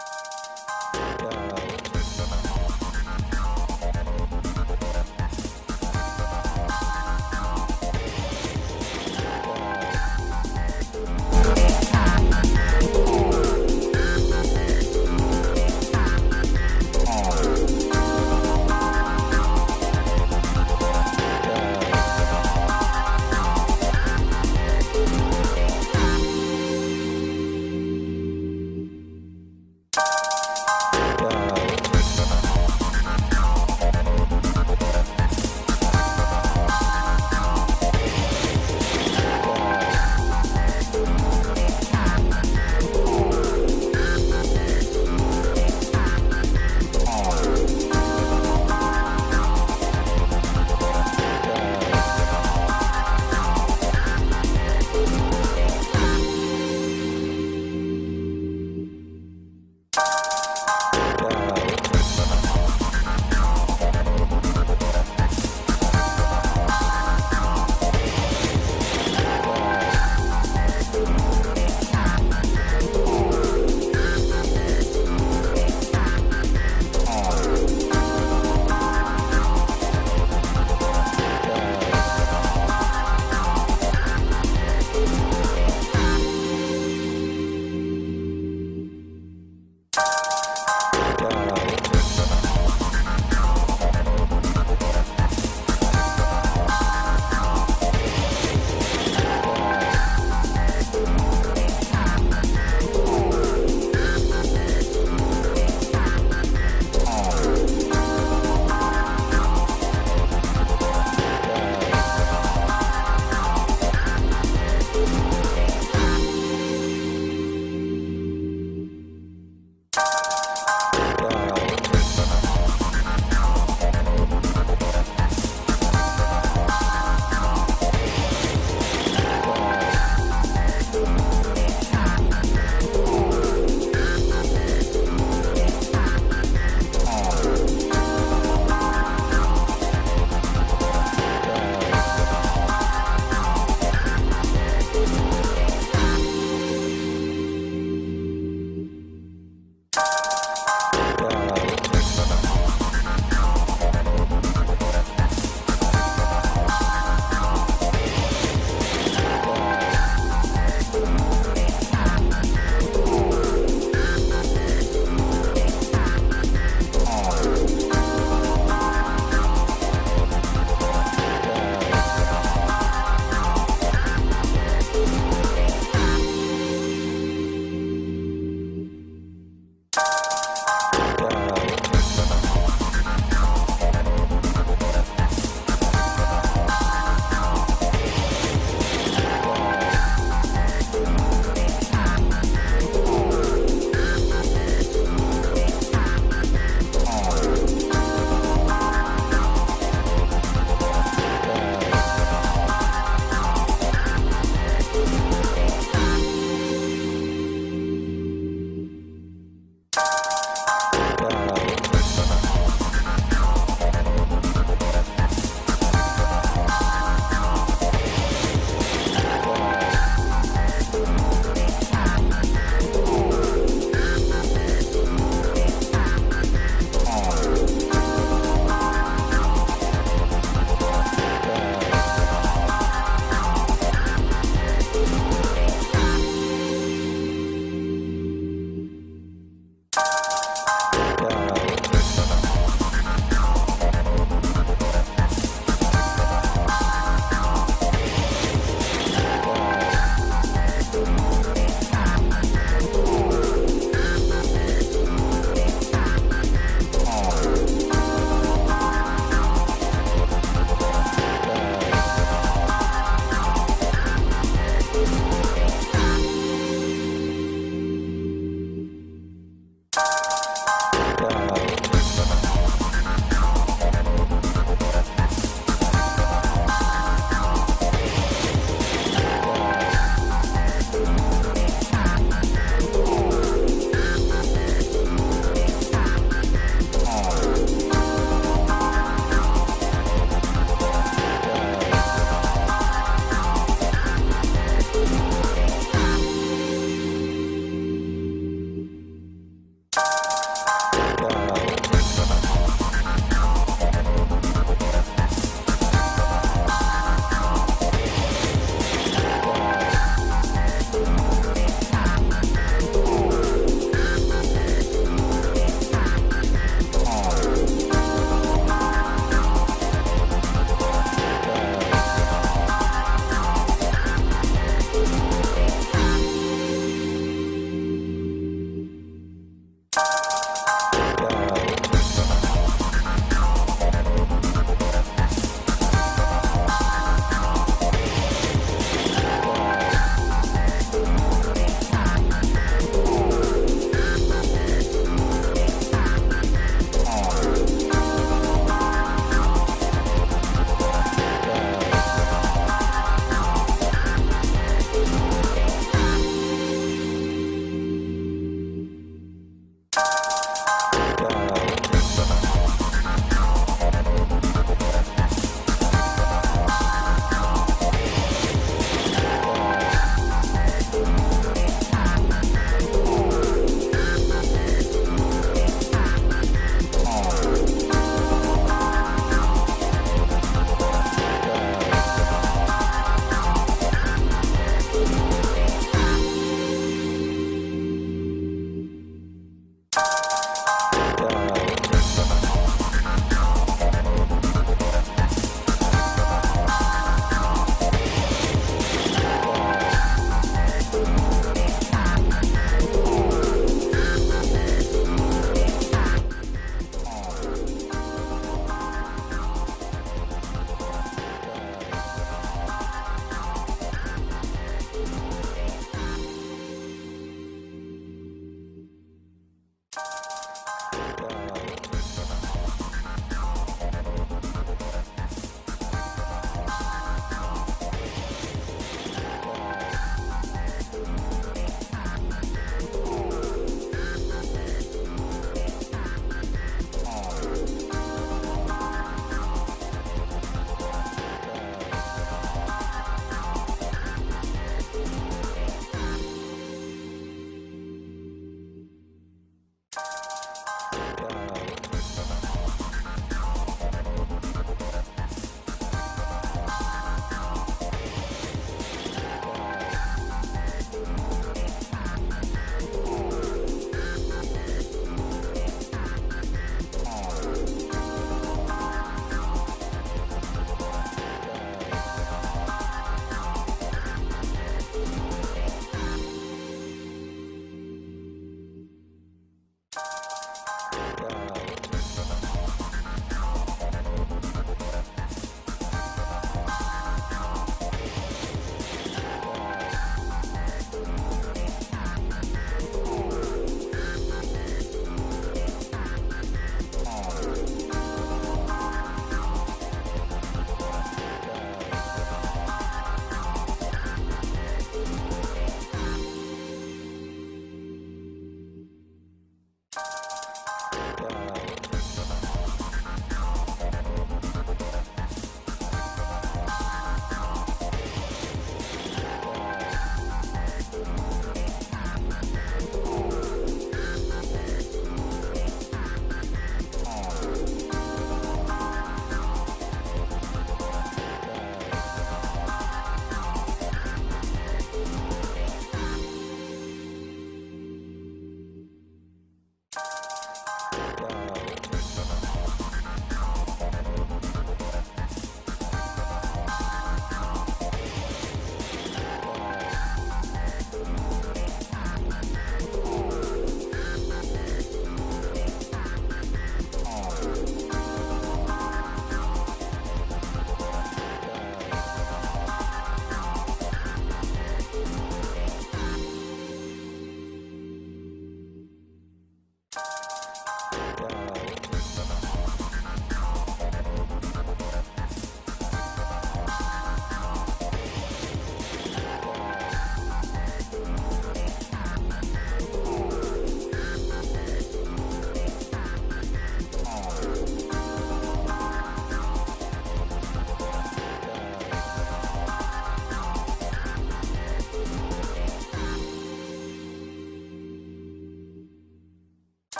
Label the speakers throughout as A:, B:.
A: Yeah.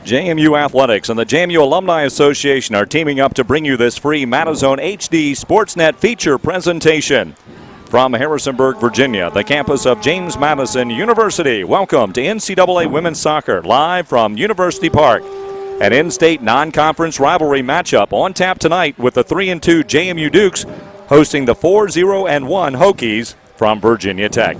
A: JMU Athletics and the JMU Alumni Association are teaming up to bring you this free Matazone HD Sportsnet feature presentation. From Harrisonburg, Virginia, the campus of James Madison University. Welcome to NCAA Women's Soccer, live from University Park. An in-state non-conference rivalry matchup on tap tonight with the 3-2 JMU Dukes hosting the 4-0-1 Hokies from Virginia Tech.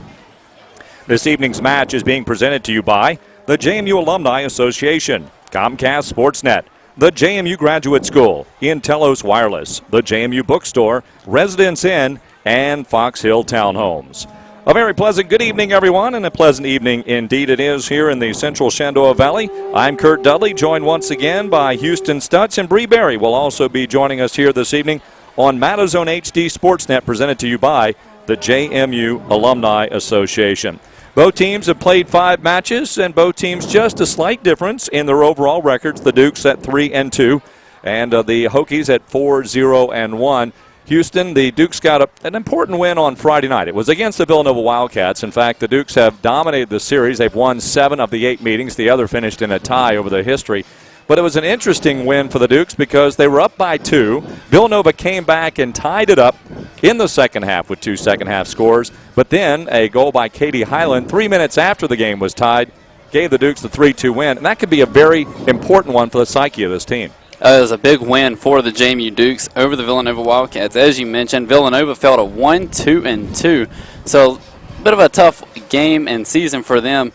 A: This evening's match is being presented to you by the JMU Alumni Association, Comcast Sportsnet, the JMU Graduate School, Intellos Wireless, the JMU Bookstore, Residence Inn, and Fox Hill Townhomes. A very pleasant good evening, everyone, and a pleasant evening indeed it is here in the central Shenandoah Valley. I'm Kurt Dudley, joined once again by Houston Stutz, and Bree Berry will also be joining us here this evening on Matazone HD Sportsnet, presented to you by the JMU Alumni Association. Both teams have played 5 matches, and both teams just a slight difference in their overall records. The Dukes at 3-2, and the Hokies at 4-0-1. Houston, the Dukes got an important win on Friday night. It was against the Villanova Wildcats. In fact, the Dukes have dominated the series. They've won 7 of the 8 meetings. The other finished in a tie over the history. But it was an interesting win for the Dukes because they were up by 2. Villanova came back and tied it up in the second half with 2 second-half scores. But then a goal by Katie Highland 3 minutes after the game was tied gave the Dukes the 3-2 win. And that could be a very important one for the psyche of this team.
B: It was a big win for the JMU Dukes over the Villanova Wildcats. As you mentioned, Villanova fell to 1-2-2. So a bit of a tough game and season for them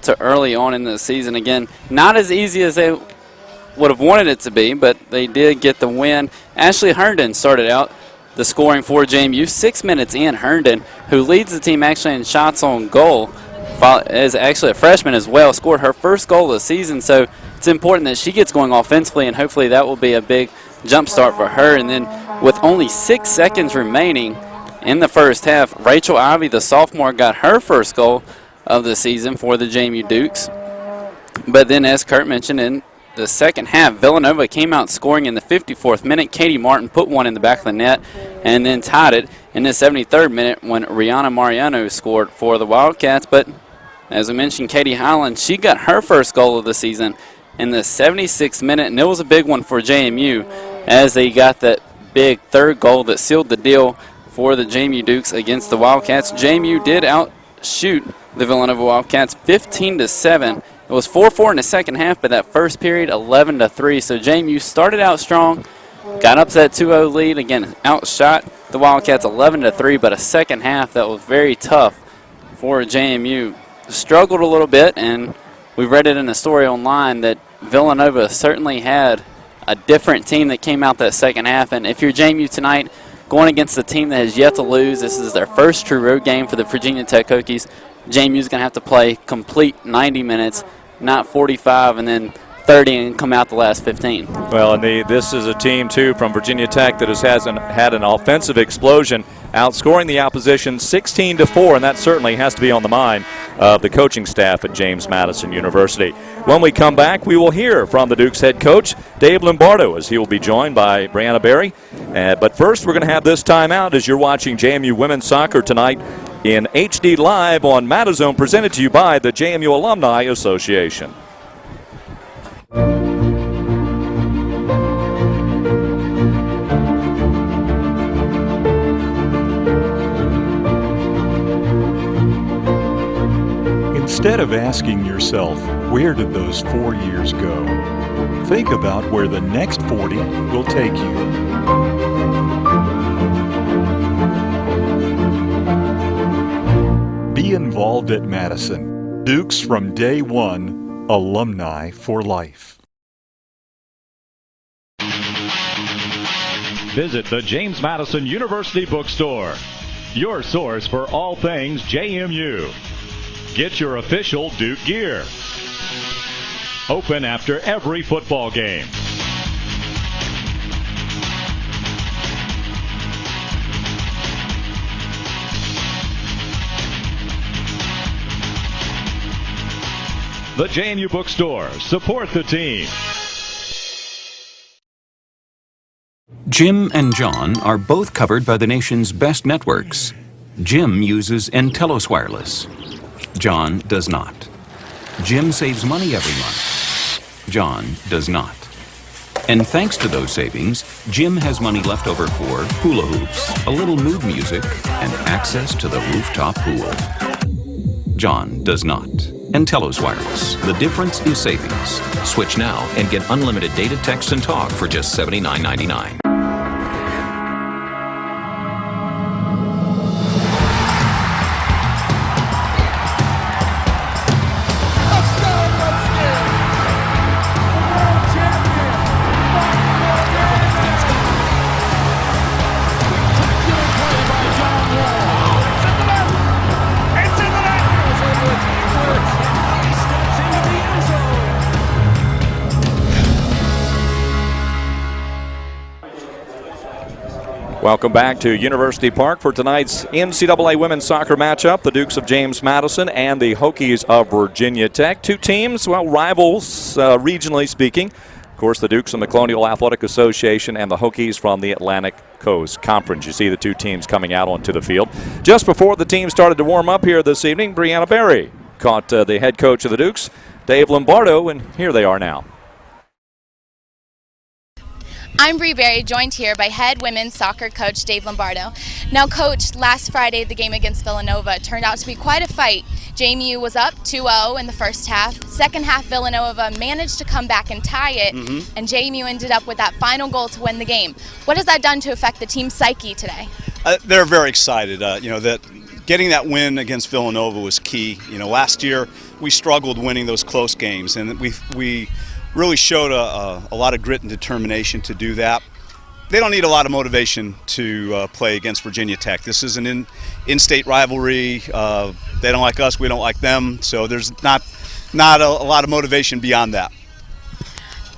B: to early on in the season. Again, not as easy as they would have wanted it to be, but they did get the win. Ashley Herndon started out the scoring for JMU. 6 minutes in, Herndon, who leads the team actually in shots on goal, is actually a freshman as well, scored her first goal of the season. So it's important that she gets going offensively, and hopefully that will be a big jump start for her. And then with only 6 seconds remaining in the first half, Rachel Ivey, the sophomore, got her first goal of the season for the JMU Dukes. But then, as Kurt mentioned, in the second half, Villanova came out scoring in the 54th minute. Katie Martin put one in the back of the net and then tied it in the 73rd minute when Rihanna Mariano scored for the Wildcats. But as we mentioned, Katie Highland, she got her first goal of the season in the 76th minute, and it was a big one for JMU as they got that big third goal that sealed the deal for the JMU Dukes against the Wildcats. JMU did outshoot the Villanova Wildcats 15-7. It was 4-4 in the second half, but that first period 11-3. So JMU started out strong, got up to that 2-0 lead. Again, outshot the Wildcats 11-3, but a second half that was very tough for JMU. Struggled a little bit, and we read it in the story online that Villanova certainly had a different team that came out that second half. And if you're JMU tonight, going against a team that has yet to lose, this is their first true road game for the Virginia Tech Hokies. JMU's going to have to play complete 90 minutes, not 45 and then 30 and come out the last 15.
A: Well, and this is a team, too, from Virginia Tech that hasn't had an offensive explosion, outscoring the opposition 16-4, and that certainly has to be on the mind of the coaching staff at James Madison University. When we come back, we will hear from the Dukes head coach, Dave Lombardo, as he will be joined by Brianna Berry. But first, we're going to have this timeout as you're watching JMU Women's Soccer tonight in HD Live on Matazone, presented to you by the JMU Alumni Association.
C: Instead of asking yourself, where did those 4 years go? Think about where the next 40 will take you. Be involved at Madison. Dukes from day one, alumni for life.
D: Visit the James Madison University Bookstore, your source for all things JMU. Get your official Duke gear. Open after every football game. The JMU Bookstore. Support the team.
E: Jim and John are both covered by the nation's best networks. Jim uses Intellos Wireless. John does not. Jim saves money every month. John does not. And thanks to those savings, Jim has money left over for hula hoops, a little mood music, and access to the rooftop pool. John does not. And Telos Wireless. The difference is savings. Switch now and get unlimited data, text, and talk for just $79.99.
A: Welcome back to University Park for tonight's NCAA women's soccer matchup. The Dukes of James Madison and the Hokies of Virginia Tech. Two teams, well, rivals regionally speaking. Of course, the Dukes from the Colonial Athletic Association and the Hokies from the Atlantic Coast Conference. You see the two teams coming out onto the field. Just before the team started to warm up here this evening, Brianna Berry caught the head coach of the Dukes, Dave Lombardo, and here they are now.
F: I'm Bree Berry, joined here by head women's soccer coach Dave Lombardo. Now, Coach, last Friday the game against Villanova turned out to be quite a fight. JMU was up 2-0 in the first half. Second half, Villanova managed to come back and tie it, and JMU ended up with that final goal to win the game. What has that done to affect the team's psyche today?
G: They're very excited. That getting that win against Villanova was key. Last year we struggled winning those close games, and we really showed a lot of grit and determination to do that. They don't need a lot of motivation to play against Virginia Tech. This is an in-state rivalry. They don't like us, we don't like them, so there's not a lot of motivation beyond that.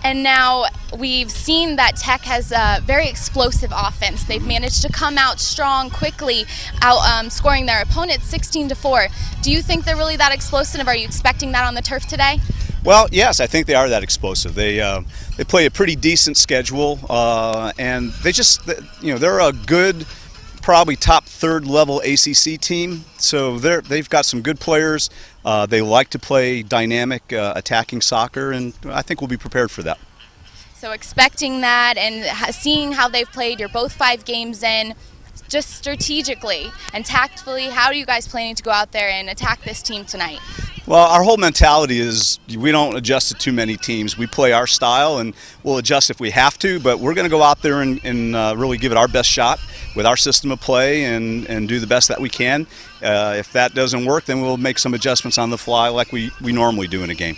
F: And now we've seen that Tech has a very explosive offense. They've managed to come out strong quickly, scoring their opponents 16-4. Do you think they're really that explosive? Are you expecting that on the turf today?
G: Well, yes, I think they are that explosive. They play a pretty decent schedule, and they're a good, probably top third level ACC team. So they've got some good players. They like to play dynamic, attacking soccer, and I think we'll be prepared for that.
F: So expecting that and seeing how they've played, you're both 5 games in. Just strategically and tactfully, how are you guys planning to go out there and attack this team tonight?
G: Well, our whole mentality is we don't adjust to too many teams. We play our style, and we'll adjust if we have to, but we're going to go out there and really give it our best shot with our system of play and do the best that we can. If that doesn't work, then we'll make some adjustments on the fly like we normally do in a game.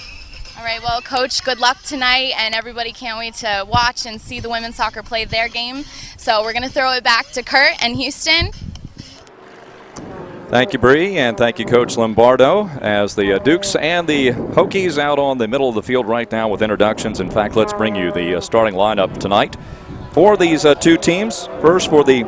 F: All right, well, Coach, good luck tonight, and everybody can't wait to watch and see the women's soccer play their game. So we're going to throw it back to Kurt and Houston.
A: Thank you, Bree, and thank you, Coach Lombardo, as the Dukes and the Hokies out on the middle of the field right now with introductions. In fact, let's bring you the starting lineup tonight for these two teams. First, for the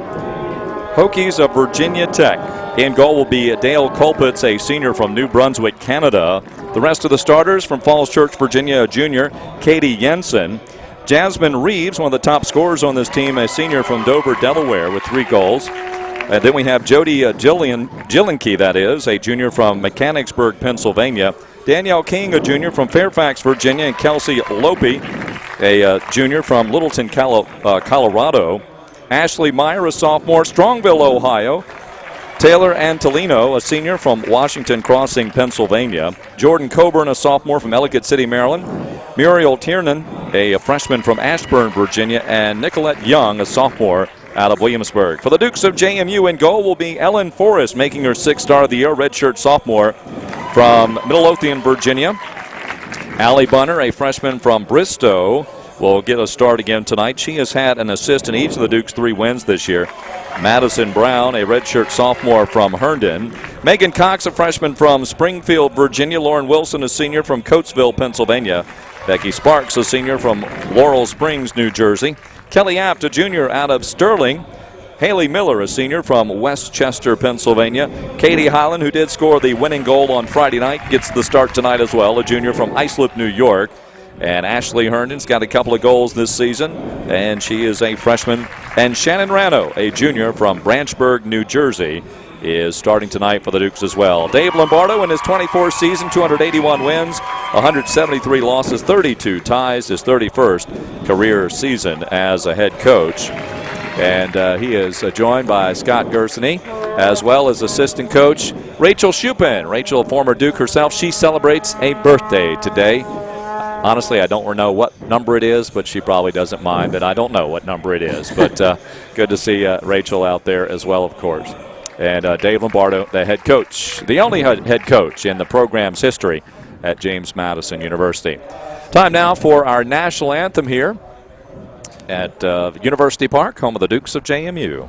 A: Hokies of Virginia Tech. In goal will be Dale Colpitz, a senior from New Brunswick, Canada. The rest of the starters from Falls Church, Virginia, a junior, Katie Jensen. Jasmine Reeves, one of the top scorers on this team, a senior from Dover, Delaware, with 3 goals. And then we have Jody Gillenke, that is, a junior from Mechanicsburg, Pennsylvania. Danielle King, a junior from Fairfax, Virginia, and Kelsey Lope, a junior from Littleton, Colorado. Ashley Meyer, a sophomore, Strongville, Ohio. Taylor Antolino, a senior from Washington Crossing, Pennsylvania. Jordan Coburn, a sophomore from Ellicott City, Maryland. Muriel Tiernan, a freshman from Ashburn, Virginia. And Nicolette Young, a sophomore out of Williamsburg. For the Dukes of JMU, in goal will be Ellen Forrest, making her 6th start of the year, redshirt sophomore from Midlothian, Virginia. Allie Bunner, a freshman from Bristow, will get a start again tonight. She has had an assist in each of the Dukes' 3 wins this year. Madison Brown, a redshirt sophomore from Herndon. Megan Cox, a freshman from Springfield, Virginia. Lauren Wilson, a senior from Coatesville, Pennsylvania. Becky Sparks, a senior from Laurel Springs, New Jersey. Kelly Apt, a junior out of Sterling. Haley Miller, a senior from Westchester, Pennsylvania. Katie Highland, who did score the winning goal on Friday night, gets the start tonight as well, a junior from Islip, New York. And Ashley Herndon's got a couple of goals this season, and she is a freshman. And Shannon Rano, a junior from Branchburg, New Jersey, is starting tonight for the Dukes as well. Dave Lombardo in his 24th season, 281 wins, 173 losses, 32 ties, his 31st career season as a head coach. And he is joined by Scott Gersony, as well as assistant coach Rachel Shupin. Rachel, a former Duke herself, she celebrates a birthday today. Honestly, I don't know what number it is, but she probably doesn't mind that I don't know what number it is. But good to see Rachel out there as well, of course. And Dave Lombardo, the head coach, the only head coach in the program's history at James Madison University. Time now for our national anthem here at University Park, home of the Dukes of JMU.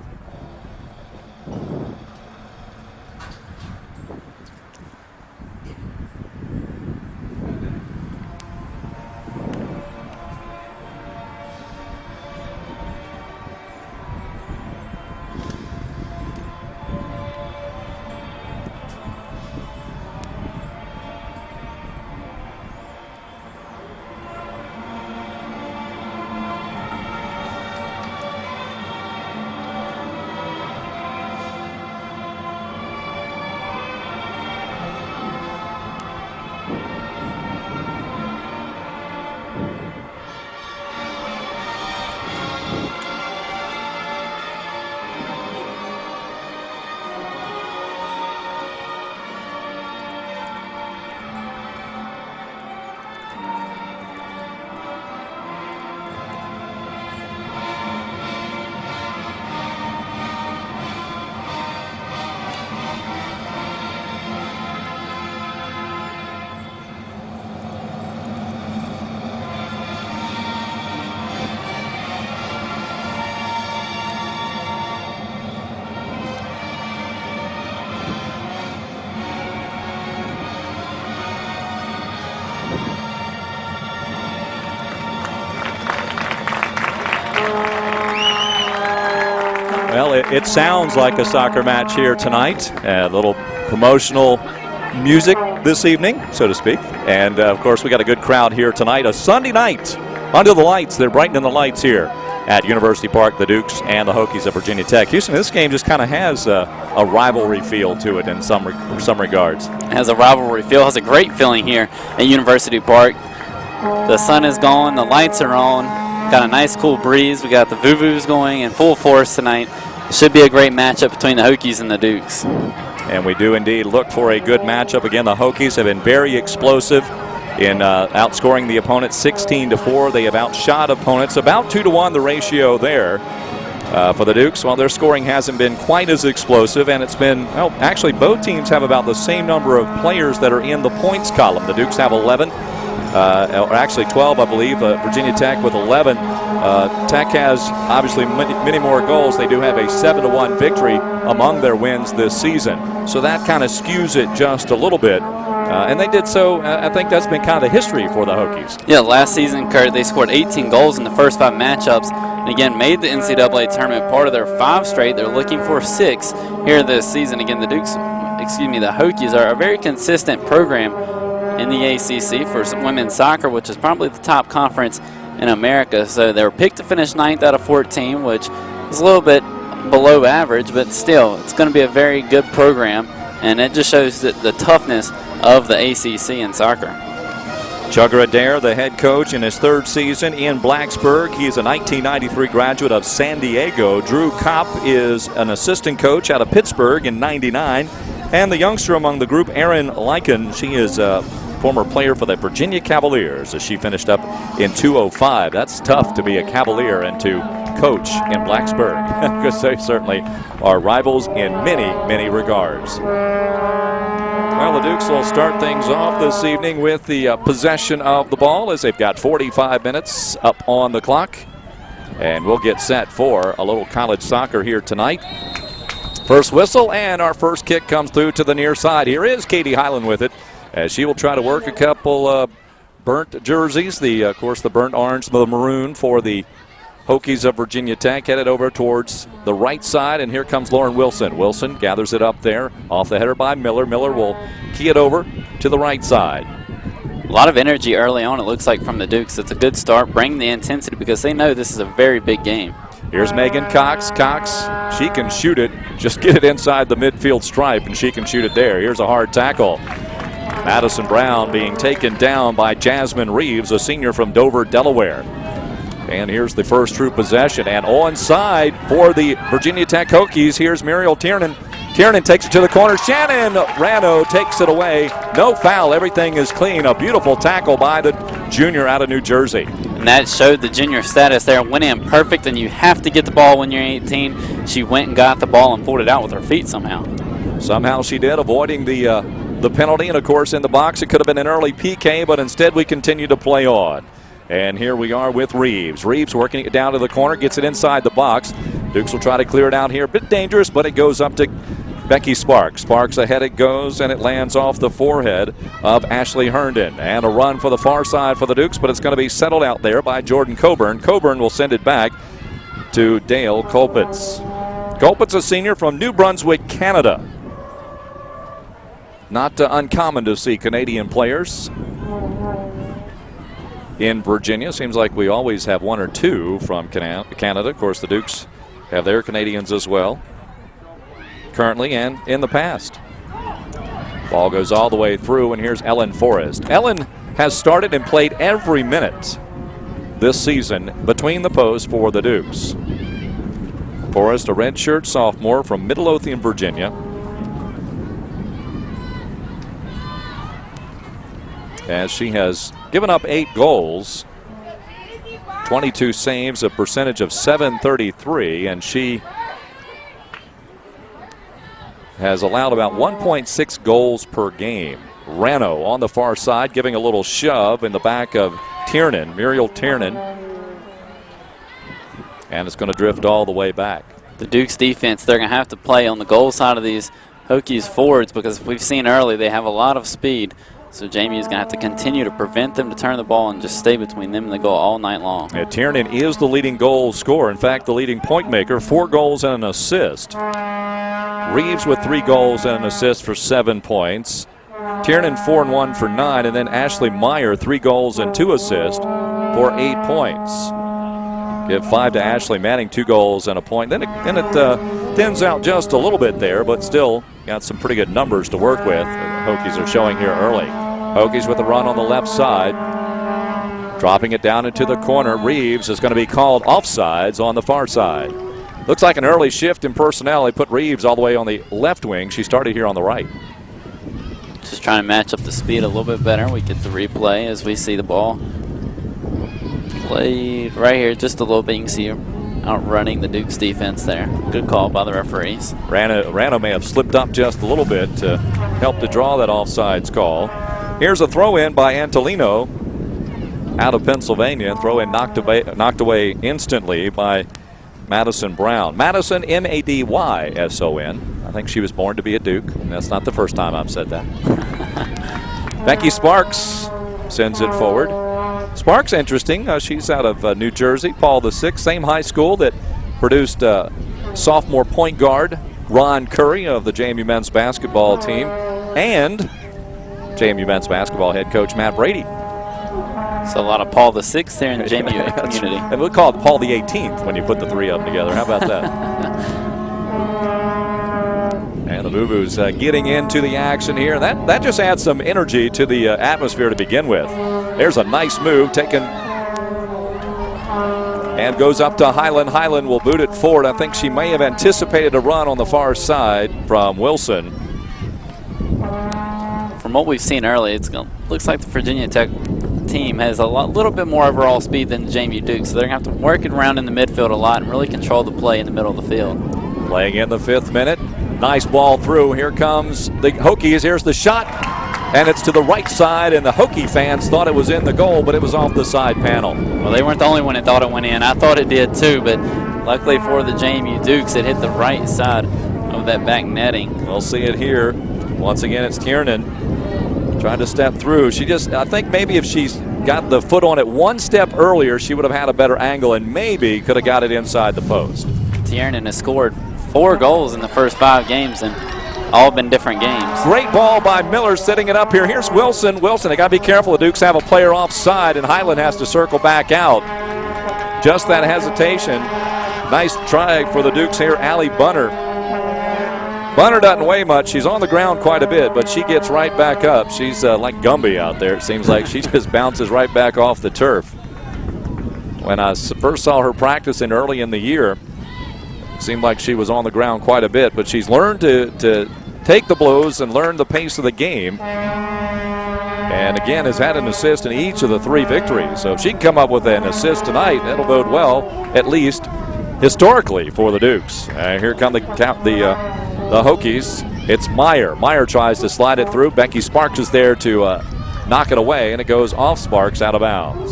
A: Well, it sounds like a soccer match here tonight. A little promotional music this evening, so to speak. And, of course, we got a good crowd here tonight. A Sunday night under the lights. They're brightening the lights here at University Park, the Dukes and the Hokies of Virginia Tech. Houston, this game just kind of has a rivalry feel to it in some regards.
B: It has a rivalry feel. It has a great feeling here at University Park. The sun is gone. The lights are on. Got a nice cool breeze. We got the Vuvus going in full force tonight. It should be a great matchup between the Hokies and the Dukes.
A: And we do indeed look for a good matchup. Again, the Hokies have been very explosive in outscoring the opponent 16-4. They have outshot opponents about 2-1 the ratio there. For the Dukes, while their scoring hasn't been quite as explosive, and it's been, well, actually both teams have about the same number of players that are in the points column. The Dukes have 11, or actually 12, I believe. Virginia Tech with 11. Tech has obviously many more goals. They do have a 7-1 victory among their wins this season. So that kind of skews it just a little bit. And they did so, I think that's been kind of the history for the Hokies.
B: Yeah, last season, Kurt, they scored 18 goals in the first 5 matchups. And again, made the NCAA tournament part of their 5 straight. They're looking for 6 here this season. Again, the Hokies are a very consistent program in the ACC for women's soccer, which is probably the top conference in America. So they were picked to finish 9th out of 14, which is a little bit below average, but still, it's going to be a very good program. And it just shows that the toughness of the ACC in soccer.
A: Chugger Adair, the head coach in his 3rd season in Blacksburg. He is a 1993 graduate of San Diego. Drew Kopp is an assistant coach out of Pittsburgh in '99. And the youngster among the group, Erin Lycan, she is a former player for the Virginia Cavaliers as she finished up in 2005. That's tough to be a Cavalier and to coach in Blacksburg, because they certainly are rivals in many, many regards. Well, the Dukes will start things off this evening with the possession of the ball, as they've got 45 minutes up on the clock. And we'll get set for a little college soccer here tonight. First whistle, and our first kick comes through to the near side. Here is Katie Highland with it, as she will try to work a couple burnt jerseys. Of course, the burnt orange, the maroon for the Hokies of Virginia Tech, headed over towards the right side, and here comes Lauren Wilson. Wilson gathers it up there, off the header by Miller. Miller will key it over to the right side.
B: A lot of energy early on, it looks like, from the Dukes. It's a good start, bring the intensity, because they know this is a very big game.
A: Here's Megan Cox. Cox, she can shoot it. Just get it inside the midfield stripe, and she can shoot it there. Here's a hard tackle. Madison Brown being taken down by Jasmine Reeves, a senior from Dover, Delaware. And here's the first true possession. And onside for the Virginia Tech Hokies. Here's Muriel Tiernan. Tiernan takes it to the corner. Shannon Rano takes it away. No foul. Everything is clean. A beautiful tackle by the junior out of New Jersey.
B: And that showed the junior status there. Went in perfect, and you have to get the ball when you're 18. She went and got the ball and pulled it out with her feet somehow.
A: Somehow she did, avoiding the penalty. And, of course, in the box, it could have been an early PK, but instead we continue to play on. And here we are with Reeves. Reeves working it down to the corner, gets it inside the box. Dukes will try to clear it out here. A bit dangerous, but it goes up to Becky Sparks. Sparks ahead it goes, and it lands off the forehead of Ashley Herndon. And a run for the far side for the Dukes, but it's going to be settled out there by Jordan Coburn. Coburn will send it back to Dale Colpitz. Colpitz, a senior from New Brunswick, Canada. Not uncommon to see Canadian players in Virginia. Seems like we always have one or two from Canada. Of course, the Dukes have their Canadians as well, currently and in the past. Ball goes all the way through, and here's Ellen Forrest. Ellen has started and played every minute this season between the posts for the Dukes. Forrest, a redshirt sophomore from Midlothian, Virginia. As she has given up 8 goals, 22 saves, a percentage of .733, and she has allowed about 1.6 goals per game. Rano on the far side giving a little shove in the back of Tiernan, Muriel Tiernan. And it's going to drift all the way back.
B: The Dukes defense, they're going to have to play on the goal side of these Hokies forwards because we've seen early they have a lot of speed. So JMU is going to have to continue to prevent them to turn the ball and just stay between them and the goal all night long.
A: Yeah, Tiernan is the leading goal scorer. In fact, the leading point maker, 4 goals and an assist. Reeves with 3 goals and an assist for 7 points. Tiernan 4 and 1 for 9, and then Ashley Meyer 3 goals and 2 assists for 8 points. Give 5 to Ashley Manning, 2 goals and a point. Then it thins out just a little bit there, but still got some pretty good numbers to work with. The Hokies are showing here early. Hokies with a run on the left side. Dropping it down into the corner. Reeves is going to be called offsides on the far side. Looks like an early shift in personnel. They put Reeves all the way on the left wing. She started here on the right.
B: Just trying to match up the speed a little bit better. We get the replay as we see the ball played right here just a little bit. You can see her outrunning the Dukes defense there. Good call by the referees.
A: Rano may have slipped up just a little bit to help to draw that offsides call. Here's a throw in by Antolino out of Pennsylvania. Throw in knocked away instantly by Madison Brown. Madison, M-A-D-Y-S-O-N. I think she was born to be a Duke. That's not the first time I've said that. Becky Sparks sends it forward. Sparks, interesting. She's out of New Jersey, Paul VI, same high school that produced sophomore point guard Ron Curry of the JMU men's basketball team and JMU men's basketball head coach Matt Brady.
B: So a lot of Paul VI there in the JMU community.
A: And we'll call it Paul the 18th when you put the 3 of them together. How about that? And the Boo-Boos getting into the action here. That just adds some energy to the atmosphere to begin with. There's a nice move taken and goes up to Highland. Highland will boot it forward. I think she may have anticipated a run on the far side from Wilson.
B: From what we've seen early, looks like the Virginia Tech team has a little bit more overall speed than the JMU Dukes, so they're going to have to work it around in the midfield a lot and really control the play in the middle of the field.
A: Playing in the 5th minute. Nice ball through. Here comes the Hokies. Here's the shot, and it's to the right side, and the Hokie fans thought it was in the goal, but it was off the side panel.
B: Well, they weren't the only one that thought it went in. I thought it did too, but luckily for the JMU Dukes, it hit the right side of that back netting.
A: We'll see it here. Once again, it's Tiernan trying to step through. I think maybe if she's got the foot on it one step earlier, she would have had a better angle and maybe could have got it inside the post.
B: Tiernan has scored 4 goals in the first 5 games and all been different games.
A: Great ball by Miller setting it up here. Here's Wilson. Wilson, they got to be careful. The Dukes have a player offside and Highland has to circle back out. Just that hesitation Nice try for the Dukes here, Allie Bunner. Bunner doesn't weigh much. She's on the ground quite a bit, but she gets right back up. She's like Gumby out there. It seems like she just bounces right back off the turf. When I first saw her practicing early in the year, it seemed like she was on the ground quite a bit, but she's learned to take the blows and learn the pace of the game. And again, has had an assist in each of the 3 victories. So if she can come up with an assist tonight, that'll bode well, at least historically, for the Dukes. Here come the Hokies. It's Meyer. Meyer tries to slide it through. Becky Sparks is there to knock it away, and it goes off Sparks, out of bounds.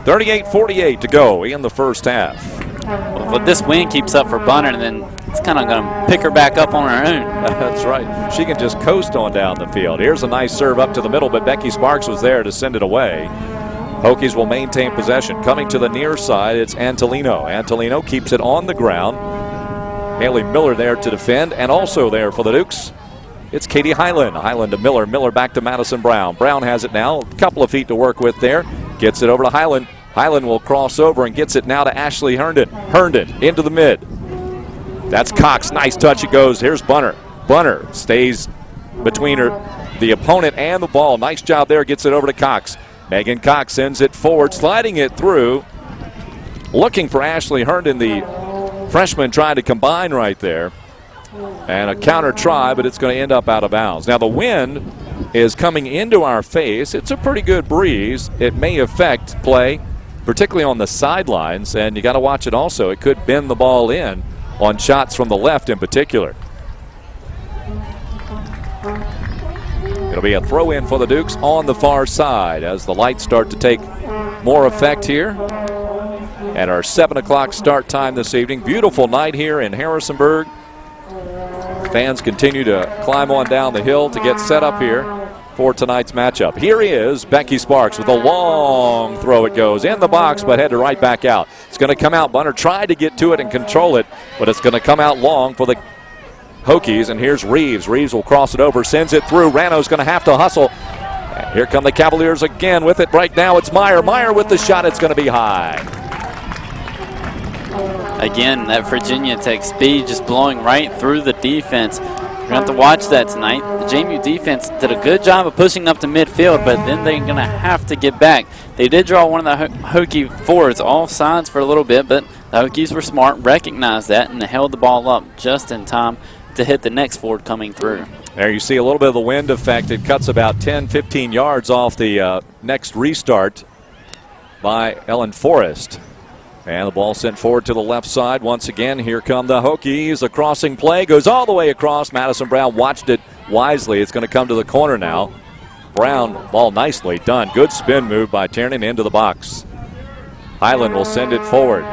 A: 38-48 to go in the first half.
B: Well, if this win keeps up for Bunner, and then it's kind of going to pick her back up on her own.
A: That's right. She can just coast on down the field. Here's a nice serve up to the middle, but Becky Sparks was there to send it away. Hokies will maintain possession. Coming to the near side, it's Antolino. Antolino keeps it on the ground. Haley Miller there to defend, and also there for the Dukes, it's Katie Hyland. Hyland to Miller. Miller back to Madison Brown. Brown has it now. A couple of feet to work with there. Gets it over to Hyland. Hyland will cross over and gets it now to Ashley Herndon. Herndon into the mid. That's Cox. Nice touch it goes. Here's Bunner. Bunner stays between the opponent and the ball. Nice job there. Gets it over to Cox. Megan Cox sends it forward, sliding it through. Looking for Ashley Herndon, the freshman, trying to combine right there. And a counter try, but it's going to end up out of bounds. Now the wind is coming into our face. It's a pretty good breeze. It may affect play, particularly on the sidelines, and you got to watch it also. It could bend the ball in on shots from the left in particular. It'll be a throw in for the Dukes on the far side as the lights start to take more effect here. At our 7 o'clock start time this evening. Beautiful night here in Harrisonburg. Fans continue to climb on down the hill to get set up here for tonight's matchup. Here is Becky Sparks with a long throw. It goes in the box, but headed right back out. It's going to come out. Bunner tried to get to it and control it, but it's going to come out long for the Hokies. And here's Reeves. Reeves will cross it over, sends it through. Rano's going to have to hustle. And here come the Cavaliers again with it. Right now it's Meyer. Meyer with the shot. It's going to be high.
B: Again, that Virginia Tech speed just blowing right through the defense. You're going to have to watch that tonight. The JMU defense did a good job of pushing up to midfield, but then they're going to have to get back. They did draw one of the Hokie forwards off sides for a little bit, but the Hokies were smart, recognized that, and they held the ball up just in time to hit the next forward coming through.
A: There you see a little bit of the wind effect. It cuts about 10-15 yards off the next restart by Ellen Forrest. And the ball sent forward to the left side. Once again, here come the Hokies. A crossing play goes all the way across. Madison Brown watched it wisely. It's going to come to the corner now. Brown, ball nicely done. Good spin move by Tiernan into the box. Highland will send it forward.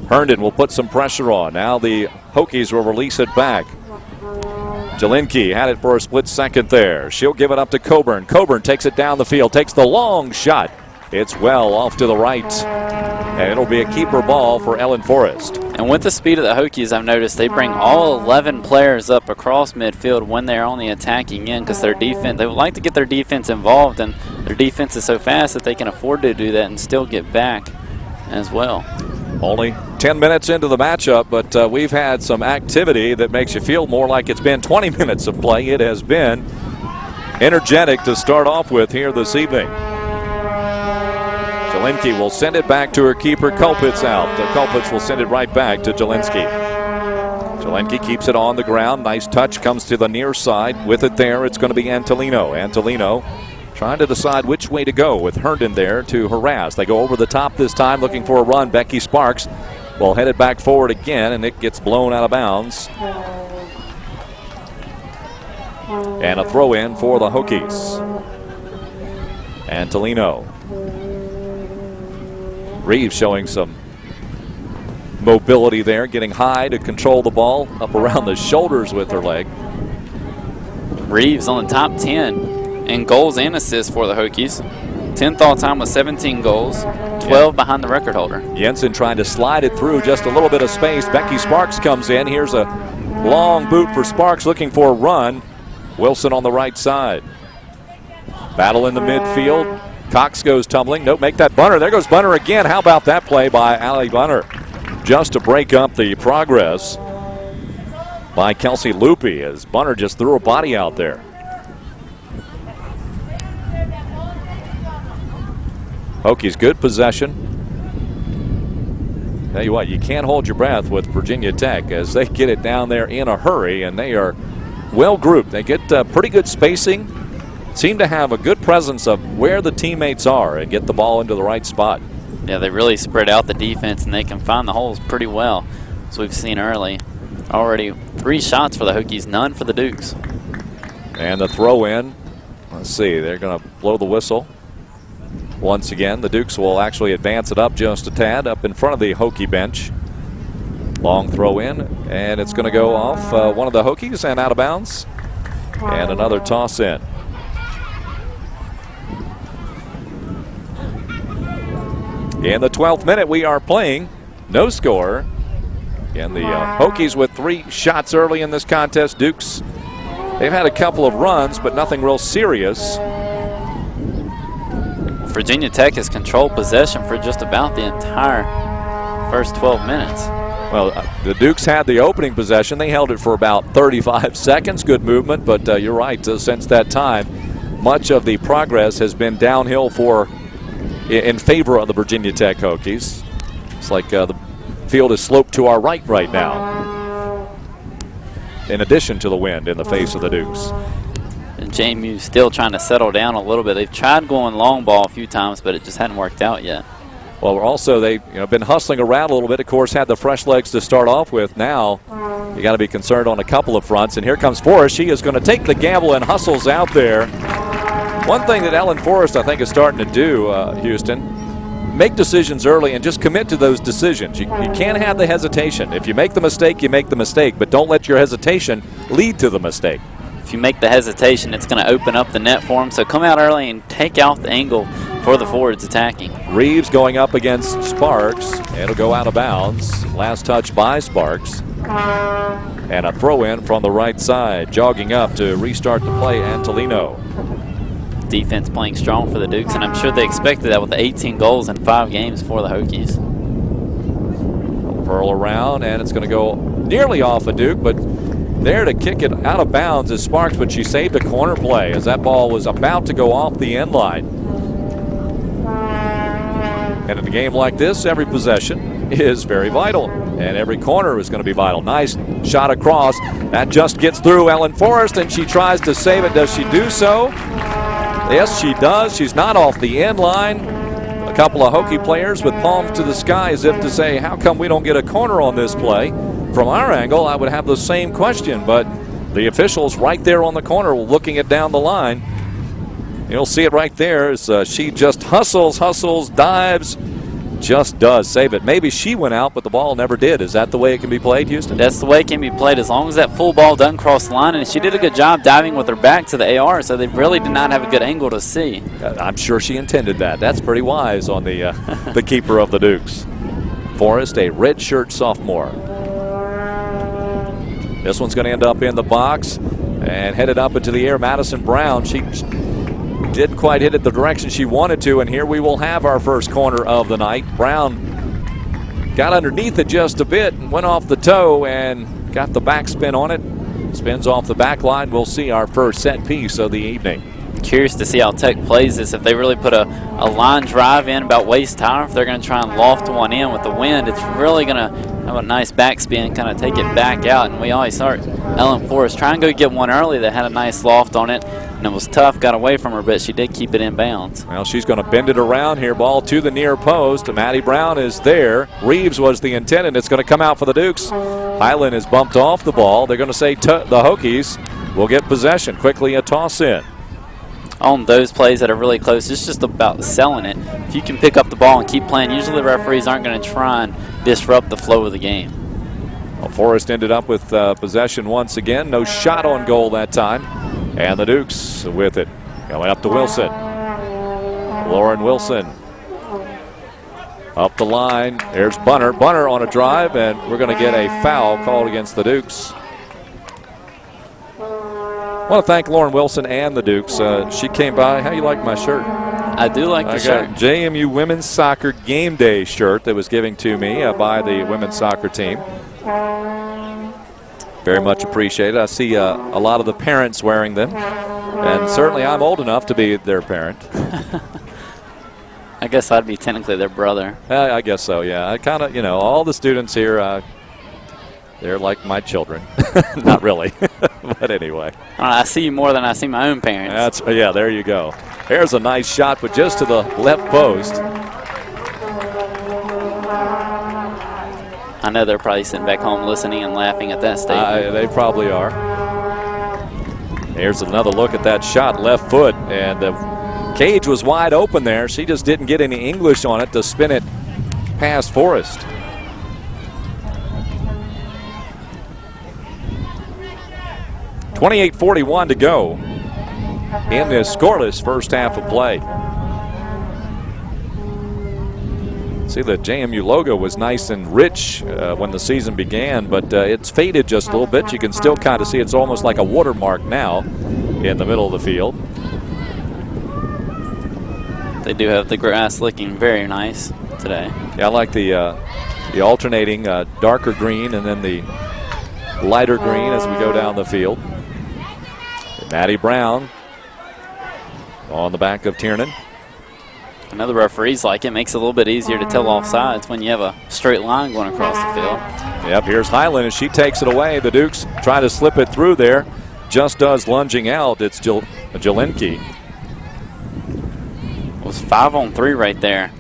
A: Herndon will put some pressure on. Now the Hokies will release it back. Jelinke had it for a split second there. She'll give it up to Coburn. Coburn takes it down the field, takes the long shot. It's well off to the right. And it'll be a keeper ball for Ellen Forrest.
B: And with the speed of the Hokies, I've noticed they bring all 11 players up across midfield when they're on the attacking end, because their defense, they would like to get their defense involved, and their defense is so fast that they can afford to do that and still get back as well.
A: Only 10 minutes into the matchup, but we've had some activity that makes you feel more like it's been 20 minutes of play. It has been energetic to start off with here this evening. Jelinke will send it back to her keeper. Kulpitz out. The Kulpitz will send it right back to Jelinski. Jelinke keeps it on the ground. Nice touch. Comes to the near side. With it there, it's going to be Antolino. Antolino trying to decide which way to go with Herndon there to harass. They go over the top this time looking for a run. Becky Sparks will head it back forward again, and it gets blown out of bounds. And a throw in for the Hokies. Antolino. Reeves showing some mobility there, getting high to control the ball up around the shoulders with her leg.
B: Reeves on the top 10 in goals and assists for the Hokies. 10th all-time with 17 goals, 12 behind the record holder.
A: Jensen trying to slide it through just a little bit of space. Becky Sparks comes in. Here's a long boot for Sparks looking for a run. Wilson on the right side. Battle in the midfield. Cox goes tumbling. Nope, make that Bunner. There goes Bunner again. How about that play by Allie Bunner? Just to break up the progress by Kelsey Loopy as Bunner just threw her body out there. Hokies good possession. Tell you what, you can't hold your breath with Virginia Tech as they get it down there in a hurry, and they are well grouped. They get pretty good spacing, seem to have a good presence of where the teammates are and get the ball into the right spot.
B: Yeah, they really spread out the defense, and they can find the holes pretty well, as we've seen early. Already 3 shots for the Hokies, none for the Dukes.
A: And the throw in, let's see, they're going to blow the whistle. Once again, the Dukes will actually advance it up just a tad up in front of the Hokie bench. Long throw in, and it's going to go off one of the Hokies and out of bounds. And another toss in. In the 12th minute, we are playing no score. And the Hokies with 3 shots early in this contest. Dukes, they've had a couple of runs, but nothing real serious.
B: Virginia Tech has controlled possession for just about the entire first 12 minutes.
A: Well, the Dukes had the opening possession. They held it for about 35 seconds. Good movement, but you're right. Since that time, much of the progress has been downhill in favor of the Virginia Tech Hokies. It's like the field is sloped to our right now, in addition to the wind in the face of the Dukes.
B: And JMU still trying to settle down a little bit. They've tried going long ball a few times, but it just hadn't worked out yet.
A: Well, we're also they've been hustling around a little bit. Of course, had the fresh legs to start off with. Now you got to be concerned on a couple of fronts. And here comes Forrest. She is going to take the gamble and hustles out there. One thing that Ellen Forrest, I think, is starting to do, Houston, make decisions early and just commit to those decisions. You can't have the hesitation. If you make the mistake, you make the mistake, but don't let your hesitation lead to the mistake.
B: If you make the hesitation, it's going to open up the net for them. So come out early and take out the angle for the forwards attacking.
A: Reeves going up against Sparks. It'll go out of bounds. Last touch by Sparks. And a throw in from the right side. Jogging up to restart the play, Antolino.
B: Defense playing strong for the Dukes, and I'm sure they expected that with 18 goals in 5 games for the Hokies.
A: Pearl around, and it's going to go nearly off a Duke, but there to kick it out of bounds is Sparks, but she saved a corner play as that ball was about to go off the end line. And in a game like this, every possession is very vital, and every corner is going to be vital. Nice shot across. That just gets through Ellen Forrest, and she tries to save it. Does she do so? Yes, she does. She's not off the end line. A couple of Hokie players with palms to the sky as if to say, how come we don't get a corner on this play? From our angle, I would have the same question, but the officials right there on the corner looking it down the line. You'll see it right there as she just hustles, dives, just does save it. Maybe she went out, but the ball never did. Is that the way it can be played, Houston?
B: That's the way it can be played as long as that full ball doesn't cross the line, and she did a good job diving with her back to the AR, so they really did not have a good angle to see.
A: I'm sure she intended that. That's pretty wise on the the keeper of the Dukes. Forrest, a redshirt sophomore. This one's going to end up in the box and headed up into the air. Madison Brown, she didn't quite hit it the direction she wanted to, and here we will have our first corner of the night. Brown got underneath it just a bit and went off the toe and got the backspin on it. Spins off the back line. We'll see our first set piece of the evening.
B: Curious to see how Tech plays this. If they really put a line drive in about waist high, if they're going to try and loft one in with the wind, it's really going to have a nice backspin, kind of take it back out. And we always start Ellen Forrest try and go get one early that had a nice loft on it, and it was tough, got away from her, but she did keep it in bounds.
A: Well, she's going to bend it around here. Ball to the near post. Maddie Brown is there. Reeves was the intent, and it's going to come out for the Dukes. Highland is bumped off the ball. They're going to say the Hokies will get possession. Quickly a toss in.
B: On those plays that are really close, it's just about selling it. If you can pick up the ball and keep playing, usually the referees aren't going to try and disrupt the flow of the game.
A: Well, Forrest ended up with possession once again. No shot on goal that time. And the Dukes with it. Going up to Wilson. Lauren Wilson. Up the line. There's Bunner. Bunner on a drive, and we're going to get a foul called against the Dukes. I want to thank Lauren Wilson and the Dukes. She came by. How you like my shirt?
B: I do like the
A: I
B: shirt.
A: got JMU Women's Soccer Game Day shirt that was given to me by the women's soccer team. Very much appreciated. I see a lot of the parents wearing them, and certainly I'm old enough to be their parent.
B: I guess I'd be technically their brother.
A: I guess so, yeah. I kind of, all the students here, they're like my children. Not really, but anyway.
B: I see you more than I see my own parents.
A: Yeah, there you go. There's a nice shot, but just to the left post.
B: I know they're probably sitting back home listening and laughing at that statement.
A: They probably are. Here's another look at that shot, left foot, and the cage was wide open there. She just didn't get any English on it to spin it past Forrest. .28:41 to go in this scoreless first half of play. See, the JMU logo was nice and rich when the season began, but it's faded just a little bit. You can still kind of see it's almost like a watermark now in the middle of the field.
B: They do have the grass looking very nice today.
A: Yeah, I like the alternating darker green and then the lighter green as we go down the field. Maddie Brown on the back of Tiernan.
B: Another referees like it. Makes it a little bit easier to tell offsides when you have a straight line going across the field.
A: Yep, here's Highland as she takes it away. The Dukes try to slip it through there. Just does lunging out. It's Jelinke.
B: It was 5-on-3 right there.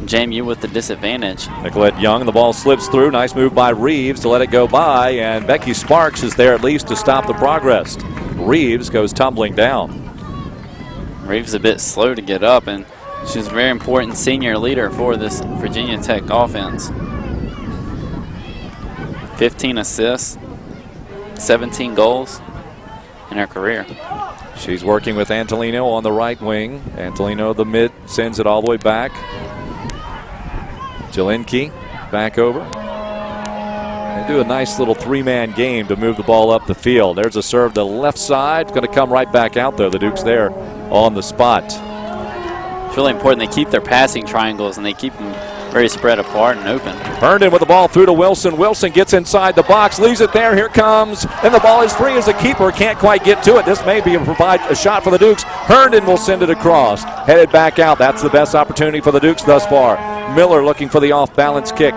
B: JMU with the disadvantage.
A: Nicolette Young, the ball slips through. Nice move by Reeves to let it go by, and Becky Sparks is there at least to stop the progress. Reeves goes tumbling down.
B: Reeves a bit slow to get up, and she's a very important senior leader for this Virginia Tech offense. 15 assists, 17 goals in her career.
A: She's working with Antolino on the right wing. Antolino, the mid, sends it all the way back. Jelinke back over. They do a nice little three-man game to move the ball up the field. There's a serve to the left side. Going to come right back out there. The Dukes there on the spot.
B: It's really important they keep their passing triangles and they keep them very spread apart and open.
A: Herndon with the ball through to Wilson. Wilson gets inside the box, leaves it there. Here comes, and the ball is free as the keeper can't quite get to it. This may be a shot for the Dukes. Herndon will send it across. Headed back out. That's the best opportunity for the Dukes thus far. Miller looking for the off-balance kick.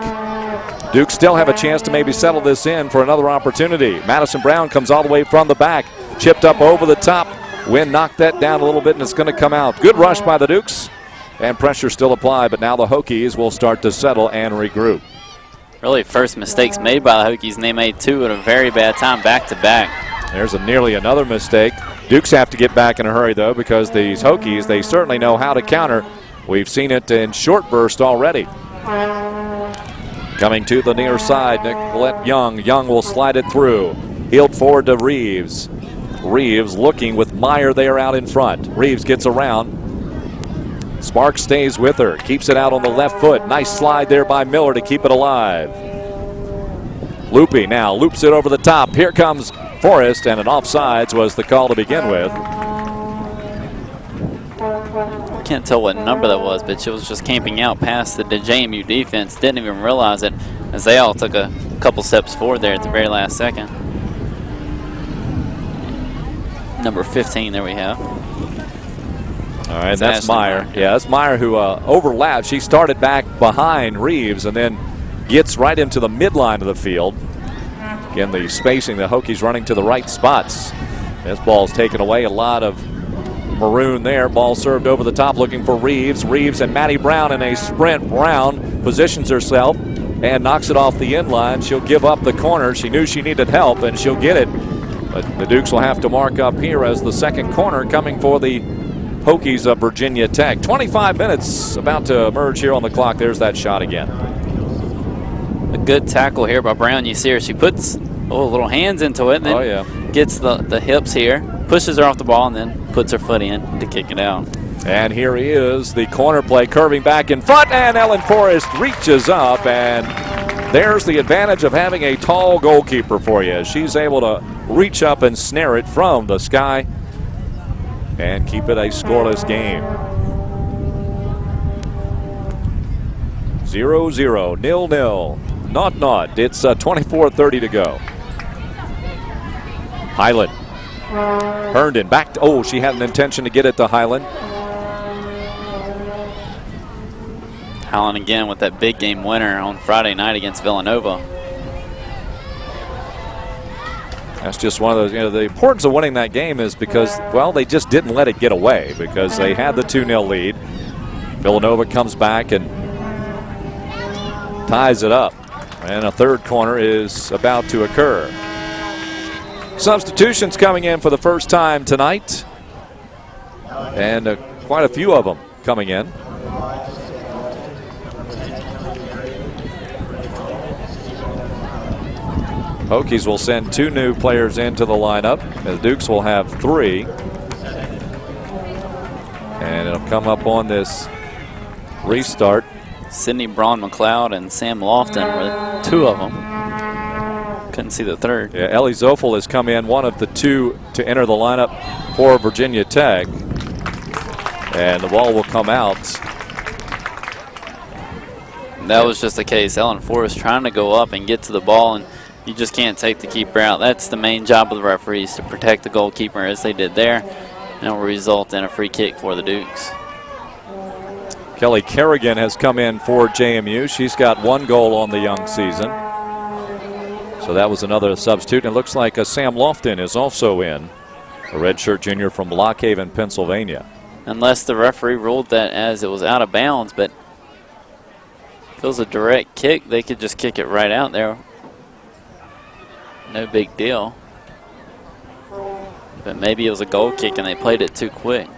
A: Dukes still have a chance to maybe settle this in for another opportunity. Madison Brown comes all the way from the back. Chipped up over the top. Wind knocked that down a little bit, and it's going to come out. Good rush by the Dukes. And pressure still applied, but now the Hokies will start to settle and regroup.
B: Really first mistakes made by the Hokies, and they made two at a very bad time back-to-back.
A: There's nearly another mistake. Dukes have to get back in a hurry, though, because these Hokies, they certainly know how to counter. We've seen it in short burst already. Coming to the near side, Nicolette Young. Young will slide it through. Heeled forward to Reeves. Reeves looking with Meyer there out in front. Reeves gets around. Sparks stays with her, keeps it out on the left foot. Nice slide there by Miller to keep it alive. Loopy now loops it over the top. Here comes Forrest, and an offsides was the call to begin with.
B: Can't tell what number that was, but she was just camping out past the JMU defense. Didn't even realize it as they all took a couple steps forward there at the very last second. Number 15, there we have.
A: All right, that's Meyer. Yeah, that's Meyer who overlapped. She started back behind Reeves and then gets right into the midline of the field. Again, the spacing, the Hokies running to the right spots. This ball's taken away. A lot of maroon there. Ball served over the top looking for Reeves. Reeves and Maddie Brown in a sprint. Brown positions herself and knocks it off the end line. She'll give up the corner. She knew she needed help, and she'll get it. But the Dukes will have to mark up here as the second corner coming for the Hokies of Virginia Tech. 25 minutes about to emerge here on the clock. There's that shot again.
B: A good tackle here by Brown. You see her. She puts little hands into it and then gets the hips here, pushes her off the ball, and then puts her foot in to kick it out.
A: And here he is, the corner play curving back in front, and Ellen Forrest reaches up, and there's the advantage of having a tall goalkeeper for you. She's able to reach up and snare it from the sky and keep it a scoreless game. 0-0, 0-0. Not. It's 24:30 to go. Highland. Herndon back to, she had an intention to get it to Highland.
B: Highland again with that big game winner on Friday night against Villanova.
A: That's just one of those, the importance of winning that game is because, well, they just didn't let it get away because they had the 2-0 lead. Villanova comes back and ties it up. And a third corner is about to occur. Substitutions coming in for the first time tonight. And quite a few of them coming in. Hokies will send 2 new players into the lineup. The Dukes will have 3. And it'll come up on this restart.
B: Sydney Braun McLeod and Sam Lofton were 2 of them. Couldn't see the third.
A: Yeah, Ellie Zofel has come in, one of the 2 to enter the lineup for Virginia Tech. And the ball will come out.
B: That was just the case. Ellen Forrest trying to go up and get to the ball, and you just can't take the keeper out. That's the main job of the referees, to protect the goalkeeper as they did there. And it will result in a free kick for the Dukes.
A: Kelly Kerrigan has come in for JMU. She's got 1 goal on the young season. So that was another substitute. And it looks like Sam Lofton is also in, a redshirt junior from Lock Haven, Pennsylvania.
B: Unless the referee ruled that as it was out of bounds, but if it was a direct kick, they could just kick it right out there. No big deal. But maybe it was a goal kick and they played it too quick.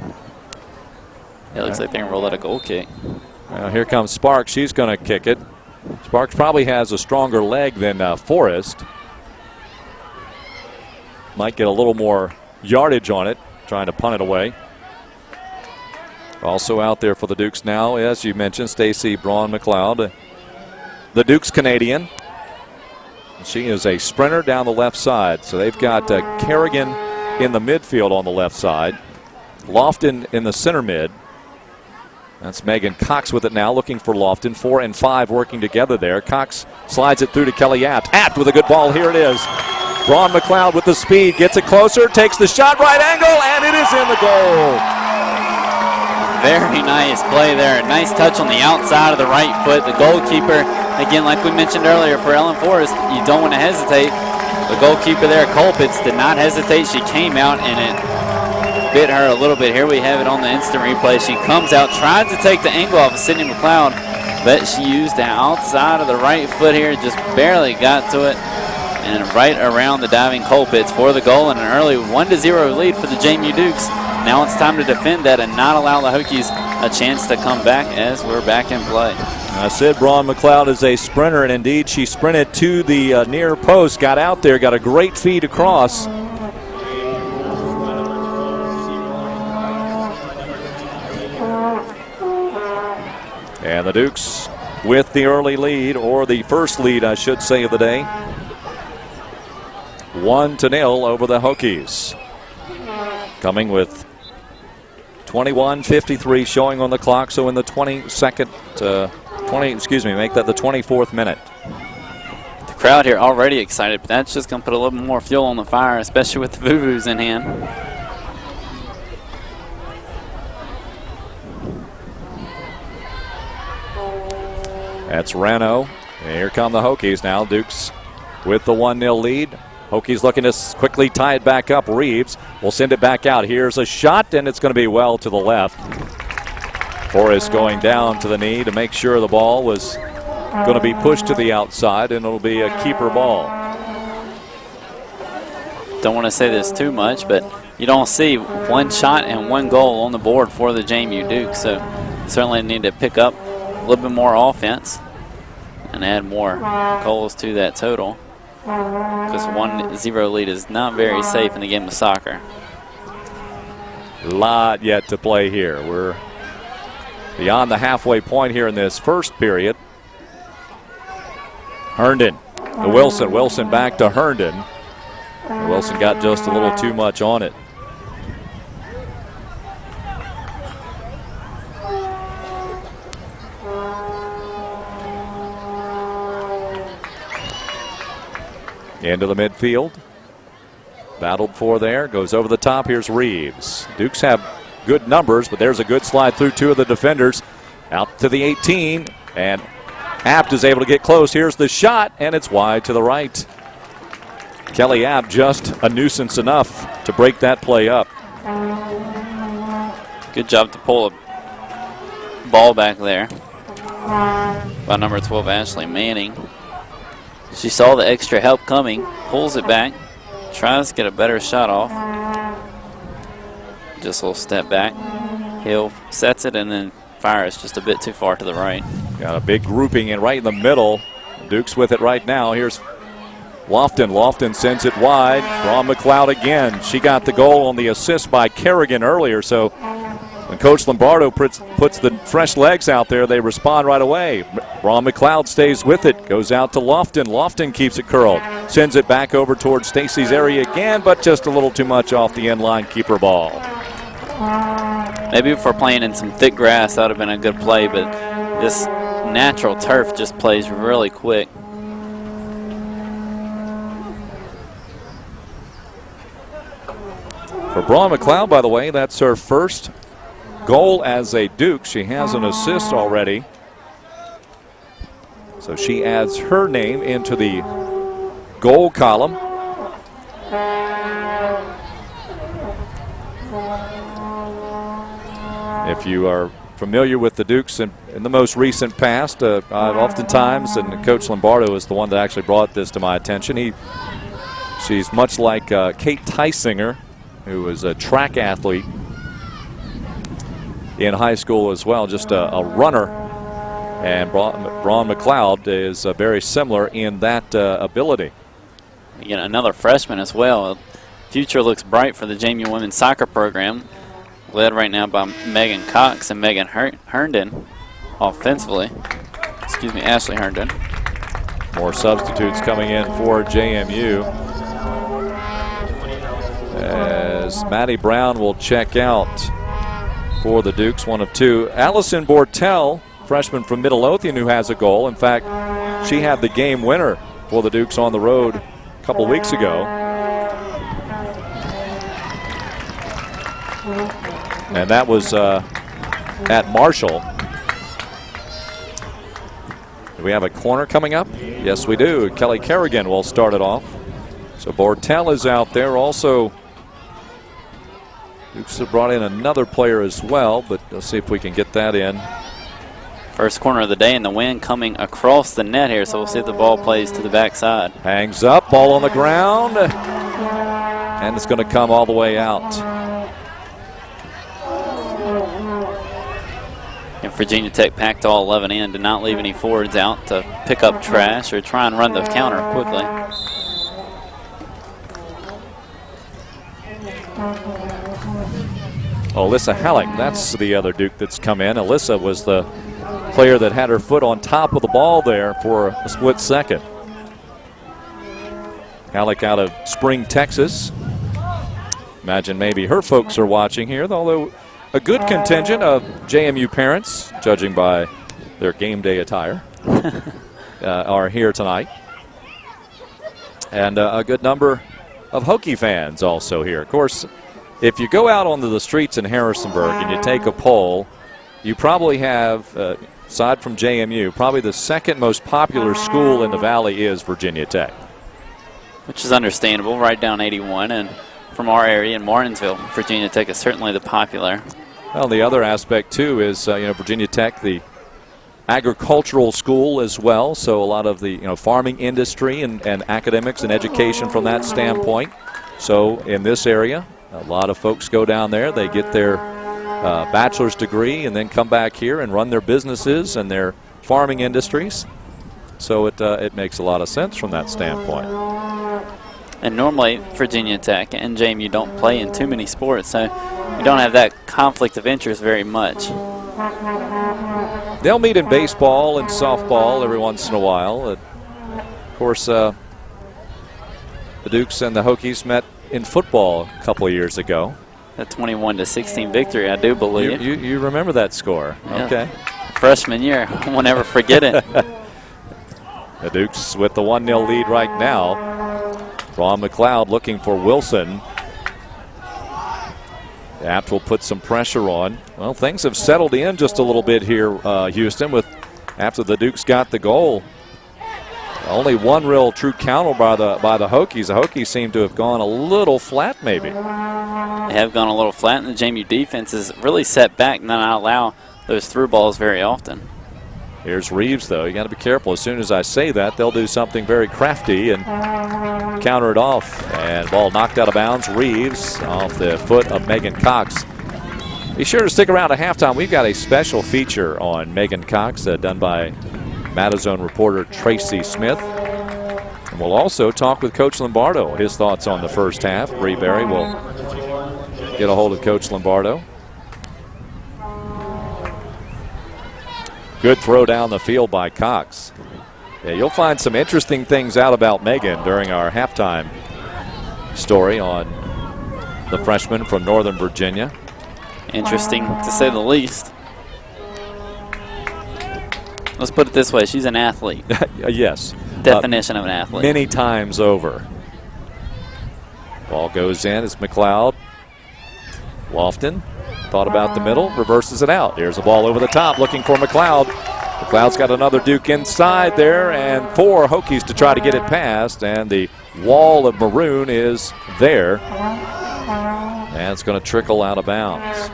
B: It looks like they can roll out a goal kick.
A: Well, here comes Sparks. She's going to kick it. Sparks probably has a stronger leg than Forrest. Might get a little more yardage on it, trying to punt it away. Also out there for the Dukes now, as you mentioned, Stacy Braun McLeod, the Dukes Canadian. She is a sprinter down the left side. So they've got Kerrigan in the midfield on the left side. Lofton in the center mid. That's Megan Cox with it now, looking for Lofton. 4 and 5 working together there. Cox slides it through to Kelly Apt. Apt with a good ball. Here it is. Braun McLeod with the speed. Gets it closer. Takes the shot. Right angle. And it is in the goal.
B: Very nice play there. Nice touch on the outside of the right foot. The goalkeeper, again, like we mentioned earlier, for Ellen Forrest, you don't want to hesitate. The goalkeeper there, Colpitts, did not hesitate. She came out and it bit her a little bit. Here we have it on the instant replay. She comes out, tried to take the angle off of Sydney McLeod, but she used the outside of the right foot here, just barely got to it, and right around the diving Colpitts for the goal, and an early 1-0 lead for the JMU Dukes. Now it's time to defend that and not allow the Hokies a chance to come back as we're back in play.
A: I said Braun McLeod is a sprinter, and indeed she sprinted to the near post, got out there, got a great feed across. And the Dukes with the early lead, or the first lead, I should say, of the day. 1-0 over the Hokies. Coming with 21:53 showing on the clock, so in the 22nd, make that the 24th minute.
B: The crowd here already excited, but that's just going to put a little more fuel on the fire, especially with the Vuvus in hand.
A: That's Rano. And here come the Hokies now. Dukes with the 1-0 lead. Hokies looking to quickly tie it back up. Reeves will send it back out. Here's a shot, and it's going to be well to the left. Forrest going down to the knee to make sure the ball was going to be pushed to the outside, and it'll be a keeper ball.
B: Don't want to say this too much, but you don't see 1 shot and 1 goal on the board for the JMU Dukes, so certainly need to pick up a little bit more offense and add more goals to that total, because 1-0 lead is not very safe in the game of soccer.
A: A lot yet to play here. We're beyond the halfway point here in this first period. Herndon to Wilson. Wilson back to Herndon. Wilson got just a little too much on it. Into the midfield. Battled for there. Goes over the top. Here's Reeves. Dukes have good numbers, but there's a good slide through two of the defenders. Out to the 18. And Abt is able to get close. Here's the shot, and it's wide to the right. Kelly Abt just a nuisance enough to break that play up.
B: Good job to pull a ball back there by number 12, Ashley Manning. She saw the extra help coming, pulls it back, tries to get a better shot off. Just a little step back. Hill sets it and then fires just a bit too far to the right.
A: Got a big grouping in right in the middle. Dukes with it right now. Here's Lofton. Lofton sends it wide. Braun McLeod again. She got the goal on the assist by Kerrigan earlier, so when Coach Lombardo puts the fresh legs out there, they respond right away. Braun McLeod stays with it, goes out to Lofton. Lofton keeps it curled, sends it back over towards Stacy's area again, but just a little too much off the end line, keeper ball.
B: Maybe if we're playing in some thick grass, that would have been a good play, but this natural turf just plays really quick.
A: For Braun McLeod, by the way, that's her first goal as a Duke. She has an assist already. So she adds her name into the goal column. If you are familiar with the Dukes in the most recent past, oftentimes, and Coach Lombardo is the one that actually brought this to my attention, she's much like Kate Tysinger, who was a track athlete in high school as well, just a runner. And Braun McLeod is very similar in that ability.
B: Again, another freshman as well. Future looks bright for the JMU women's soccer program, led right now by Megan Cox and Megan Herndon offensively. Excuse me, Ashley Herndon.
A: More substitutes coming in for JMU, as Maddie Brown will check out for the Dukes, one of two. Allison Bortel, freshman from Midlothian, who has a goal. In fact, she had the game winner for the Dukes on the road a couple weeks ago. And that was at Marshall. Do we have a corner coming up? Yes, we do. Kelly Kerrigan will start it off. So Bortel is out there. Also, Dukes have brought in another player as well, but let's see if we can get that in.
B: First corner of the day, and the wind coming across the net here, so we'll see if the ball plays to the backside.
A: Hangs up, ball on the ground, and it's going to come all the way out.
B: And Virginia Tech packed all 11 in, did not leave any forwards out to pick up trash or try and run the counter quickly.
A: Alyssa Halleck, that's the other Duke that's come in. Alyssa was the player that had her foot on top of the ball there for a split second. Halleck out of Spring, Texas. Imagine maybe her folks are watching here, although a good contingent of JMU parents, judging by their game day attire, are here tonight. And a good number of Hokie fans also here. Of course, if you go out onto the streets in Harrisonburg and you take a poll, you probably have, aside from JMU, probably the second most popular school in the Valley is Virginia Tech.
B: Which is understandable, right down 81, and from our area in Martinsville, Virginia Tech is certainly the popular.
A: Well, the other aspect, too, is Virginia Tech, the agricultural school as well, so a lot of the farming industry and academics and education from that standpoint. So in this area, a lot of folks go down there, they get their bachelor's degree and then come back here and run their businesses and their farming industries. So it makes a lot of sense from that standpoint.
B: And normally Virginia Tech and JMU don't play in too many sports, so you don't have that conflict of interest very much.
A: They'll meet in baseball and softball every once in a while. Of course, the Dukes and the Hokies met in football a couple of years ago.
B: A 21-16 victory, I do believe.
A: You remember that score?
B: Yeah.
A: Okay.
B: Freshman year, I won't ever forget it.
A: The Dukes with the 1-0 lead right now. Ron McLeod looking for Wilson. Apt will put some pressure on. Well, things have settled in just a little bit here, Houston, with after the Dukes got the goal. Only one real true counter by the Hokies. The Hokies seem to have gone a little flat, maybe.
B: They have gone a little flat, and the JMU defense is really set back and not allow those through balls very often.
A: Here's Reeves, though. You got to be careful. As soon as I say that, they'll do something very crafty and counter it off. And ball knocked out of bounds. Reeves off the foot of Megan Cox. Be sure to stick around at halftime. We've got a special feature on Megan Cox done by Matazone reporter Tracy Smith. And we'll also talk with Coach Lombardo, his thoughts on the first half. Bree Berry will get a hold of Coach Lombardo. Good throw down the field by Cox. Yeah, you'll find some interesting things out about Megan during our halftime story on the freshman from Northern Virginia.
B: Interesting, to say the least. Let's put it this way, she's an athlete.
A: Yes.
B: Definition of an athlete.
A: Many times over. Ball goes in. It's McLeod. Lofton thought about the middle, reverses it out. Here's a ball over the top looking for McLeod. McLeod's got another Duke inside there, and 4 Hokies to try to get it past, and the wall of maroon is there. And it's going to trickle out of bounds.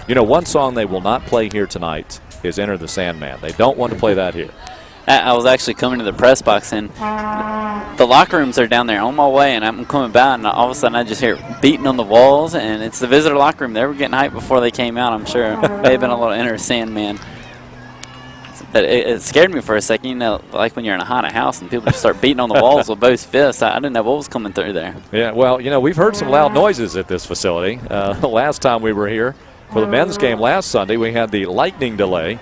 A: You know, one song they will not play here tonight is Enter the Sandman. They don't want to play that here.
B: I was actually coming to the press box, and the locker rooms are down there on my way, and I'm coming by, and all of a sudden I just hear beating on the walls, and it's the visitor locker room. They were getting hyped before they came out, I'm sure. May have been a little Enter Sandman. But it scared me for a second, you know, like when you're in a haunted house and people just start beating on the walls with both fists. I didn't know what was coming through there.
A: Yeah, well, you know, we've heard some loud noises at this facility. The last time we were here for the men's game last Sunday, we had the lightning delay.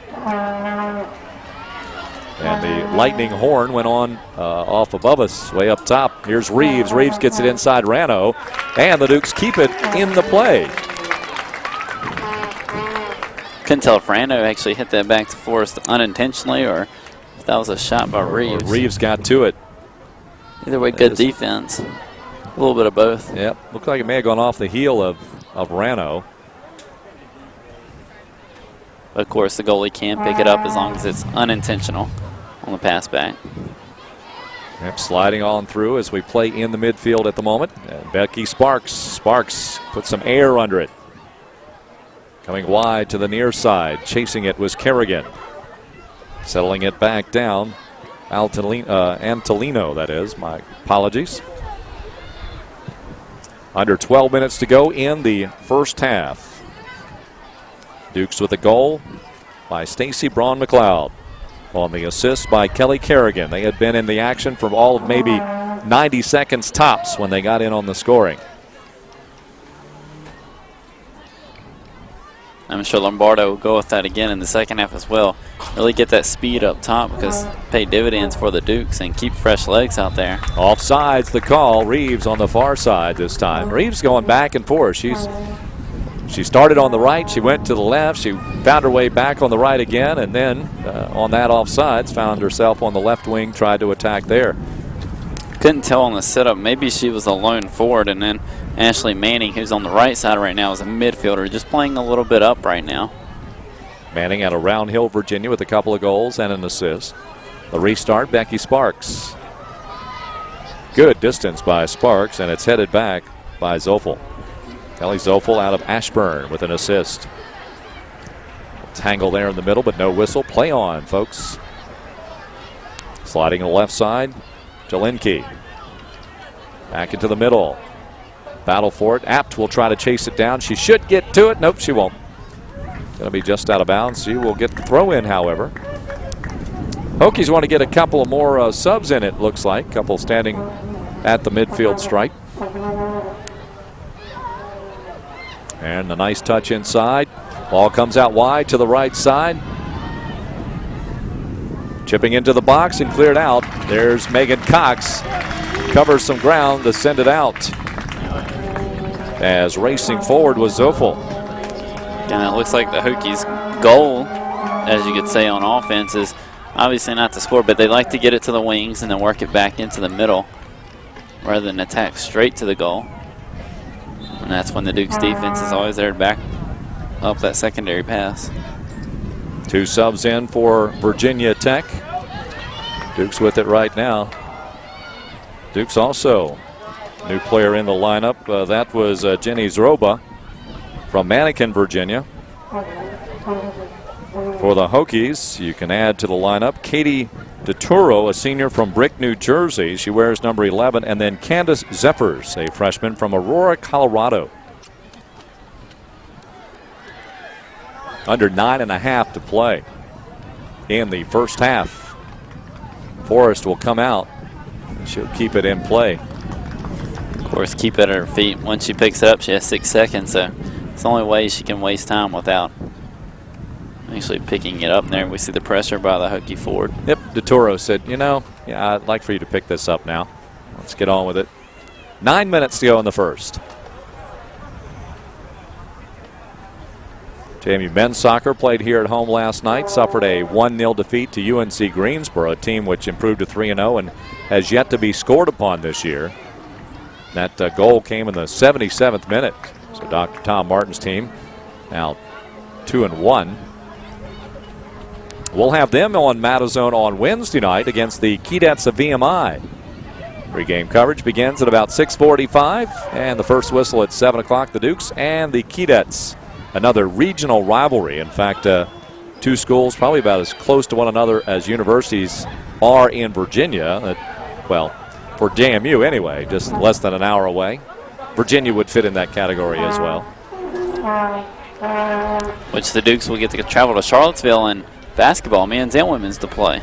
A: And the lightning horn went on off above us, way up top. Here's Reeves. Reeves gets it inside Rano, and the Dukes keep it in the play.
B: Couldn't tell if Rando actually hit that back to Forrest unintentionally or if that was a shot by Reeves.
A: Reeves got to it.
B: Either way, good defense. A little bit of both.
A: Yep, looked like it may have gone off the heel of Rano.
B: Of course, the goalie can pick it up as long as it's unintentional on the pass back.
A: Yep, sliding on through as we play in the midfield at the moment. And Becky Sparks. Sparks put some air under it. Coming wide to the near side. Chasing it was Kerrigan. Settling it back down. Antolino, that is. My apologies. Under 12 minutes to go in the first half. Dukes with a goal by Stacy Braun-McLeod. On the assist by Kelly Kerrigan. They had been in the action for all of maybe 90 seconds tops when they got in on the scoring.
B: I'm sure Lombardo will go with that again in the second half as well. Really get that speed up top because pay dividends for the Dukes and keep fresh legs out there.
A: Offsides the call. Reeves on the far side this time. Reeves going back and forth. She started on the right. She went to the left. She found her way back on the right again. And then on that offsides, found herself on the left wing, tried to attack there.
B: Couldn't tell on the setup. Maybe she was a lone forward, and then Ashley Manning, who's on the right side right now, is a midfielder, just playing a little bit up right now.
A: Manning out of Round Hill, Virginia, with a couple of goals and an assist. The restart, Becky Sparks. Good distance by Sparks, and it's headed back by Zofel. Kelly Zofel out of Ashburn with an assist. Tangle there in the middle, but no whistle. Play on, folks. Sliding to the left side, Jelinke. Back into the middle. Battle for it. Apt will try to chase it down. She should get to it. Nope, she won't. Going to be just out of bounds. She will get the throw in, however. Hokies want to get a couple of more subs in, it looks like. Couple standing at the midfield stripe. And a nice touch inside. Ball comes out wide to the right side. Chipping into the box and cleared out. There's Megan Cox. Covers some ground to send it out. As racing forward was Zofel.
B: And it looks like the Hokies' goal, as you could say on offense, is obviously not to score, but they like to get it to the wings and then work it back into the middle. rather than attack straight to the goal. And that's when the Dukes defense is always there to back up that secondary pass.
A: 2 subs in for Virginia Tech. Dukes with it right now. Dukes also new player in the lineup. That was Jenny Zroba from Mannequin, Virginia. For the Hokies, you can add to the lineup Katie DeTuro, a senior from Brick, New Jersey. She wears number 11. And then Candace Zephers, a freshman from Aurora, Colorado. Under 9.5 to play in the first half. Forrest will come out. She'll keep it in play.
B: Of course, keep it at her feet. Once she picks it up, she has 6 seconds. So it's the only way she can waste time without actually picking it up there. We see the pressure by the Hokie forward.
A: Yep, DeToro said, you know, yeah, I'd like for you to pick this up now. Let's get on with it. 9 minutes to go in the first. JMU men's soccer played here at home last night, suffered a 1-0 defeat to UNC Greensboro, a team which improved to 3-0 and has yet to be scored upon this year. That goal came in the 77th minute. So Dr. Tom Martin's team now 2-1. We'll have them on Madison on Wednesday night against the Keydets of VMI. Pre-game coverage begins at about 6:45, and the first whistle at 7 o'clock. The Dukes and the Keydets, another regional rivalry. In fact, 2 schools probably about as close to one another as universities are in Virginia. Well, for JMU anyway, just less than an hour away. Virginia would fit in that category as well.
B: Which the Dukes will get to travel to Charlottesville and basketball, men's and women's, to play.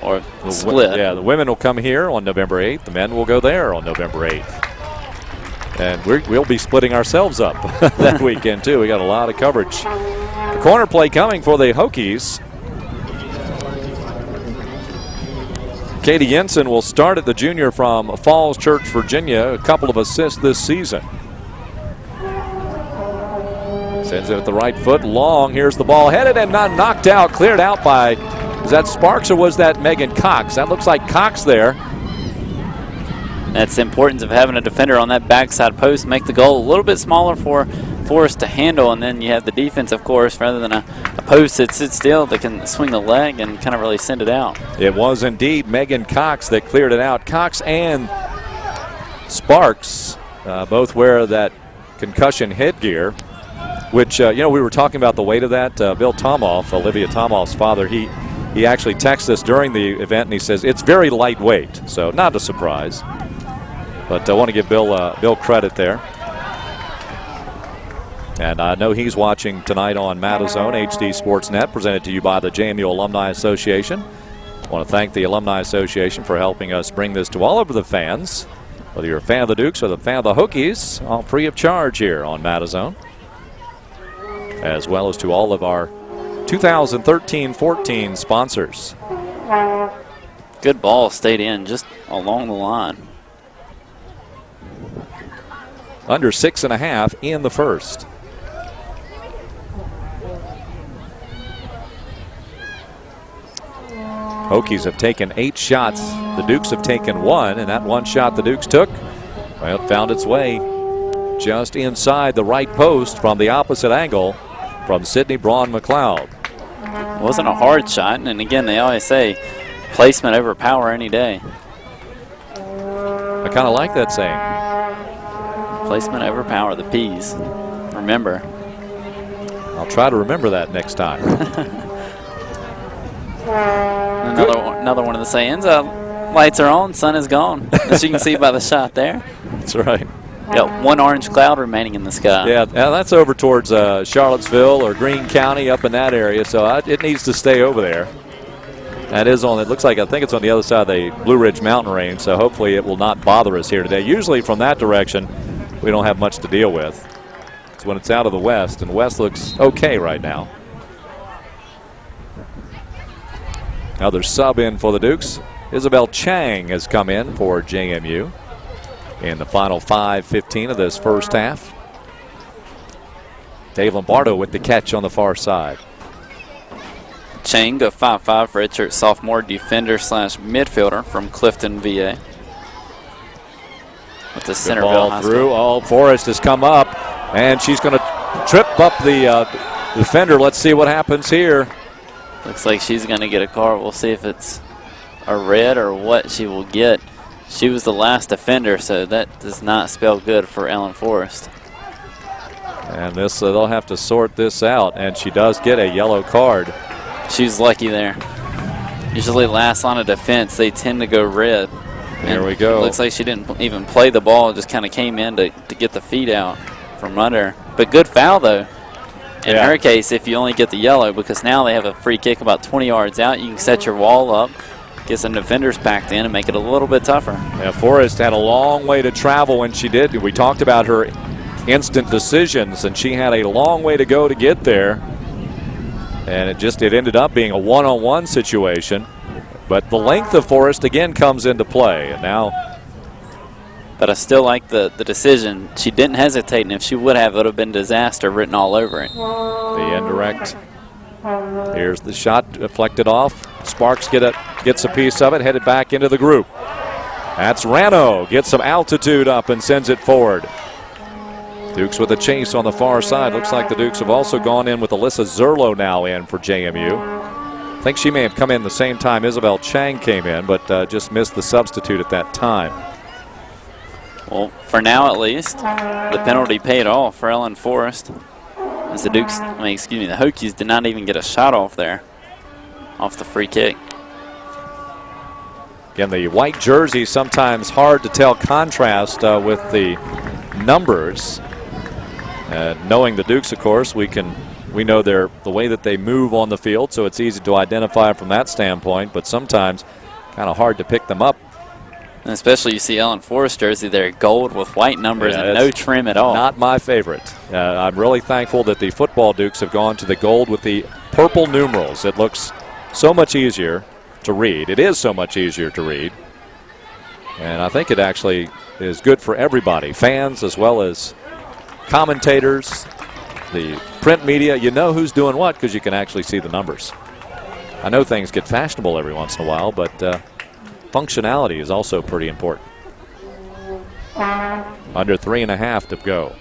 B: Or split.
A: Yeah, the women will come here on November 8th. The men will go there on November 8th. And we'll be splitting ourselves up that weekend, too. We got a lot of coverage. The corner play coming for the Hokies. Katie Jensen will start at the junior from Falls Church, Virginia. A couple of assists this season. Sends it at the right foot, long. Here's the ball headed and not knocked out. Cleared out by, is that Sparks or was that Megan Cox? That looks like Cox there.
B: That's the importance of having a defender on that backside post. Make the goal a little bit smaller for Forrest to handle, and then you have the defense, of course, rather than a post that sits still, that can swing the leg and kind of really send it out.
A: It was indeed Megan Cox that cleared it out. Cox and Sparks both wear that concussion headgear, which, we were talking about the weight of that. Bill Tomoff, Olivia Tomoff's father, he actually texted us during the event, and he says it's very lightweight, so not a surprise. But I want to give Bill credit there. And I know he's watching tonight on Madison HD Sportsnet, presented to you by the JMU Alumni Association. I want to thank the Alumni Association for helping us bring this to all of the fans. Whether you're a fan of the Dukes or a fan of the Hokies, all free of charge here on Madison. As well as to all of our 2013-14 sponsors.
B: Good ball, stayed in just along the line.
A: Under 6.5 in the first. Hokies have taken 8 shots. The Dukes have taken 1, and that one shot the Dukes took, well, it found its way just inside the right post from the opposite angle from Sydney Braun McLeod.
B: It wasn't a hard shot, and again, they always say placement over power any day.
A: I kind of like that saying.
B: Placement over power, the P's. Remember.
A: I'll try to remember that next time.
B: Another one of the sayings, lights are on, sun is gone. As you can see by the shot there.
A: That's right.
B: Got one orange cloud remaining in the sky.
A: Yeah, that's over towards Charlottesville or Greene County, up in that area, so it needs to stay over there. That is on, it looks like, I think it's on the other side of the Blue Ridge Mountain Range, so hopefully it will not bother us here today. Usually from that direction, we don't have much to deal with. It's when it's out of the west, and the west looks okay right now. Another sub in for the Dukes. Isabel Chang has come in for JMU in the final 5:15 of this first half. Dave Lombardo with the catch on the far side.
B: Chang, a 5'5" redshirt sophomore defender / midfielder from Clifton, VA. with the
A: Good
B: Centerville
A: ball
B: High
A: through.
B: School.
A: Oh, Forrest has come up, and she's going to trip up the defender. Let's see what happens here.
B: Looks like she's going to get a card. We'll see if it's a red or what she will get. She was the last defender, so that does not spell good for Ellen Forrest.
A: And this they'll have to sort this out, and she does get a yellow card.
B: She's lucky there. Usually last line of defense, they tend to go red.
A: There we go.
B: It looks like she didn't even play the ball, just kind of came in to get the feet out from under. But good foul, though. In her case, if you only get the yellow, because now they have a free kick about 20 yards out. You can set your wall up, get some defenders packed in, and make it a little bit tougher.
A: Yeah, Forrest had a long way to travel when she did. We talked about her instant decisions, and she had a long way to go to get there. And it ended up being a one-on-one situation. But the length of Forrest again comes into play. And now,
B: but I still like the decision. She didn't hesitate, and if she would have, it would have been disaster written all over it.
A: the indirect. Here's the shot deflected off. Sparks gets a piece of it, headed back into the group. That's Rano. Gets some altitude up and sends it forward. Dukes with a chase on the far side. Looks like the Dukes have also gone in with Alyssa Zerlo now in for JMU. I think she may have come in the same time Isabel Chang came in, but just missed the substitute at that time.
B: Well, for now at least, the penalty paid off for Ellen Forrest. As the Dukes, the Hokies did not even get a shot off there, off the free kick.
A: Again, the white jersey sometimes hard to tell contrast with the numbers. Knowing the Dukes, of course, we know the way that they move on the field, so it's easy to identify from that standpoint, but sometimes kind of hard to pick them up.
B: And especially you see Ellen Forrest jersey there, gold with white numbers and no trim at all.
A: Not my favorite. I'm really thankful that the football Dukes have gone to the gold with the purple numerals. It looks so much easier to read. It is so much easier to read. And I think it actually is good for everybody, fans as well as commentators, the print media. You know who's doing what because you can actually see the numbers. I know things get fashionable every once in a while, but functionality is also pretty important. Under 3.5 to go.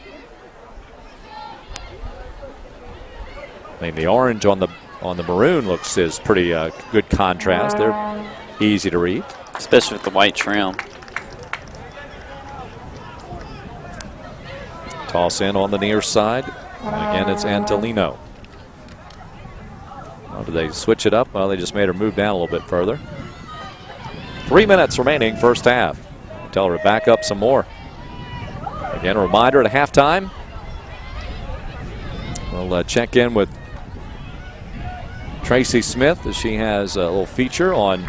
A: I mean, the orange on the maroon is pretty good contrast. They're easy to read,
B: especially with the white trim.
A: Toss in on the near side. Again, it's Antolino. Oh, did they switch it up? Well, they just made her move down a little bit further. 3 minutes remaining, first half. Tell her to back up some more. Again, a reminder at halftime. We'll check in with Tracy Smith as she has a little feature on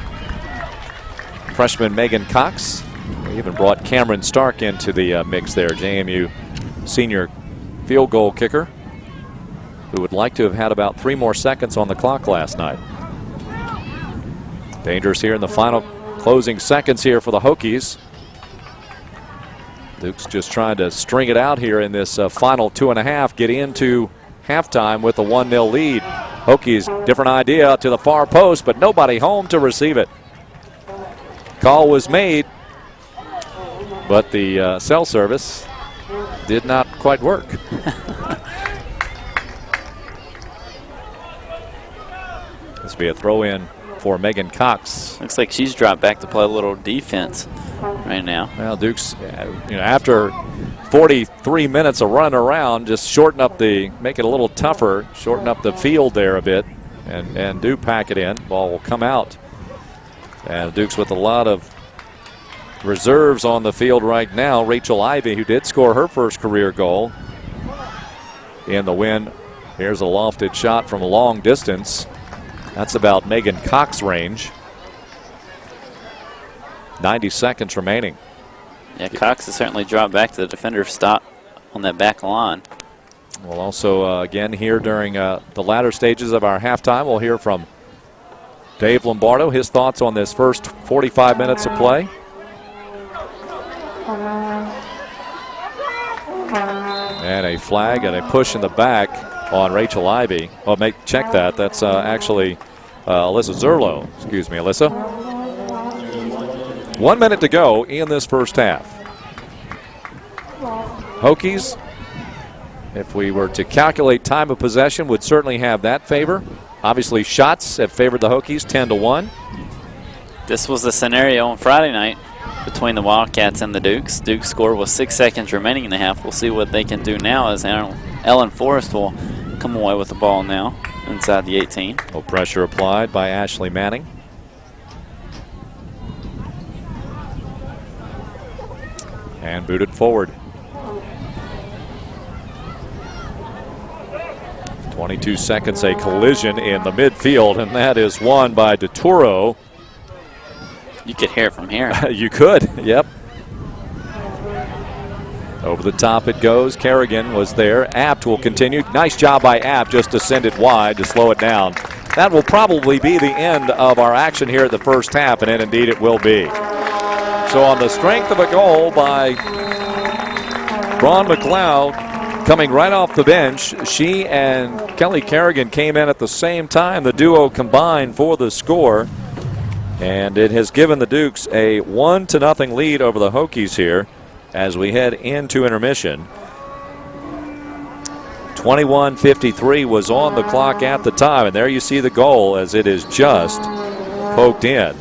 A: freshman Megan Cox. We even brought Cameron Stark into the mix there, JMU senior field goal kicker, who would like to have had about 3 more seconds on the clock last night. Dangerous here in the final closing seconds here for the Hokies. Dukes just trying to string it out here in this final 2.5, get into halftime with a 1-0 lead. Hokies, different idea to the far post, but nobody home to receive it. Call was made, but the cell service did not quite work. This will be a throw in for Megan Cox.
B: Looks like she's dropped back to play a little defense right now.
A: Well, Dukes, after 43 minutes of running around, just make it a little tougher, shorten up the field there a bit, and do pack it in. Ball will come out. And Dukes with a lot of reserves on the field right now. Rachel Ivey, who did score her first career goal in the win. Here's a lofted shot from a long distance. That's about Megan Cox range. 90 seconds remaining.
B: Yeah, Cox has certainly dropped back to the defender's stop on that back line.
A: We'll also, again, here during the latter stages of our halftime, we'll hear from Dave Lombardo, his thoughts on this first 45 minutes of play. And a flag and a push in the back on Rachel Ivey. Well, check that. That's actually Alyssa Zerlo. Excuse me, Alyssa. 1 minute to go in this first half. Hokies, if we were to calculate time of possession, would certainly have that favor. Obviously, shots have favored the Hokies 10-1.
B: This was the scenario on Friday night between the Wildcats and the Dukes. Dukes scored with 6 seconds remaining in the half. We'll see what they can do now as Ellen Forrest will come away with the ball now inside the 18.
A: No pressure applied by Ashley Manning. And booted forward. 22 seconds, a collision in the midfield, and that is won by DeToro.
B: You could hear it from here.
A: You could, yep. Over the top it goes. Kerrigan was there. Apt will continue. Nice job by Apt just to send it wide to slow it down. That will probably be the end of our action here at the first half, and indeed it will be. So on the strength of a goal by Braun McLeod coming right off the bench, she and Kelly Kerrigan came in at the same time. The duo combined for the score. And it has given the Dukes a 1-0 lead over the Hokies here as we head into intermission. 21:53 was on the clock at the time, and there you see the goal as it is just poked in.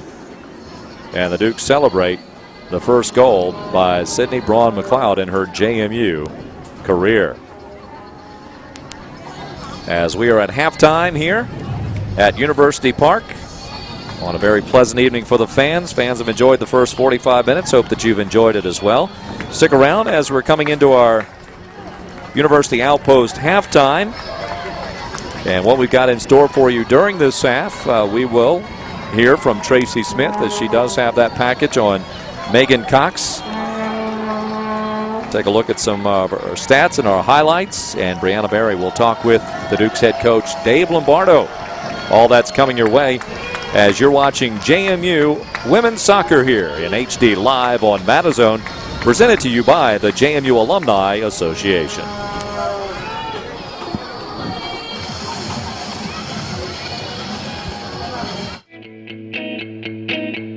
A: And the Dukes celebrate the first goal by Sydney Braun McLeod in her JMU career. As we are at halftime here at University Park, on a very pleasant evening for the fans. Fans have enjoyed the first 45 minutes. Hope that you've enjoyed it as well. Stick around as we're coming into our University Outpost halftime. And what we've got in store for you during this half, we will hear from Tracy Smith as she does have that package on Megan Cox. Take a look at some of our stats and our highlights. And Brianna Berry will talk with the Dukes head coach Dave Lombardo. All that's coming your way as you're watching JMU Women's Soccer here in HD live on Matazone, presented to you by the JMU Alumni Association.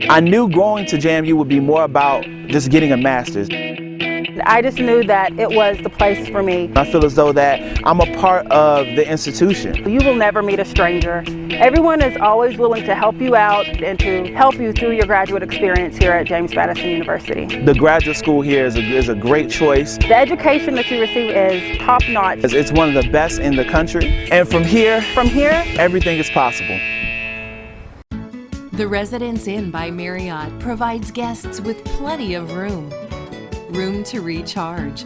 H: I knew going to JMU would be more about just getting a master's.
I: I just knew that it was the place for me.
H: I feel as though that I'm a part of the institution.
I: You will never meet a stranger. Everyone is always willing to help you out and to help you through your graduate experience here at James Madison University.
H: The graduate school here is a great choice.
I: The education that you receive is top-notch.
H: It's one of the best in the country. And from here, everything is possible.
J: The Residence Inn by Marriott provides guests with plenty of room. Room to recharge,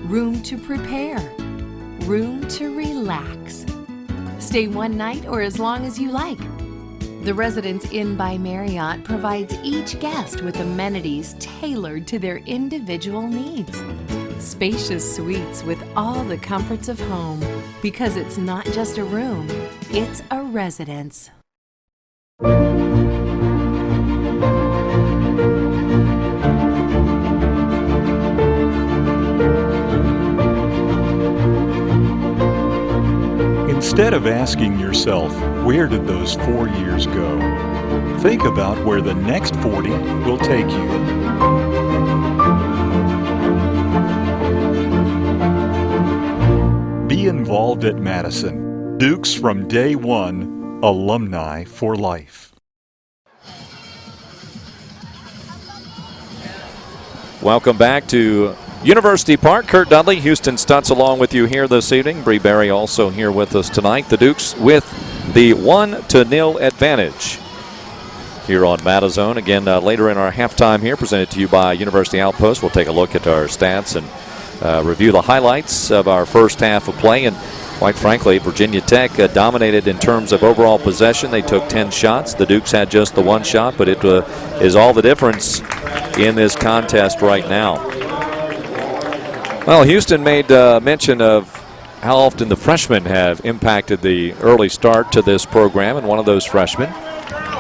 J: room to prepare, room to relax. Stay one night or as long as you like. The Residence Inn by Marriott provides each guest with amenities tailored to their individual needs. Spacious suites with all the comforts of home, because it's not just a room, it's a residence.
C: Instead of asking yourself, where did those 4 years go? Think about where the next 40 will take you. Be involved at Madison. Dukes from day one, alumni for life.
A: Welcome back to University Park. Kurt Dudley, Houston Stutz along with you here this evening. Bree Berry also here with us tonight. The Dukes with the 1-0 advantage here on Matazone. Again, later in our halftime here, presented to you by University Outpost. We'll take a look at our stats and review the highlights of our first half of play. And quite frankly, Virginia Tech dominated in terms of overall possession. They took 10 shots. The Dukes had just the one shot, but it is all the difference in this contest right now. Well, Houston made mention of how often the freshmen have impacted the early start to this program, and one of those freshmen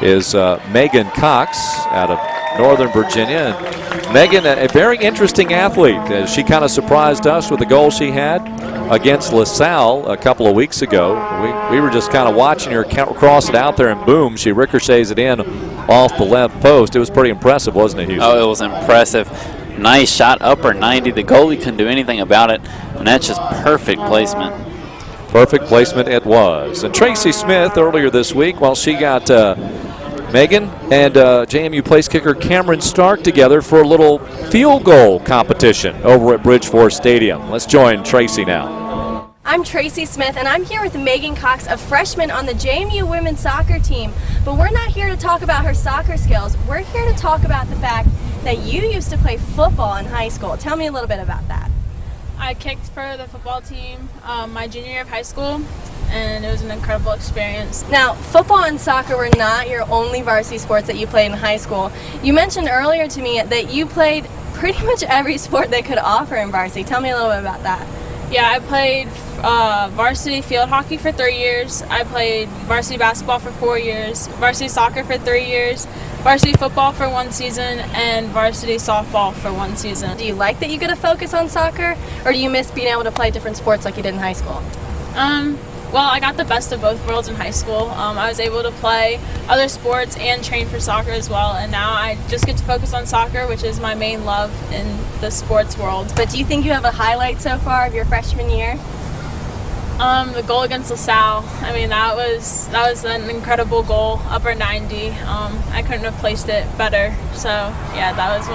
A: is Megan Cox out of Northern Virginia. And Megan, a very interesting athlete. She kind of surprised us with the goal she had against LaSalle a couple of weeks ago. We were just kind of watching her cross it out there, and boom, she ricochets it in off the left post. It was pretty impressive, wasn't it, Houston?
B: Oh, it was impressive. Nice shot, upper 90. The goalie couldn't do anything about it, and that's just perfect placement.
A: Perfect placement it was. And Tracy Smith earlier this week, while she got Megan and JMU place kicker Cameron Stark together for a little field goal competition over at Bridgeforth Stadium. Let's join Tracy now.
K: I'm Tracy Smith, and I'm here with Megan Cox, a freshman on the JMU women's soccer team. But we're not here to talk about her soccer skills. We're here to talk about the fact that you used to play football in high school. Tell me a little bit about that.
L: I kicked for the football team my junior year of high school, and it was an incredible experience.
K: Now, football and soccer were not your only varsity sports that you played in high school. You mentioned earlier to me that you played pretty much every sport they could offer in varsity. Tell me a little bit about that.
L: Yeah, I played varsity field hockey for 3 years. I played varsity basketball for 4 years, varsity soccer for 3 years, varsity football for 1 season, and varsity softball for 1 season.
K: Do you like that you get to focus on soccer, or do you miss being able to play different sports like you did in high school?
L: Well, I got the best of both worlds in high school. I was able to play other sports and train for soccer as well, and now I just get to focus on soccer, which is my main love in the sports world.
K: But do you think you have a highlight so far of your freshman year?
L: The goal against LaSalle. I mean, that was an incredible goal, upper 90. I couldn't have placed it better. So yeah, that was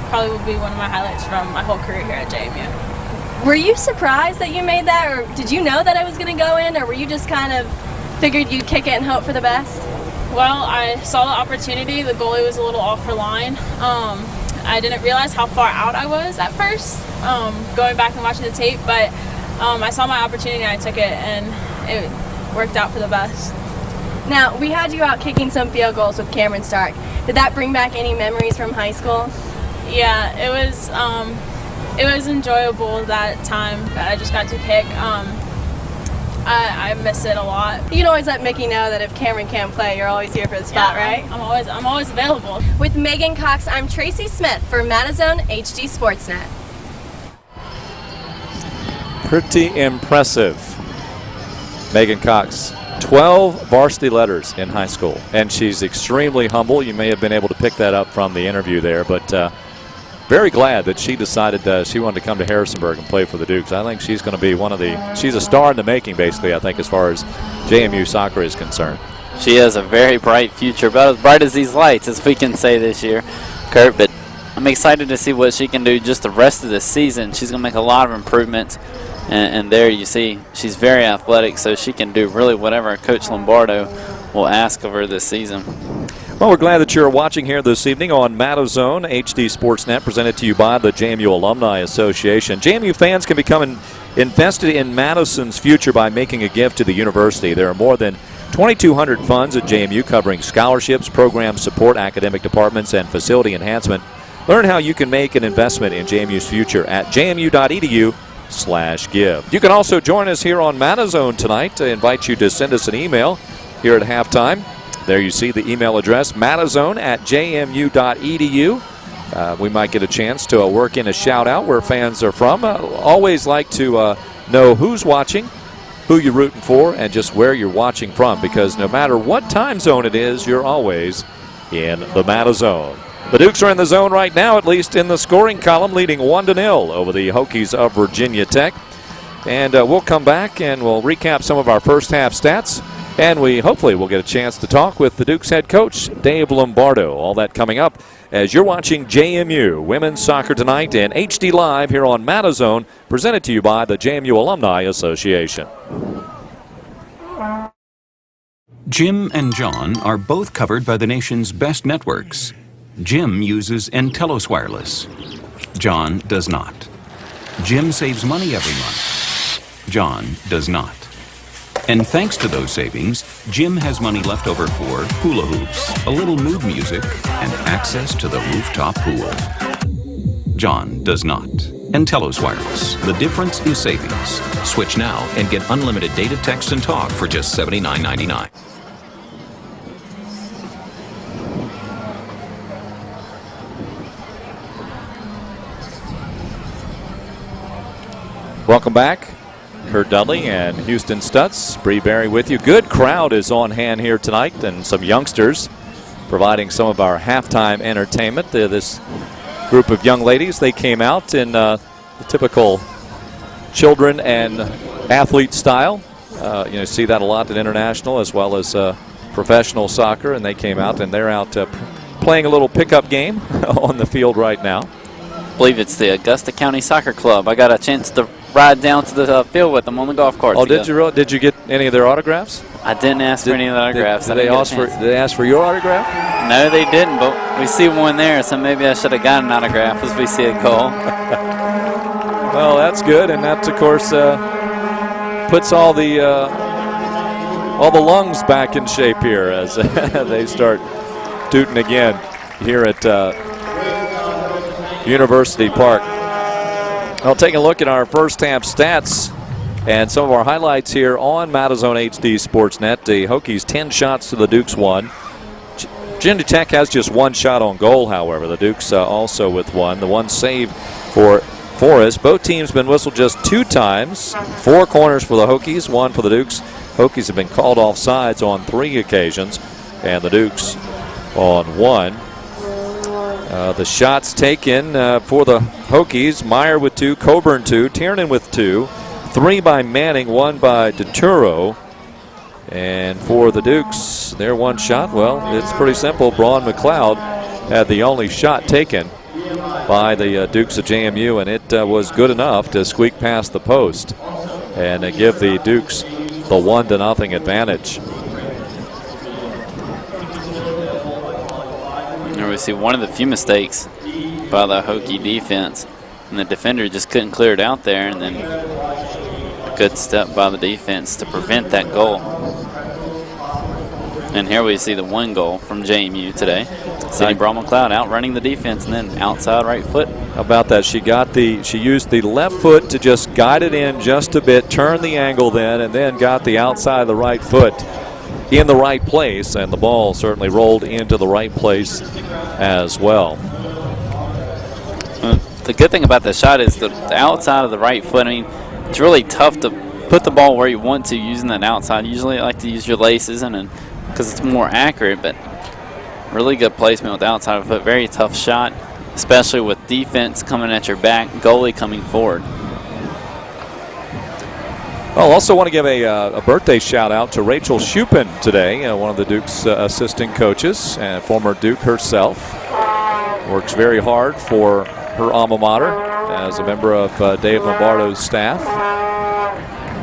L: probably would be one of my highlights from my whole career here at JMU.
K: Were you surprised that you made that, or did you know that it was going to go in, or were you just kind of figured you'd kick it and hope for the best?
L: Well, I saw the opportunity. The goalie was a little off her line. I didn't realize how far out I was at first, going back and watching the tape, but I saw my opportunity and I took it, and it worked out for the best.
K: Now, we had you out kicking some field goals with Cameron Stark. Did that bring back any memories from high school?
L: Yeah, it was enjoyable that time that I just got to kick. I miss it a lot.
K: You can always let Mickey know that if Cameron can't play, you're always here for the spot, right?
L: I'm always available.
K: With Megan Cox, I'm Tracy Smith for Madison HD Sportsnet.
A: Pretty impressive. Megan Cox, 12 varsity letters in high school, and she's extremely humble. You may have been able to pick that up from the interview there, but very glad that she decided she wanted to come to Harrisonburg and play for the Dukes. I think she's going to be she's a star in the making, basically, I think, as far as JMU soccer is concerned.
B: She has a very bright future, about as bright as these lights, as we can say this year, Kurt. But I'm excited to see what she can do just the rest of the season. She's going to make a lot of improvements. And there you see she's very athletic, so she can do really whatever Coach Lombardo will ask of her this season.
A: Well, we're glad that you're watching here this evening on Madison HD Sportsnet, presented to you by the JMU Alumni Association. JMU fans can become invested in Madison's future by making a gift to the university. There are more than 2,200 funds at JMU covering scholarships, program support, academic departments, and facility enhancement. Learn how you can make an investment in JMU's future at jmu.edu/give. You can also join us here on Madison tonight. I invite you to send us an email here at halftime. There you see the email address, madison@jmu.edu. We might get a chance to work in a shout-out where fans are from. Always like to know who's watching, who you're rooting for, and just where you're watching from, because no matter what time zone it is, you're always in the Madison. The Dukes are in the zone right now, at least in the scoring column, leading 1-0 over the Hokies of Virginia Tech. And we'll come back and we'll recap some of our first half stats. And hopefully we'll get a chance to talk with the Dukes head coach, Dave Lombardo. All that coming up as you're watching JMU Women's Soccer tonight in HD Live here on Madison, presented to you by the JMU Alumni Association.
E: Jim and John are both covered by the nation's best networks. Jim uses Entelos Wireless. John does not. Jim saves money every month. John does not. And thanks to those savings, Jim has money left over for hula hoops, a little mood music, and access to the rooftop pool. John does not. Entelos Wireless. The difference is savings. Switch now and get unlimited data, text, and talk for just $79.99.
A: Welcome back. Kurt Dudley and Houston Stutz, Bree Berry with you. Good crowd is on hand here tonight, and some youngsters providing some of our halftime entertainment. This group of young ladies. They came out in the typical children and athlete style. See that a lot in international as well as professional soccer, and they came out and they're out playing a little pickup game on the field right now.
B: I believe it's the Augusta County Soccer Club. I got a chance to ride down to the field with them on the golf cart.
A: Oh, did you really? Did you get any of their autographs?
B: I didn't ask for any of the autographs.
A: Did they ask for your autograph?
B: No, they didn't, but we see one there, so maybe I should have gotten an autograph as we see a goal.
A: Well, that's good, and that, of course, puts all the lungs back in shape here as they start tooting again here at University Park. I'll take a look at our first half stats and some of our highlights here on Madison HD Sportsnet. The Hokies 10 shots to the Dukes 1. Virginia Tech has just one shot on goal, however. The Dukes also with one. The one save for Forrest. Both teams been whistled just 2 times. 4 corners for the Hokies, 1 for the Dukes. Hokies have been called off sides on 3 occasions, and the Dukes on 1. The shots taken for the Hokies: Meyer with 2, Coburn 2, Tiernan with 2, 3 by Manning, 1 by DeTuro. And for the Dukes, their one shot, well, it's pretty simple. Braun McLeod had the only shot taken by the Dukes of JMU, and it was good enough to squeak past the post and give the Dukes the 1-0 advantage.
B: Here we see one of the few mistakes by the Hokie defense, and the defender just couldn't clear it out there, and then a good step by the defense to prevent that goal. And here we see the 1 goal from JMU today. Sydney Braun-McLeod outrunning the defense and then outside right foot.
A: How about that? She used the left foot to just guide it in just a bit, turn the angle then, and then got the outside of the right foot in the right place, and the ball certainly rolled into the right place as well.
B: The good thing about the shot is the outside of the right foot. I mean, it's really tough to put the ball where you want to using that outside. Usually I like to use your laces and because it's more accurate, but really good placement with the outside of the foot. Very tough shot, especially with defense coming at your back, goalie coming forward.
A: Well, also want to give a birthday shout out to Rachel Shupin today, one of the Duke's assistant coaches and former Duke herself. Works very hard for her alma mater as a member of Dave Lombardo's staff.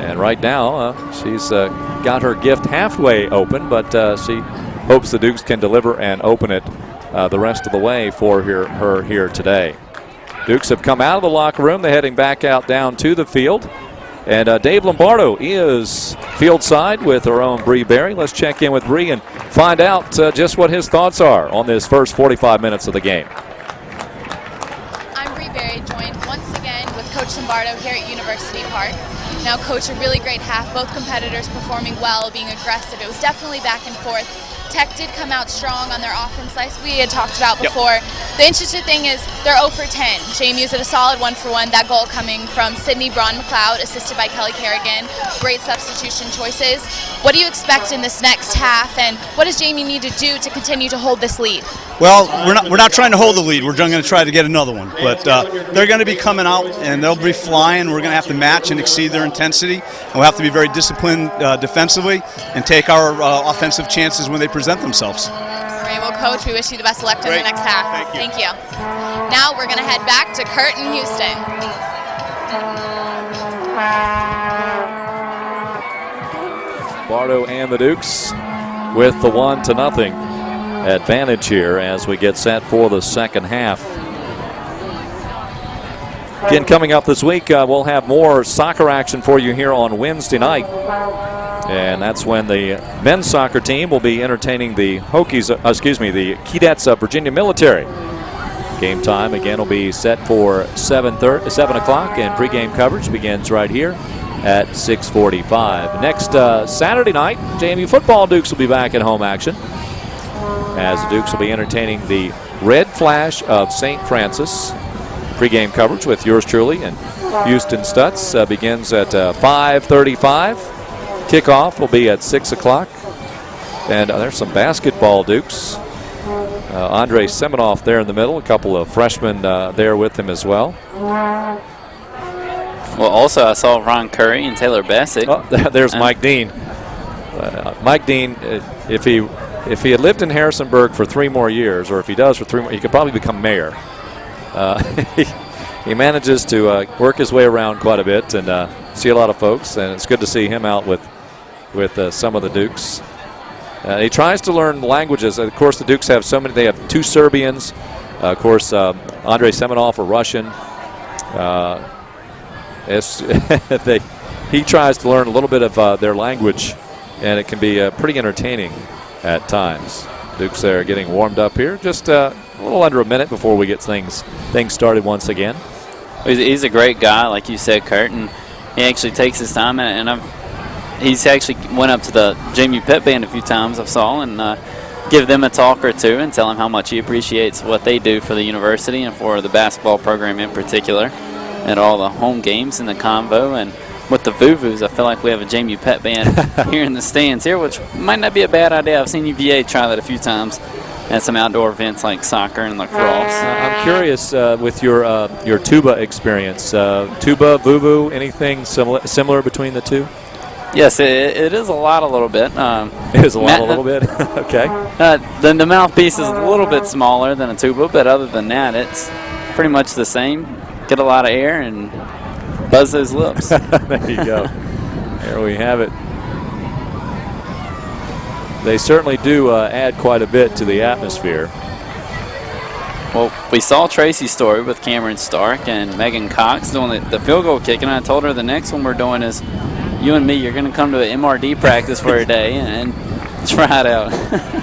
A: And right now, she's got her gift halfway open, but she hopes the Dukes can deliver and open it the rest of the way for her here today. Dukes have come out of the locker room. They're heading back out down to the field. And Dave Lombardo is field side with our own Bree Berry. Let's check in with Bree and find out just what his thoughts are on this first 45 minutes of the game.
F: I'm Bree Berry, joined once again with Coach Lombardo here at University Park. Now, Coach, a really great half. Both competitors performing well, being aggressive. It was definitely back and forth. Tech did come out strong on their offense, like we had talked about before. Yep. The interesting thing is they're 0 for 10. JMU's at a solid 1 for 1. That goal coming from Sydney Braun-McLeod, assisted by Kelly Kerrigan. Great substitution choices. What do you expect in this next half, and what does JMU need to do to continue to hold this lead?
G: Well, we're not trying to hold the lead. We're going to try to get another one. But they're going to be coming out, and they'll be flying. We're going to have to match and exceed their intensity. And we'll have to be very disciplined defensively and take our offensive chances when they present themselves.
F: Great. Well, Coach, we wish you the best of luck in the next half. Thank you. Now we're going to head back to Kurt in Houston.
A: Bardo and the Dukes with the 1-0 advantage here as we get set for the second half. Again, coming up this week, we'll have more soccer action for you here on Wednesday night. And that's when the men's soccer team will be entertaining the Hokies, the Keydets of Virginia Military. Game time again will be set for 7 o'clock, and pregame coverage begins right here at 6:45. Next Saturday night, JMU football Dukes will be back in home action as the Dukes will be entertaining the Red Flash of St. Francis. Pregame coverage with yours truly and Houston Stutz begins at 5:35. Kickoff will be at 6 o'clock. And there's some basketball, Dukes. Andre Semenoff there in the middle, a couple of freshmen there with him as well.
B: Well, also I saw Ron Curry and Taylor Bassett.
A: Oh, there's Mike Dean. Mike Dean, if he had lived in Harrisonburg for 3 more years, or if he does for 3 more, he could probably become mayor. He manages to work his way around quite a bit and see a lot of folks, and it's good to see him out with some of the Dukes. He tries to learn languages. Of course, the Dukes have so many. They have 2 Serbians. Of course, Andre Semenoff, a Russian. He tries to learn a little bit of their language, and it can be pretty entertaining at times. Dukes are getting warmed up here. Just a little under a minute before we get things started once again.
B: He's a great guy, like you said, Kurt, and he actually takes his time. And he's actually went up to the JMU Pep Band a few times, I saw, and give them a talk or two and tell him how much he appreciates what they do for the university and for the basketball program in particular, at all the home games in the convo. And with the Vuvus, I feel like we have a JMU Pep Band here in the stands here, which might not be a bad idea. I've seen UVA try that a few times at some outdoor events like soccer and lacrosse.
A: I'm curious with your tuba experience. Tuba, Vuvu, anything similar between the two?
B: Yes, it is a little bit.
A: It is a little bit? Okay.
B: The mouthpiece is a little bit smaller than a tuba, but other than that, it's pretty much the same. Get a lot of air and buzz those lips.
A: There you go. There we have it. They certainly do add quite a bit to the atmosphere.
B: Well, we saw Tracy's story with Cameron Stark and Megan Cox doing the field goal kick, and I told her the next one we're doing is you and me, you're going to come to an MRD practice for a day and try it out.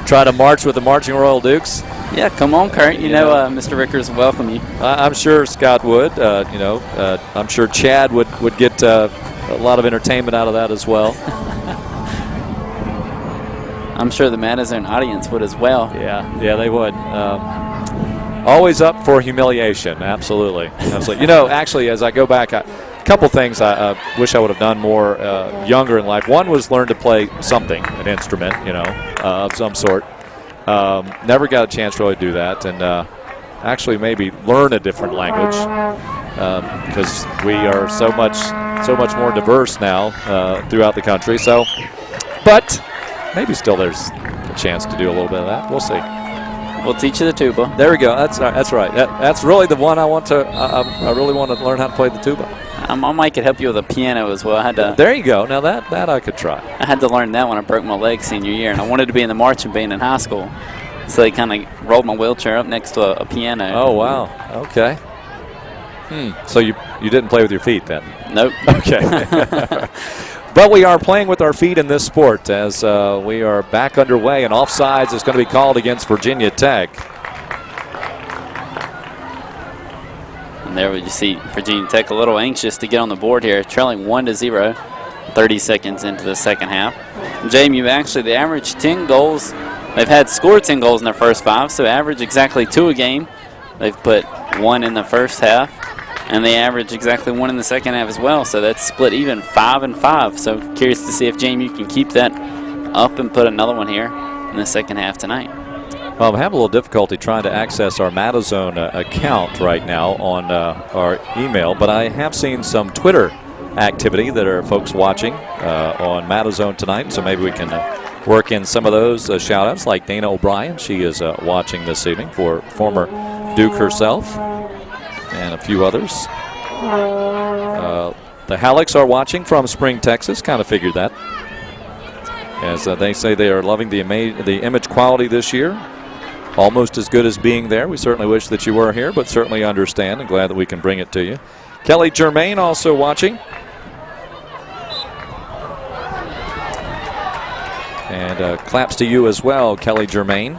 A: Try to march with the Marching Royal Dukes?
B: Yeah, come on, Kurt. You know Mr. Rickers will welcome you.
A: I'm sure Scott would. I'm sure Chad would get a lot of entertainment out of that as well.
B: I'm sure the Madison audience would as well.
A: Yeah, they would. Always up for humiliation, absolutely. Actually, as I go back, a couple things I wish I would have done more younger in life. One was learn to play something, an instrument, of some sort. Never got a chance to really do that, and actually maybe learn a different language because we are so much more diverse now throughout the country. So, but maybe still there's a chance to do a little bit of that. We'll see.
B: We'll teach you the tuba.
A: There we go. That's right. That's really the one I want to. I really want to learn how to play the tuba.
B: I might could help you with the piano as well. I had to.
A: There you go. Now that I could try.
B: I had to learn that when I broke my leg senior year, and I wanted to be in the marching band in high school. So they kind of rolled my wheelchair up next to a piano.
A: Oh wow. Okay. So you didn't play with your feet then?
B: Nope.
A: Okay. But we are playing with our feet in this sport as we are back underway, and offsides is going to be called against Virginia Tech.
B: And there we see Virginia Tech a little anxious to get on the board here, trailing 1-0, 30 seconds into the second half. JMU actually, they average 10 goals. They've had scored 10 goals in their first 5, so average exactly 2 a game. They've put 1 in the first half, and they average exactly 1 in the second half as well, so that's split even 5-5. So curious to see if JMU can keep that up and put another one here in the second half tonight.
A: Well, I'm having a little difficulty trying to access our Matazone account right now on our email, but I have seen some Twitter activity that are folks watching on Matazone tonight, so maybe we can work in some of those shout-outs, like Dana O'Brien. She is watching this evening, for former Duke herself, and a few others. The Hallecks are watching from Spring, Texas. Kind of figured that. As they say they are loving the image quality this year. Almost as good as being there. We certainly wish that you were here, but certainly understand and glad that we can bring it to you. Kelly Germain also watching. And claps to you as well, Kelly Germain.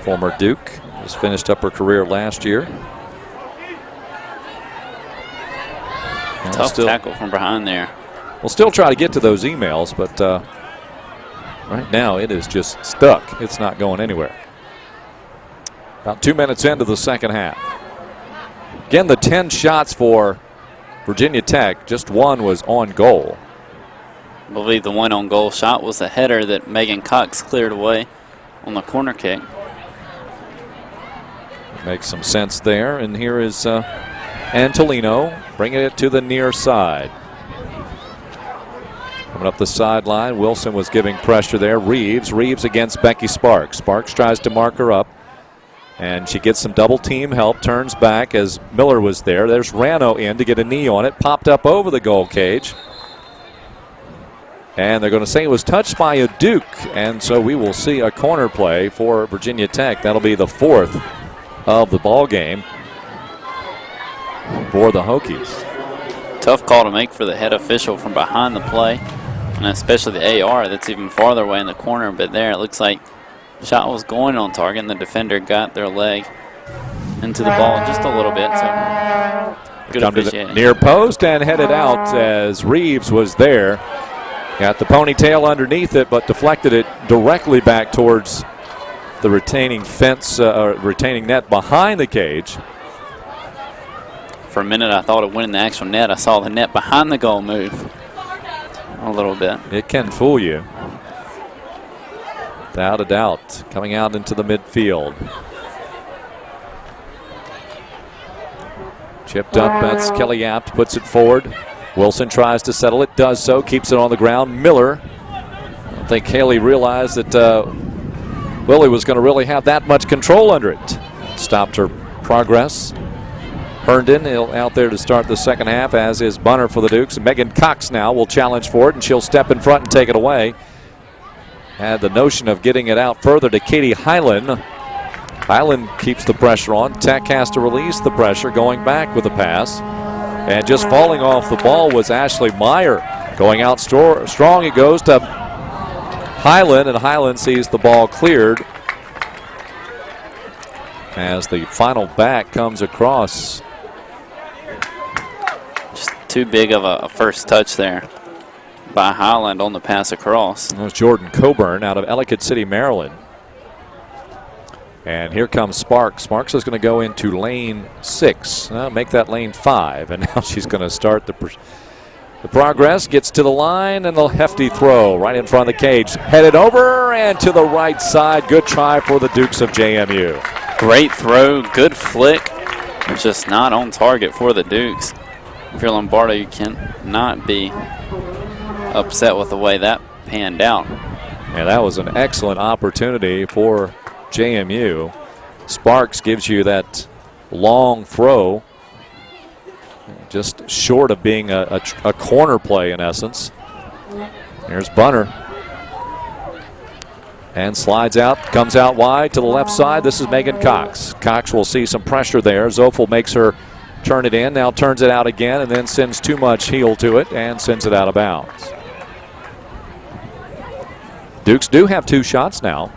A: Former Duke. Just finished up her career last year.
B: Tough tackle from behind there.
A: We'll still try to get to those emails, but right now it is just stuck. It's not going anywhere. About 2 minutes into the second half. Again, the 10 shots for Virginia Tech, just 1 was on goal.
B: I believe the 1 on goal shot was a header that Megan Cox cleared away on the corner kick.
A: Makes some sense there. And here is Antolino bringing it to the near side. Coming up the sideline, Wilson was giving pressure there. Reeves against Becky Sparks. Sparks tries to mark her up, and she gets some double team help, turns back as Miller was there. There's Rano in to get a knee on it, popped up over the goal cage. And they're going to say it was touched by a Duke, and so we will see a corner play for Virginia Tech. That'll be the 4th of the ball game for the Hokies.
B: Tough call to make for the head official from behind the play, and especially the AR that's even farther away in the corner. But there it looks like the shot was going on target, and the defender got their leg into the ball just a little bit. So good
A: Come to
B: officiating.
A: the near post and headed out as Reeves was there. Got the ponytail underneath it, but deflected it directly back towards the retaining fence, retaining net behind the cage.
B: For a minute, I thought it went in the actual net. I saw the net behind the goal move a little bit.
A: It can fool you. Without a doubt. Coming out into the midfield. Chipped up, that's Kelly Apt, puts it forward. Wilson tries to settle it, does so, keeps it on the ground. Miller. I don't think Haley realized that Willie was going to really have that much control under it. Stopped her progress. Herndon out there to start the second half, as is Bunner for the Dukes. Megan Cox now will challenge for it, and she'll step in front and take it away. Had the notion of getting it out further to Katie Hyland. Hyland keeps the pressure on. Tech has to release the pressure, going back with a pass. And just falling off the ball was Ashley Meyer. Going out strong, it goes to Hyland, and Hyland sees the ball cleared as the final back comes across.
B: Just too big of a first touch there by Highland on the pass across.
A: That was Jordan Coburn out of Ellicott City, Maryland. And here comes Sparks. Sparks is going to go into lane 6. Make that lane 5. And now she's going to start the progress. Gets to the line, and the hefty throw right in front of the cage. Headed over and to the right side. Good try for the Dukes of JMU.
B: Great throw, good flick. Just not on target for the Dukes. If you're Lombardo, you cannot be upset with the way that panned out.
A: And that was an excellent opportunity for JMU. Sparks gives you that long throw, just short of being a corner play in essence. Here's Bunner. And slides out, comes out wide to the left side. This is Megan Cox. Cox will see some pressure there. Zofel makes her turn it in, now turns it out again, and then sends too much heel to it and sends it out of bounds. Dukes do have 2 shots now.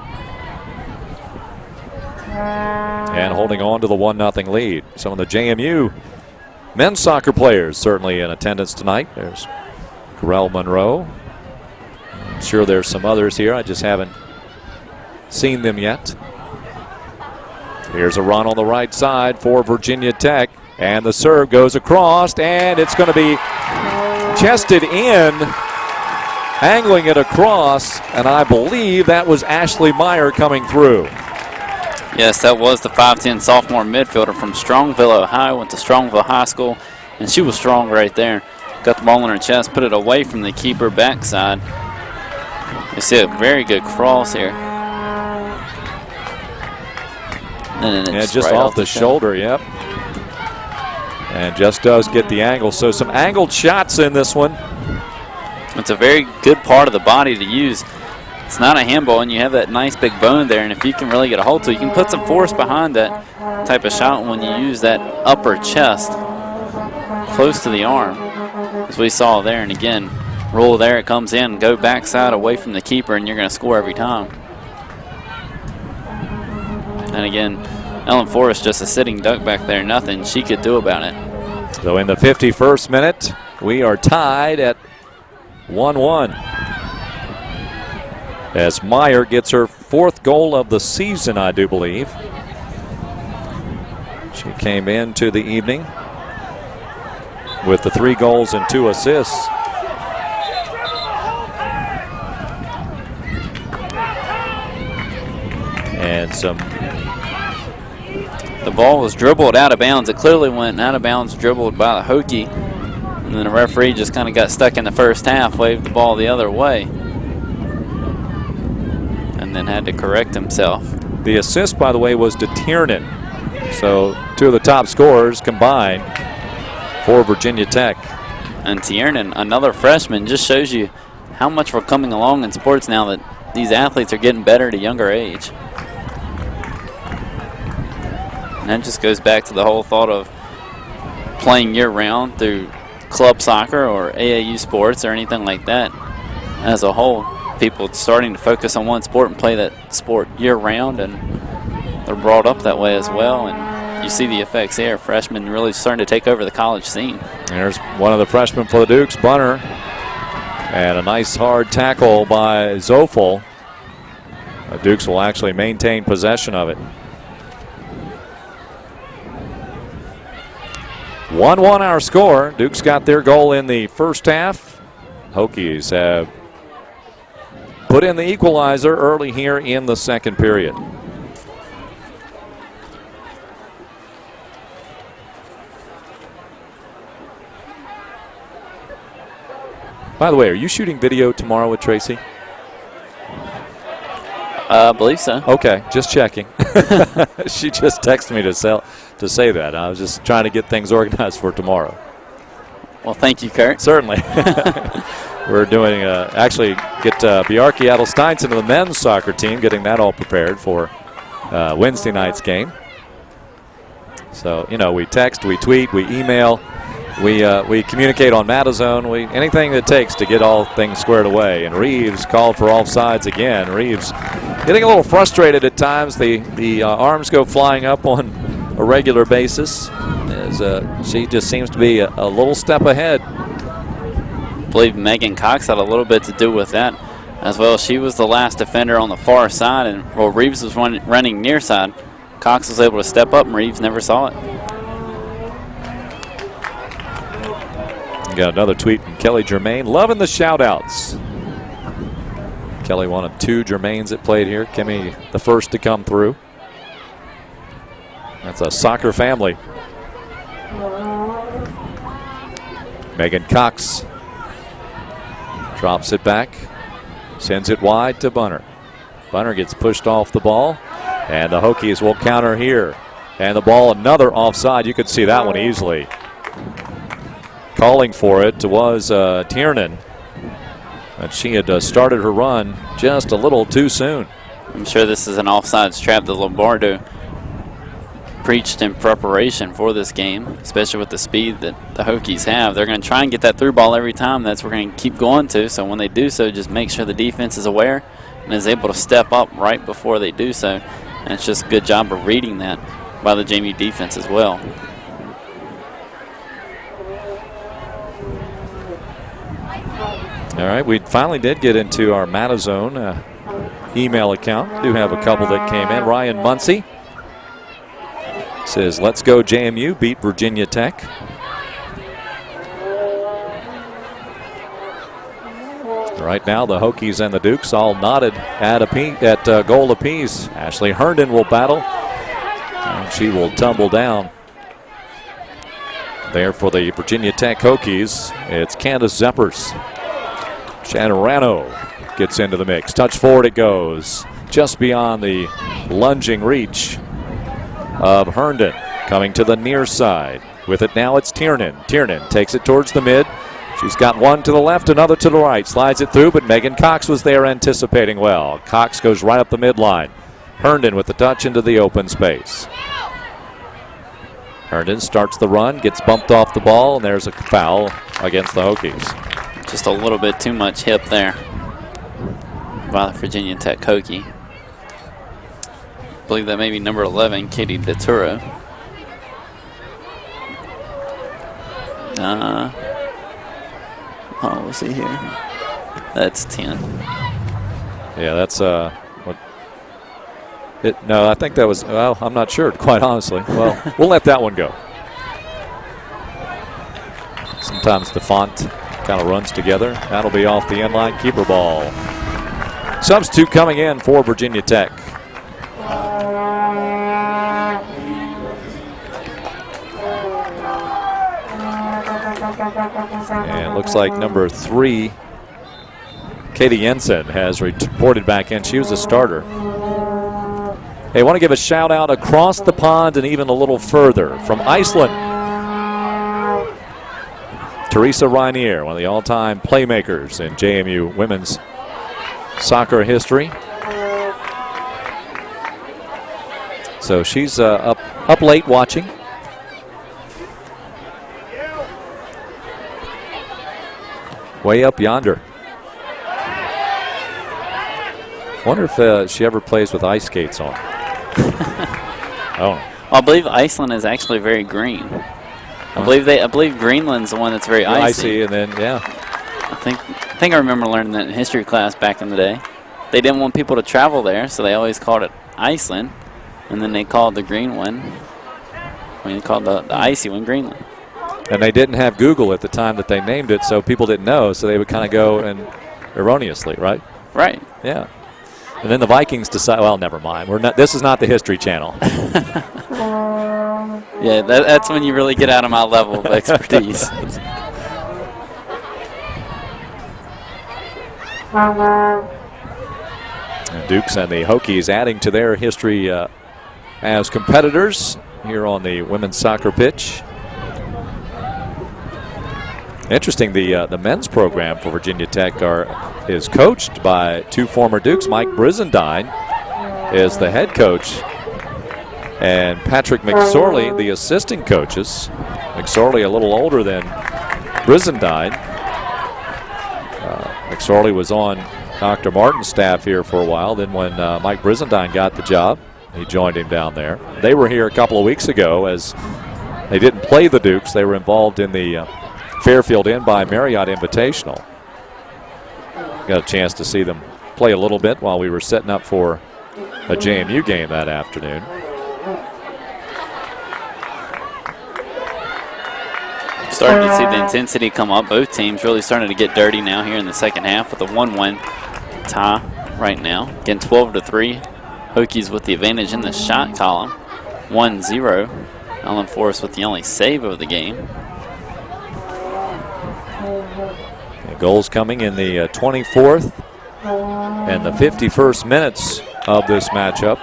A: And holding on to the 1-0 lead. Some of the JMU men's soccer players certainly in attendance tonight. There's Correll Monroe. I'm sure there's some others here. I just haven't seen them yet. Here's a run on the right side for Virginia Tech. And the serve goes across, and it's going to be chested in, angling it across, and I believe that was Ashley Meyer coming through.
B: Yes, that was the 5'10" sophomore midfielder from Strongville, Ohio. Went to Strongville High School, and she was strong right there. Got the ball in her chest, put it away from the keeper backside. You see a very good cross here. And then it's
A: just
B: right
A: off the shoulder, yep. And just does get the angle. So some angled shots in this one.
B: It's a very good part of the body to use. It's not a handball, and you have that nice big bone there, and if you can really get a hold to it, you can put some force behind that type of shot when you use that upper chest close to the arm, as we saw there. And again, roll there, it comes in, go backside away from the keeper, and you're going to score every time. And again, Ellen Forrest just a sitting duck back there, nothing she could do about it.
A: So in the 51st minute, we are tied at 1-1. As Meyer gets her 4th goal of the season, I do believe. She came into the evening with the 3 goals and 2 assists. And
B: the ball was dribbled out of bounds. It clearly went out of bounds, dribbled by the Hokie. And then the referee just kind of got stuck in the first half, waved the ball the other way. And then had to correct himself.
A: The assist, by the way, was to Tiernan. So 2 of the top scorers combined for Virginia Tech.
B: And Tiernan, another freshman, just shows you how much we're coming along in sports now that these athletes are getting better at a younger age. And that just goes back to the whole thought of playing year-round through club soccer or AAU sports or anything like that. As a whole, people starting to focus on one sport and play that sport year-round, and they're brought up that way as well. And you see the effects here. Freshmen really starting to take over the college scene.
A: There's one of the freshmen for the Dukes, Bunner. And a nice hard tackle by Zofel. The Dukes will actually maintain possession of it. 1-1 our score. Dukes got their goal in the first half. Hokies have put in the equalizer early here in the second period. By the way, are you shooting video tomorrow with Tracy?
B: I believe so.
A: Okay, just checking. She just texted me to say that. I was just trying to get things organized for tomorrow.
B: Well, thank you, Kurt.
A: Certainly. We're doing, actually get Bjarke Adelsteinsen of the men's soccer team, getting that all prepared for Wednesday night's game. So, you know, we text, we tweet, we email. We communicate on Matazone. Anything it takes to get all things squared away. And Reeves called for offsides again. Reeves getting a little frustrated at times. The arms go flying up on a regular basis. As she just seems to be a little step ahead.
B: I believe Megan Cox had a little bit to do with that as well. She was the last defender on the far side, and while Reeves was running near side, Cox was able to step up, and Reeves never saw it.
A: Got another tweet from Kelly Germain. Loving the shout-outs. Kelly one of 2 Germains that played here. Kimmy the first to come through. That's a soccer family. Megan Cox drops it back. Sends it wide to Bunner. Bunner gets pushed off the ball. And the Hokies will counter here. And the ball, another offside. You could see that one easily. Calling for it was Tiernan. And she had started her run just a little too soon.
B: I'm sure this is an offsides trap that Lombardo preached in preparation for this game, especially with the speed that the Hokies have. They're going to try and get that through ball every time. That's what we're going to keep going to. So when they do so, just make sure the defense is aware and is able to step up right before they do so. And it's just a good job of reading that by the JMU defense as well.
A: All right, we finally did get into our Matazone email account. Do have a couple that came in. Ryan Muncie says, "Let's go JMU, beat Virginia Tech." Right now, the Hokies and the Dukes all knotted at goal apiece. Ashley Herndon will battle, and she will tumble down. There for the Virginia Tech Hokies, it's Candace Zeppers. Shannon Rano gets into the mix. Touch forward it goes. Just beyond the lunging reach of Herndon. Coming to the near side. With it now, it's Tiernan. Tiernan takes it towards the mid. She's got one to the left, another to the right. Slides it through, but Megan Cox was there anticipating well. Cox goes right up the midline. Herndon with the touch into the open space. Herndon starts the run, gets bumped off the ball, and there's a foul against the Hokies.
B: Just a little bit too much hip there by the Virginia Tech Hokie. I believe that may be number 11, Katie DeTuro. Oh, we'll see here. That's 10.
A: Yeah, that's what. No, I think that was. Well, I'm not sure, quite honestly. Well, we'll let that one go. Sometimes the font kind of runs together. That'll be off the end line. Keeper ball. Substitute coming in for Virginia Tech. looks like number 3, Katie Jensen, has reported back in. She was a starter. Hey, I want to give a shout out across the pond and even a little further from Iceland. Teresa Rainier, one of the all-time playmakers in JMU women's soccer history. So she's up late watching. Way up yonder. Wonder if she ever plays with ice skates on. Oh.
B: I believe Iceland is actually very green. I believe Greenland's the one that's very icy.
A: And then
B: I think I remember learning that in history class back in the day. They didn't want people to travel there, so they always called it Iceland, and then they called the green one. They called the icy one Greenland.
A: And they didn't have Google at the time that they named it, so people didn't know, so they would kind of go and erroneously, right?
B: Right.
A: Yeah. And then the Vikings decide, well, never mind. This is not the History Channel.
B: Yeah, that's when you really get out of my level of expertise.
A: Dukes and the Hokies adding to their history as competitors here on the women's soccer pitch. Interesting, the men's program for Virginia Tech is coached by 2 former Dukes. Mike Brizendine is the head coach, and Patrick McSorley, the assistant coaches. McSorley a little older than Brizendine. McSorley was on Dr. Martin's staff here for a while. Then when Mike Brizendine got the job, he joined him down there. They were here a couple of weeks ago as they didn't play the Dukes. They were involved in the Fairfield Inn by Marriott Invitational. Got a chance to see them play a little bit while we were setting up for a JMU game that afternoon.
B: Starting to see the intensity come up. Both teams really starting to get dirty now here in the second half with a 1-1 tie right now. Again, 12-3. Hokies with the advantage in the shot column. 1-0. Ellen Forrest with the only save of the game.
A: Goals coming in the 24th and the 51st minutes of this matchup.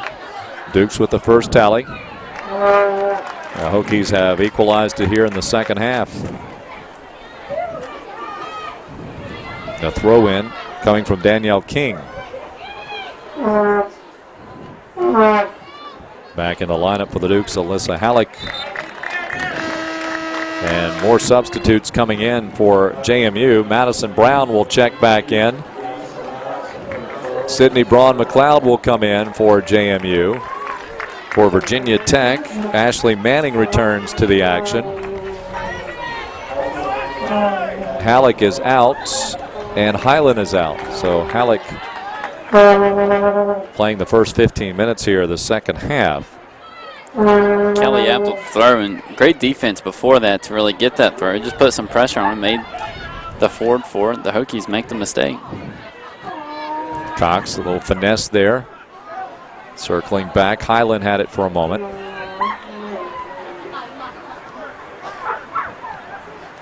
A: Dukes with the first tally. The Hokies have equalized it here in the second half. A throw in coming from Danielle King. Back in the lineup for the Dukes, Alyssa Halleck. And more substitutes coming in for JMU. Madison Brown will check back in. Sydney Braun-McLeod will come in for JMU. For Virginia Tech, Ashley Manning returns to the action. Halleck is out, and Hyland is out. So Halleck playing the first 15 minutes here of the second half.
B: Kelly Apple throwing great defense before that to really get that throw. Just put some pressure on him, made the forward for it. The Hokies make the mistake.
A: Cox, a little finesse there. Circling back. Hyland had it for a moment.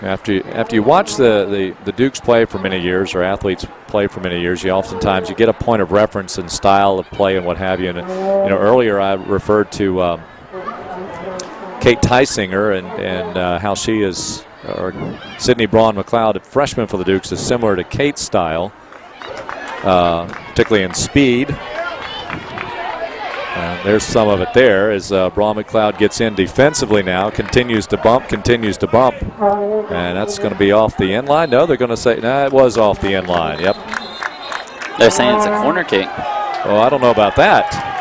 A: After you watch the Dukes play for many years, or athletes play for many years, you get a point of reference and style of play and what have you. And earlier I referred to Kate Tysinger and how she is, or Sydney Braun-McLeod, a freshman for the Dukes, is similar to Kate's style, particularly in speed. There's some of it there as Braun-McLeod gets in defensively now, continues to bump, and that's going to be off the end line. No, they're going to say, it was off the end line. Yep.
B: They're saying it's a corner kick.
A: Oh, I don't know about that.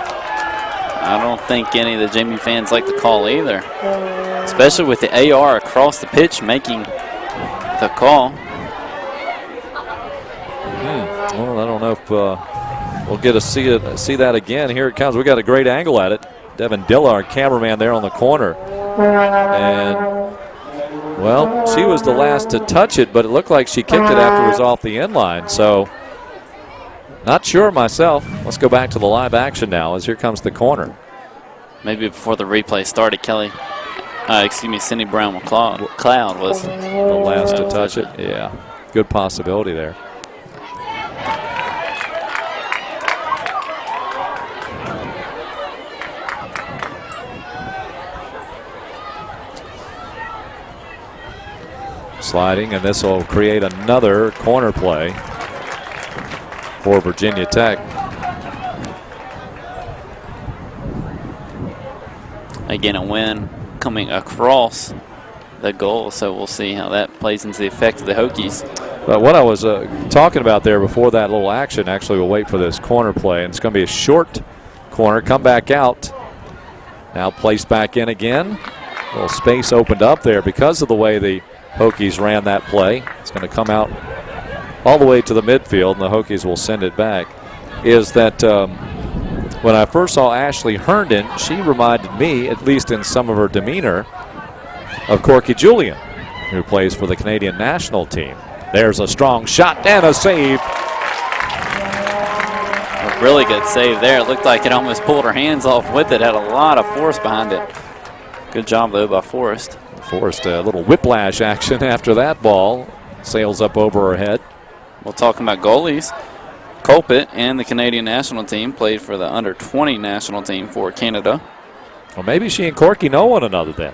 B: I don't think any of the JMU fans like the call either, especially with the AR across the pitch making the call.
A: Well, I don't know if we'll get to see that again. Here it comes. We got a great angle at it. Devin Dilla, our cameraman there on the corner. And, well, she was the last to touch it, but it looked like she kicked it after it was off the end line. So, not sure myself. Let's go back to the live action now as here comes the corner.
B: Maybe before the replay started, Kelly Cindy Brown McLeod was
A: the last to touch it. Yeah, good possibility there. Sliding, and this will create another corner play for Virginia Tech.
B: Again, a win coming across the goal, so we'll see how that plays into the effect of the Hokies.
A: But what I was talking about there before that little action, actually we'll wait for this corner play, and it's going to be a short corner, come back out, now placed back in again. A little space opened up there because of the way the Hokies ran that play. It's going to come out all the way to the midfield, and the Hokies will send it back. Is that when I first saw Ashley Herndon, she reminded me, at least in some of her demeanor, of Corky Julian, who plays for the Canadian national team. There's a strong shot and a save.
B: A really good save there. It looked like it almost pulled her hands off with it. Had a lot of force behind it. Good job, though, by Forrest.
A: Forced a little whiplash action after that ball. Sails up over her head.
B: Well, talking about goalies, Colpit and the Canadian national team played for the under-20 national team for Canada.
A: Well, maybe she and Corky know one another then.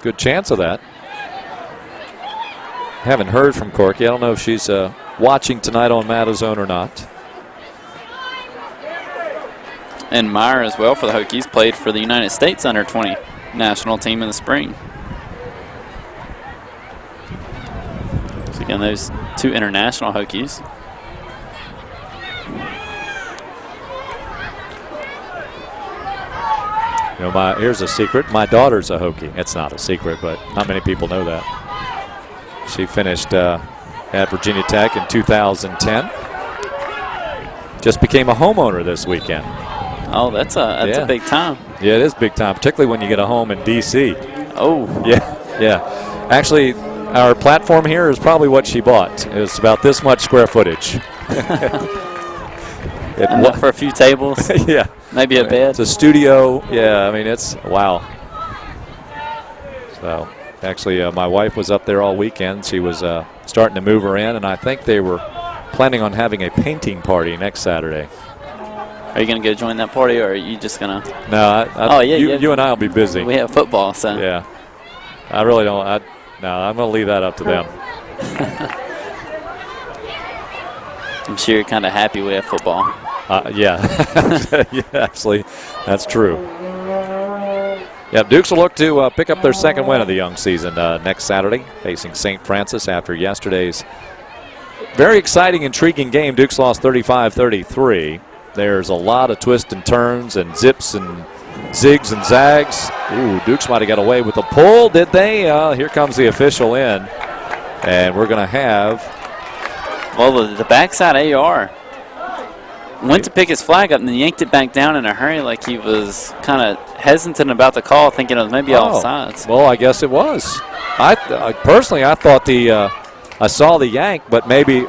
A: Good chance of that. Haven't heard from Corky. I don't know if she's watching tonight on Matazone or not.
B: And Meyer as well for the Hokies played for the United States under-20 national team in the spring. So again, those two international Hokies.
A: You know, here's a secret. My daughter's a Hokie. It's not a secret, but not many people know that. She finished at Virginia Tech in 2010. Just became a homeowner this weekend.
B: Oh, that's a big time.
A: Yeah, it is big time, particularly when you get a home in D.C.
B: Oh.
A: Yeah. Actually, our platform here is probably what she bought. It's about this much square footage.
B: Enough for a few tables.
A: Yeah.
B: Maybe a bed.
A: It's a studio. Yeah, I mean, it's wow. So, actually, my wife was up there all weekend. She was starting to move her in, and I think they were planning on having a painting party next Saturday.
B: Are you going to go join that party, or are you just going to?
A: No, you and I will be busy.
B: We have football, so.
A: Yeah. I really don't. I'm going to leave that up to them.
B: I'm sure you're kind of happy we have football.
A: Yeah. Yeah, absolutely. That's true. Yeah, Dukes will look to pick up their second win of the young season next Saturday, facing St. Francis after yesterday's very exciting, intriguing game. Dukes lost 35-33. There's a lot of twists and turns and zips and zigs and zags. Ooh, Dukes might have got away with a pull, did they? Here comes the official in. And we're going to have...
B: Well, the backside AR went to pick his flag up and then yanked it back down in a hurry, like he was kind of hesitant about the call, thinking it was maybe offsides.
A: Well, I guess it was. I personally, I thought I saw the yank, but maybe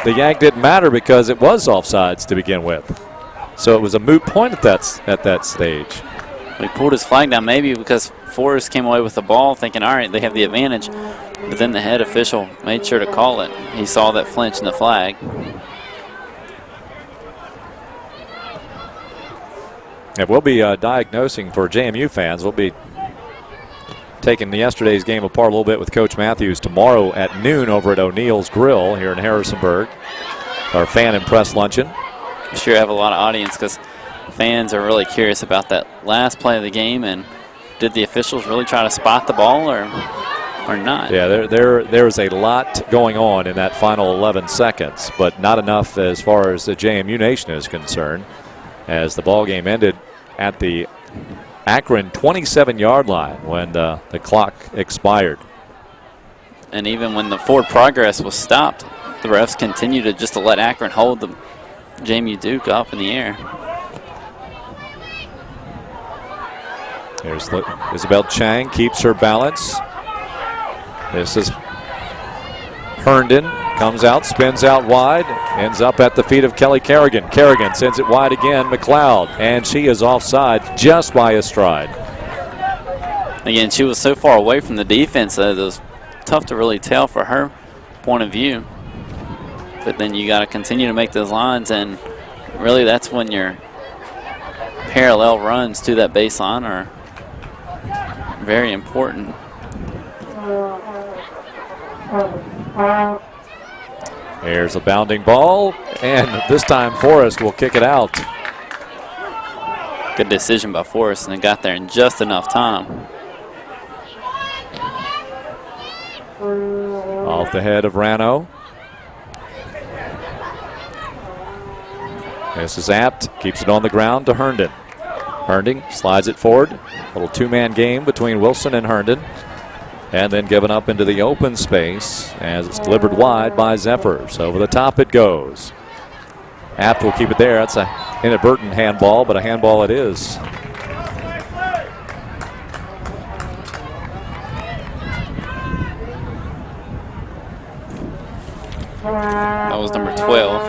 A: the yank didn't matter because it was offsides to begin with. So it was a moot point at that stage.
B: He pulled his flag down, maybe because Forrest came away with the ball thinking, all right, they have the advantage. But then the head official made sure to call it. He saw that flinch in the flag.
A: And we'll be diagnosing for JMU fans. We'll be taking yesterday's game apart a little bit with Coach Matthews tomorrow at noon over at O'Neill's Grill here in Harrisonburg. Our fan and press luncheon.
B: I'm sure you have a lot of audience because fans are really curious about that last play of the game, and did the officials really try to spot the ball or not?
A: Yeah, there's a lot going on in that final 11 seconds, but not enough as far as the JMU Nation is concerned, as the ball game ended at the Akron 27-yard line when the clock expired.
B: And even when the forward progress was stopped, the refs continued to let Akron hold the JMU Duke up in the air.
A: There's Isabel Chang, keeps her balance. This is Herndon, comes out, spins out wide, ends up at the feet of Kelly Kerrigan. Kerrigan sends it wide again, McLeod, and she is offside just by a stride.
B: Again, she was so far away from the defense that it was tough to really tell for her point of view. But then you got to continue to make those lines, and really that's when your parallel runs to that baseline are very important.
A: Here's a bounding ball, and this time Forrest will kick it out.
B: Good decision by Forrest, and it got there in just enough time.
A: Off the head of Rano. This is Sept, keeps it on the ground to Herndon. Herndon slides it forward. A little two-man game between Wilson and Herndon. And then given up into the open space as it's delivered wide by Zephyrs. Over the top it goes. Sept will keep it there. That's an inadvertent handball, but a handball it is.
B: That was number 12,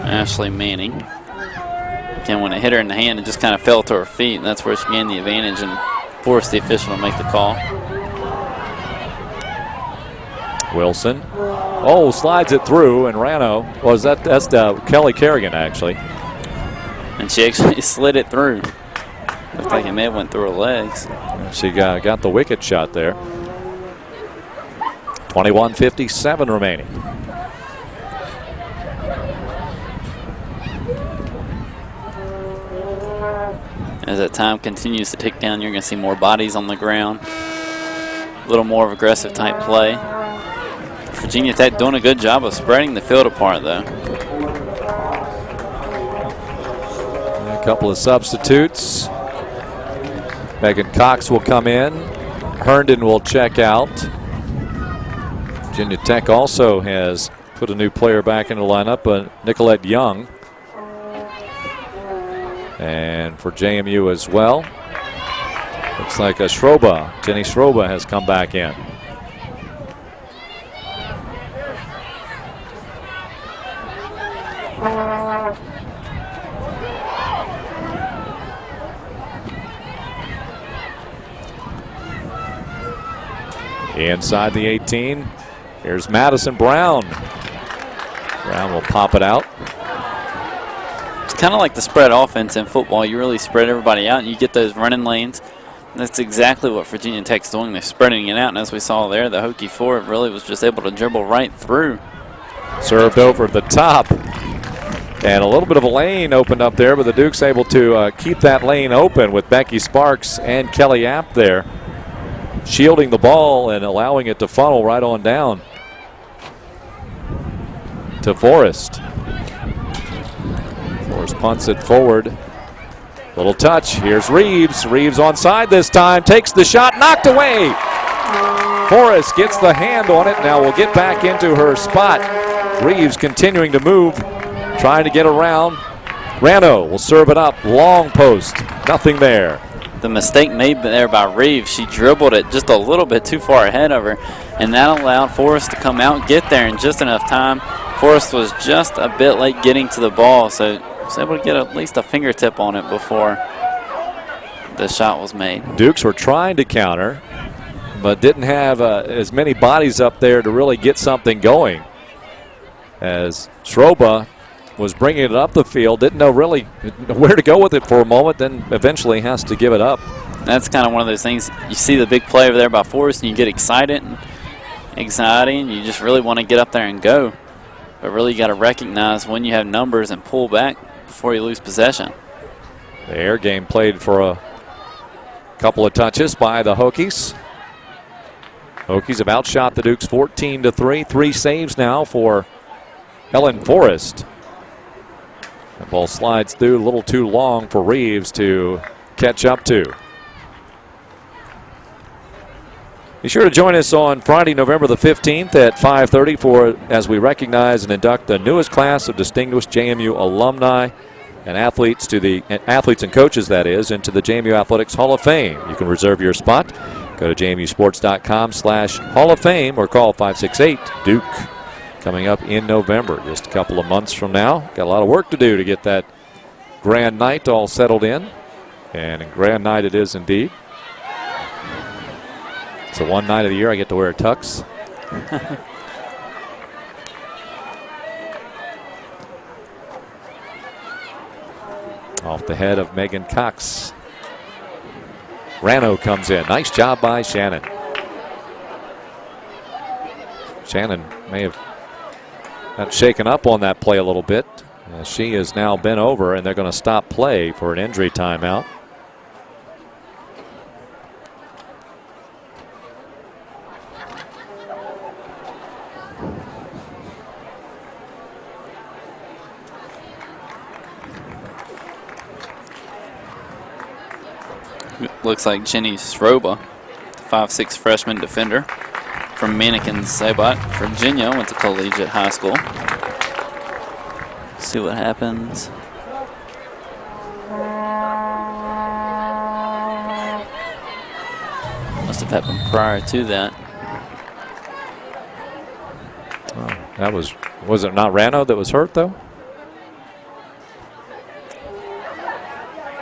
B: Ashley Manning. Again, when it hit her in the hand, it just kind of fell to her feet, and that's where she gained the advantage and forced the official to make the call.
A: Wilson. Oh, slides it through, and Rano. That's Kelly Kerrigan, actually.
B: And she actually slid it through. Looked like it may have went through her legs.
A: She got the wicket shot there. 21:57 remaining.
B: As that time continues to tick down, you're going to see more bodies on the ground. A little more of aggressive type play. Virginia Tech doing a good job of spreading the field apart, though.
A: A couple of substitutes. Megan Cox will come in. Herndon will check out. Virginia Tech also has put a new player back in the lineup, Nicolette Young. And for JMU as well, looks like Jenny Schroba has come back in. Inside the 18, here's Madison Brown. Brown will pop it out.
B: It's kind of like the spread offense in football. You really spread everybody out and you get those running lanes. And that's exactly what Virginia Tech's doing. They're spreading it out, and as we saw there, the Hokie forward really was just able to dribble right through.
A: Served over the top. And a little bit of a lane opened up there, but the Dukes able to keep that lane open with Becky Sparks and Kelly App there, shielding the ball and allowing it to funnel right on down to Forrest. Forrest punts it forward. Little touch. Here's Reeves. Reeves onside this time. Takes the shot. Knocked away. Forrest gets the hand on it. Now we'll get back into her spot. Reeves continuing to move, trying to get around. Rano will serve it up. Long post. Nothing there.
B: The mistake made there by Reeves, she dribbled it just a little bit too far ahead of her, and that allowed Forrest to come out, get there in just enough time. Forrest was just a bit late getting to the ball, so was able to get at least a fingertip on it before the shot was made.
A: Dukes were trying to counter, but didn't have as many bodies up there to really get something going. As Schroba was bringing it up the field, didn't know really where to go with it for a moment, then eventually has to give it up.
B: That's kind of one of those things. You see the big play over there by Forrest, and you get excited and exciting. You just really want to get up there and go. But really you got to recognize when you have numbers and pull back before you lose possession.
A: The air game played for a couple of touches by the Hokies. Hokies have outshot the Dukes 14-3. 3 saves now for Ellen Forrest. The ball slides through a little too long for Reeves to catch up to. Be sure to join us on Friday, November the 15th at 5:30 as we recognize and induct the newest class of distinguished JMU alumni and athletes and coaches, that is, into the JMU Athletics Hall of Fame. You can reserve your spot. Go to jmusports.com/Hall of Fame or call 568-DUKE. Coming up in November, just a couple of months from now. Got a lot of work to do to get that grand night all settled in. And a grand night it is indeed. It's the one night of the year I get to wear a tux. Off the head of Megan Cox. Rano comes in. Nice job by Shannon. Shannon may have got shaken up on that play a little bit. She has now been over, and they're going to stop play for an injury timeout.
B: Looks like Jenny Sroba, 5'6" freshman defender from Mannequin Sabot, Virginia, went to collegiate high school. See what happens. Must have happened prior to that.
A: Oh, that was it not Rano that was hurt though?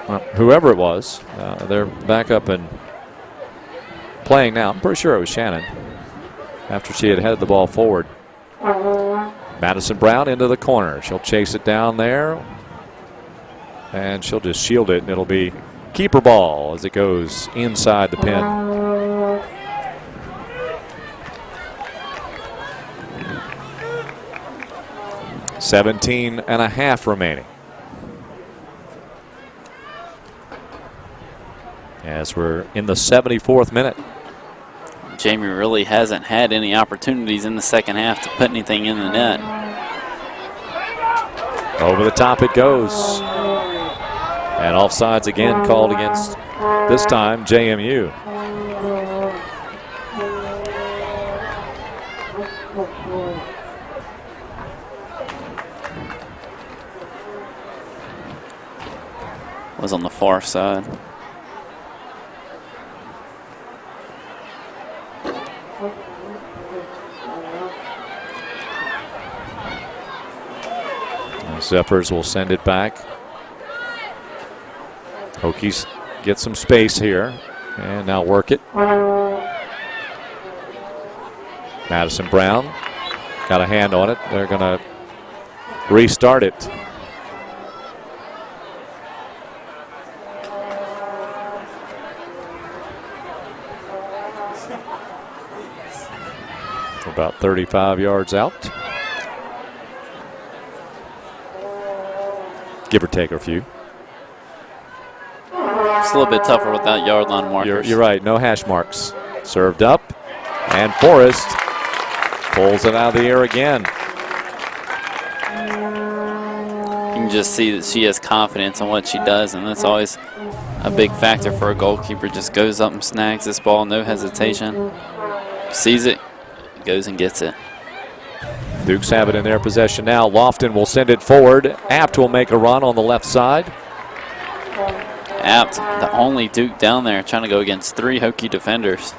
A: Well, whoever it was, they're back up and playing now. I'm pretty sure it was Shannon after she had headed the ball forward. Madison Brown into the corner. She'll chase it down there, and she'll just shield it, and it'll be keeper ball as it goes inside the pin. .17.5 remaining. As we're in the 74th minute.
B: Jamie really hasn't had any opportunities in the second half to put anything in the net.
A: Over the top it goes. And offsides again called against, this time, JMU.
B: Was on the far side.
A: Zephyrs will send it back. Hokies get some space here and now work it. Madison Brown got a hand on it. They're going to restart it. About 35 yards out. Give or take a few.
B: It's a little bit tougher without yard line markers.
A: You're right, no hash marks. Served up, and Forrest pulls it out of the air again.
B: You can just see that she has confidence in what she does, and that's always a big factor for a goalkeeper. Just goes up and snags this ball, no hesitation. Sees it, goes and gets it.
A: Dukes have it in their possession now. Lofton will send it forward. Apt will make a run on the left side.
B: Apt, the only Duke down there, trying to go against 3 Hokie defenders.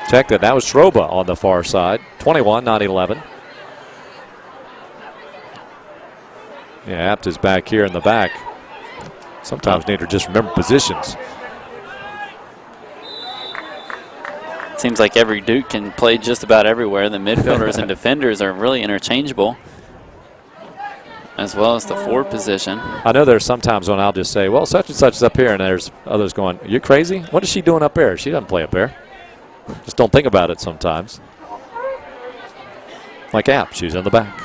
A: Check that. That was Sroba on the far side. 21, not 11. Yeah, Apt is back here in the back. Sometimes need to just remember positions.
B: Seems like every Duke can play just about everywhere. The midfielders and defenders are really interchangeable, as well as the forward position.
A: I know there's sometimes when I'll just say, well, such and such is up here, and there's others going, are you crazy? What is she doing up there? She doesn't play up there. Just don't think about it sometimes. Like App, she's in the back.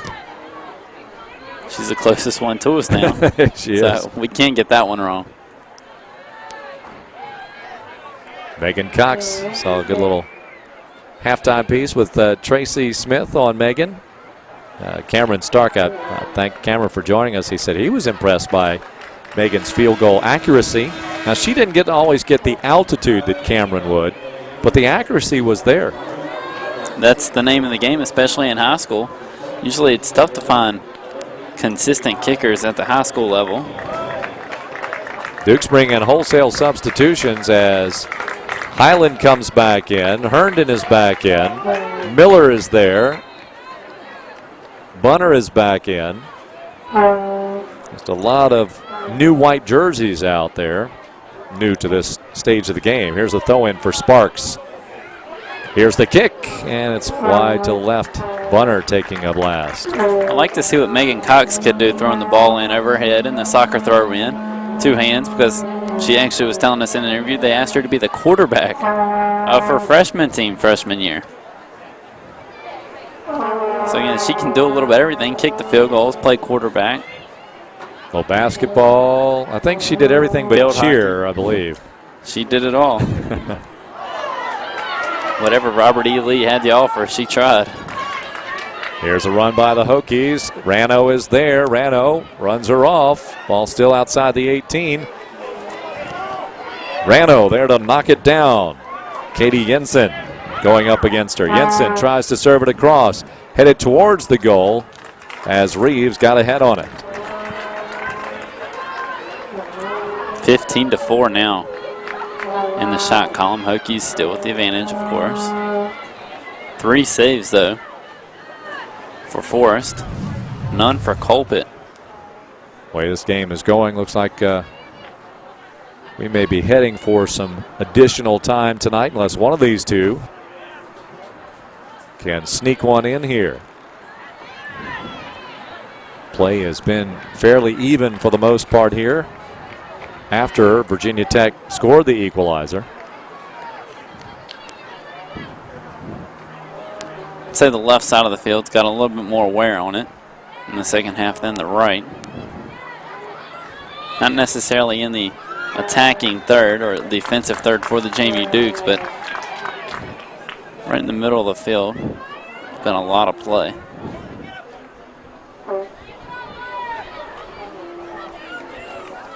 B: She's the closest one to us now.
A: She is.
B: We can't get that one wrong.
A: Megan Cox saw a good little halftime piece with Tracy Smith on Megan. Cameron Stark, I thank Cameron for joining us. He said he was impressed by Megan's field goal accuracy. Now, she didn't always get the altitude that Cameron would, but the accuracy was there.
B: That's the name of the game, especially in high school. Usually it's tough to find consistent kickers at the high school level.
A: Dukes bring in wholesale substitutions as Highland comes back in. Herndon is back in. Miller is there. Bunner is back in. Just a lot of new white jerseys out there. new to this stage of the game. Here's a throw-in for Sparks. Here's the kick, and it's wide to the left. Bunner taking a blast.
B: I like to see what Megan Cox could do throwing the ball in over her head and the soccer throw in. 2 hands, because she actually was telling us in an interview they asked her to be the quarterback of her freshman team freshman year. So again, she can do a little bit of everything, kick the field goals, play quarterback.
A: Well, basketball, I think she did everything but cheer, I believe.
B: She did it all. Whatever Robert E. Lee had to offer, she tried.
A: Here's a run by the Hokies. Rano is there. Rano runs her off. Ball still outside the 18. Rano there to knock it down. Katie Jensen going up against her. Jensen tries to serve it across. Headed towards the goal as Reeves got ahead on it.
B: 15-4 now in the shot column. Hokies still with the advantage, of course. 3 saves, though, for Forrest. None for Colpit.
A: Way this game is going, looks like we may be heading for some additional time tonight unless one of these two can sneak one in here. Play has been fairly even for the most part here after Virginia Tech scored the equalizer.
B: I'd say the left side of the field's got a little bit more wear on it in the second half than the right. Not necessarily in the attacking third or defensive third for the JMU Dukes, but right in the middle of the field. It's been a lot of play.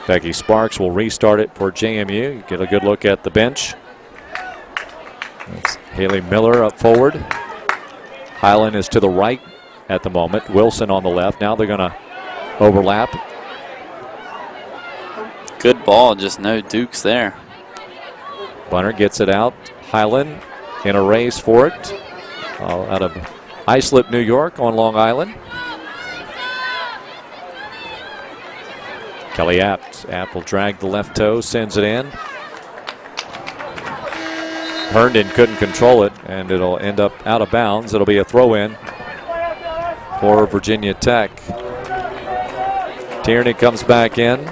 A: Becky Sparks will restart it for JMU. You get a good look at the bench. That's Haley Miller up forward. Highland is to the right at the moment. Wilson on the left. Now they're going to overlap.
B: Good ball, just no Dukes there.
A: Bunner gets it out. Highland in a race for it. Out of Islip, New York on Long Island. Kelly Apt. Apt will drag the left toe, sends it in. Herndon couldn't control it, and it'll end up out of bounds. It'll be a throw-in for Virginia Tech. Tierney comes back in.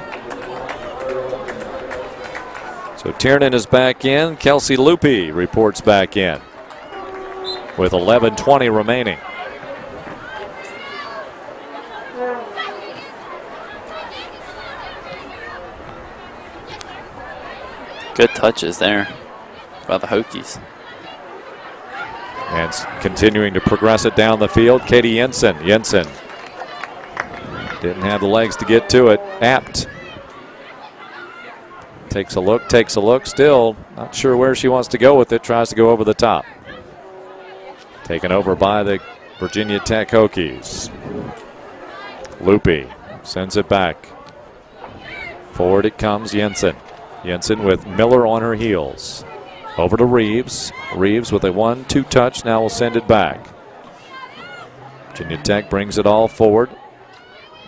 A: So Tiernan is back in. Kelsey Lupi reports back in with 11:20 remaining.
B: Good touches there by the Hokies.
A: And continuing to progress it down the field, Katie Jensen. Jensen didn't have the legs to get to it. Apt takes a look, still not sure where she wants to go with it, tries to go over the top. Taken over by the Virginia Tech Hokies. Lupi sends it back. Forward it comes, Jensen. Jensen with Miller on her heels. Over to Reeves. Reeves with a 1-2 touch, now will send it back. Virginia Tech brings it all forward.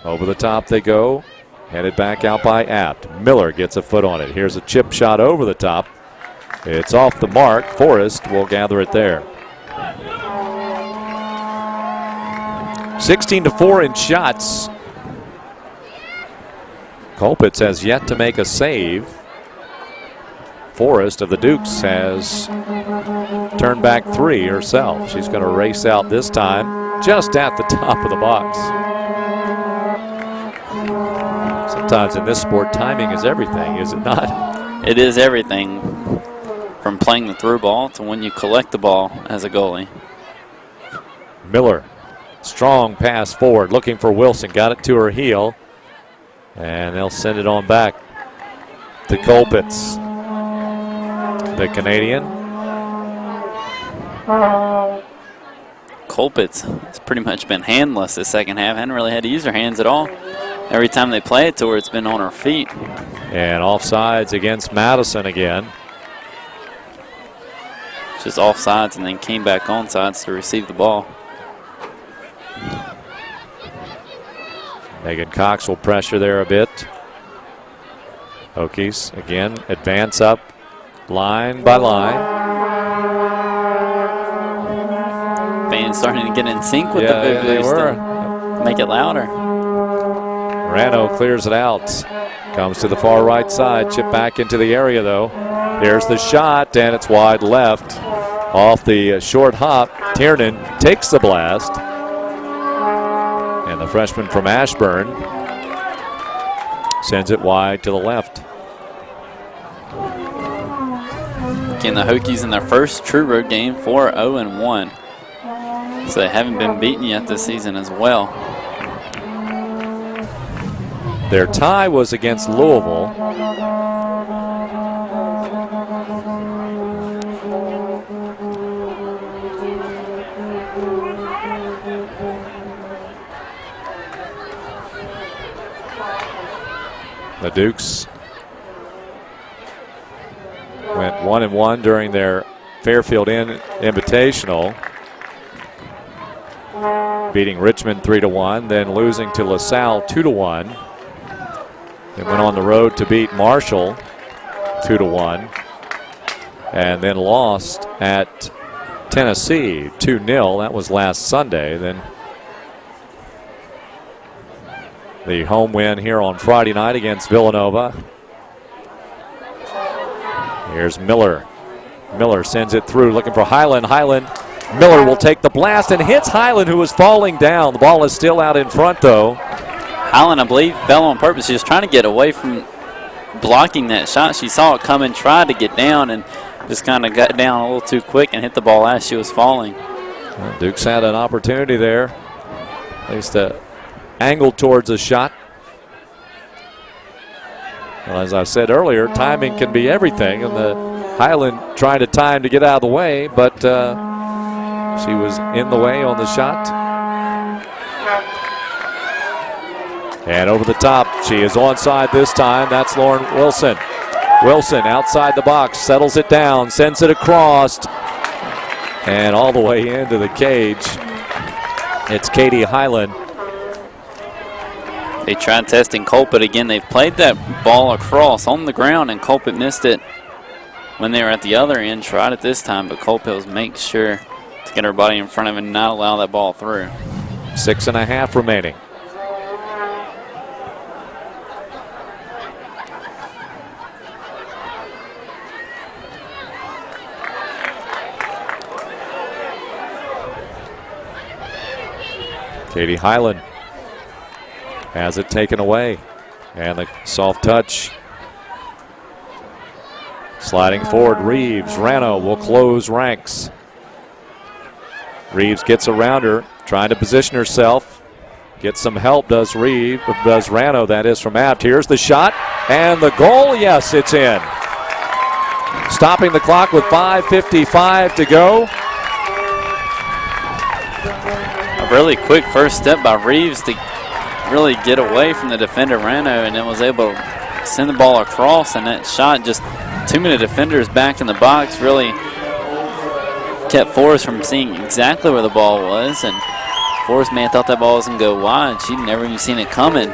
A: Over the top they go. Headed back out by Apt. Miller gets a foot on it. Here's a chip shot over the top. It's off the mark. Forrest will gather it there. 16-4 in shots. Colpitts has yet to make a save. Forrest of the Dukes has turned back 3 herself. She's going to race out this time just at the top of the box. Sometimes in this sport, timing is everything, is it not?
B: It is everything, from playing the through ball to when you collect the ball as a goalie.
A: Miller, strong pass forward, looking for Wilson. Got it to her heel, and they'll send it on back to Colpitts, the Canadian.
B: Colpitts has pretty much been handless this second half. Hadn't really had to use her hands at all. Every time they play it to her, it's been on her feet.
A: And offsides against Madison again.
B: Just offsides and then came back onsides to receive the ball.
A: Megan Cox will pressure there a bit. Hokies again advance up line by line.
B: Fans starting to get in sync with
A: Yeah,
B: the
A: yeah, they
B: boo-boos
A: were.
B: to make it louder.
A: Rano clears it out. Comes to the far right side. Chip back into the area though. Here's the shot, and it's wide left. Off the short hop, Tiernan takes the blast. And the freshman from Ashburn sends it wide to the left.
B: Again, the Hokies in their first true road game, 4-0-1. So they haven't been beaten yet this season as well.
A: Their tie was against Louisville. The Dukes went 1-1 during their Fairfield Invitational, beating Richmond 3-1, then losing to LaSalle 2-1. They went on the road to beat Marshall 2-1, and then lost at Tennessee 2-0. That was last Sunday. Then the home win here on Friday night against Villanova. Here's Miller. Miller sends it through, looking for Highland. Miller will take the blast and hits Highland, who was falling down. The ball is still out in front, though.
B: Highland, I believe, fell on purpose. She was trying to get away from blocking that shot. She saw it coming, tried to get down, and just kind of got down a little too quick and hit the ball as she was falling.
A: Well, Dukes had an opportunity there, at least angled towards a shot. Well, as I said earlier, timing can be everything, and the Highland tried to time to get out of the way, but she was in the way on the shot. And over the top, she is onside this time. That's Lauren Wilson. Wilson outside the box, settles it down, sends it across, and all the way into the cage. It's Katie Highland.
B: They tried testing Colpit again. They played that ball across on the ground, and Colpit missed it when they were at the other end. Tried it this time, but Colpit was making sure to get her body in front of it and not allow that ball through.
A: 6.5 remaining. Katie Highland has it taken away. And the soft touch. Sliding forward, Reeves. Rano will close ranks. Reeves gets around her, trying to position herself. Gets some help, does Rano, that is, from Abt. Here's the shot, and the goal, yes, it's in. Stopping the clock with 5:55 to go.
B: A really quick first step by Reeves to really get away from the defender Rano, and then was able to send the ball across, and that shot, just too many defenders back in the box, really kept Forrest from seeing exactly where the ball was, and Forrest man thought that ball was going to go wide. She'd never even seen it coming.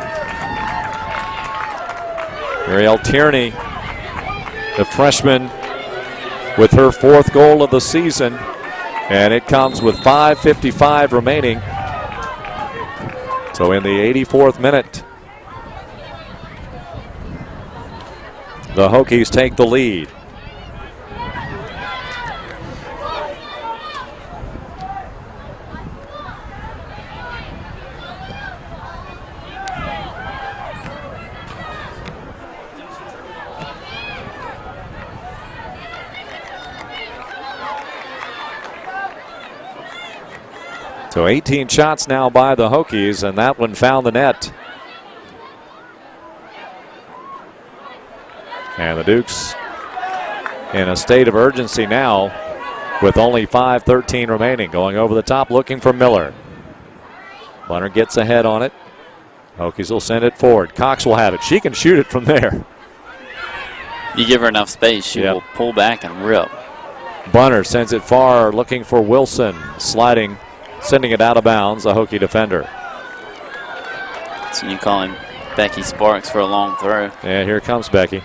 A: Ariel Tierney, the freshman, with her 4th goal of the season, and it comes with 5:55 remaining. So in the 84th minute, the Hokies take the lead. So 18 shots now by the Hokies, and that one found the net. And the Dukes in a state of urgency now with only 5:13 remaining. Going over the top looking for Miller. Bunner gets ahead on it. Hokies will send it forward. Cox will have it. She can shoot it from there.
B: You give her enough space, she will pull back and rip.
A: Bunner sends it far looking for Wilson. Sliding, sending it out of bounds, a Hokie defender.
B: So you call him Becky Sparks for a long throw.
A: Yeah, here comes Becky.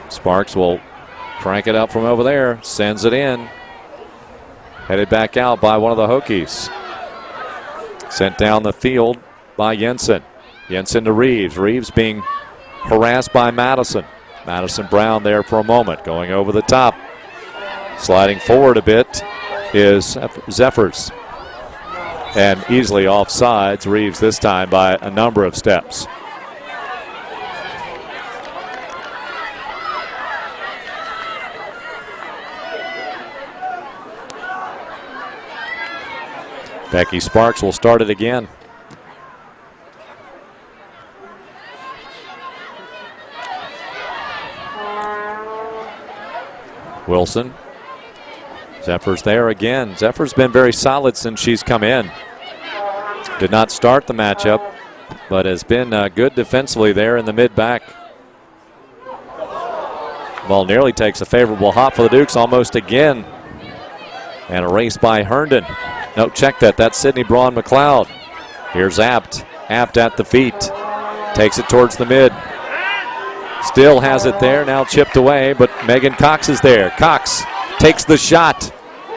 A: Sparks will crank it up from over there, sends it in. Headed back out by one of the Hokies. Sent down the field by Jensen. Jensen to Reeves. Reeves being harassed by Madison. Madison Brown there for a moment, going over the top. Sliding forward a bit is Zephyrs. And easily offsides Reeves this time by a number of steps. Becky Sparks will start it again. Wilson. Zephyr's there again. Zephyr's been very solid since she's come in. Did not start the matchup, but has been good defensively there in the mid-back. Ball nearly takes a favorable hop for the Dukes almost again. And a race by Herndon. No, check that. That's Sydney Braun McLeod. Here's Apt. Apt at the feet. Takes it towards the mid. Still has it there. Now chipped away, but Megan Cox is there. Cox takes the shot.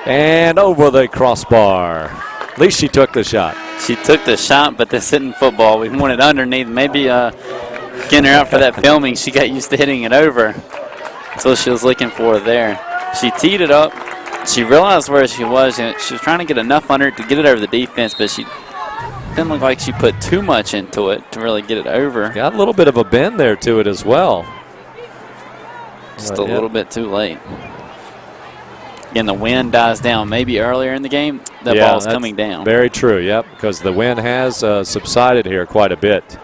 A: And over the crossbar. At least she took the shot.
B: She took the shot, but this hitting football, we want it underneath. Maybe getting her out for that filming, she got used to hitting it over. That's what she was looking for there. She teed it up. She realized where she was, and she was trying to get enough under it to get it over the defense, but she didn't look like she put too much into it to really get it over.
A: Got a little bit of a bend there to it as well.
B: Just a little bit too late. Again, the wind dies down. Maybe earlier in the game, the ball's coming down.
A: Very true, yep, because the wind has subsided here quite a bit.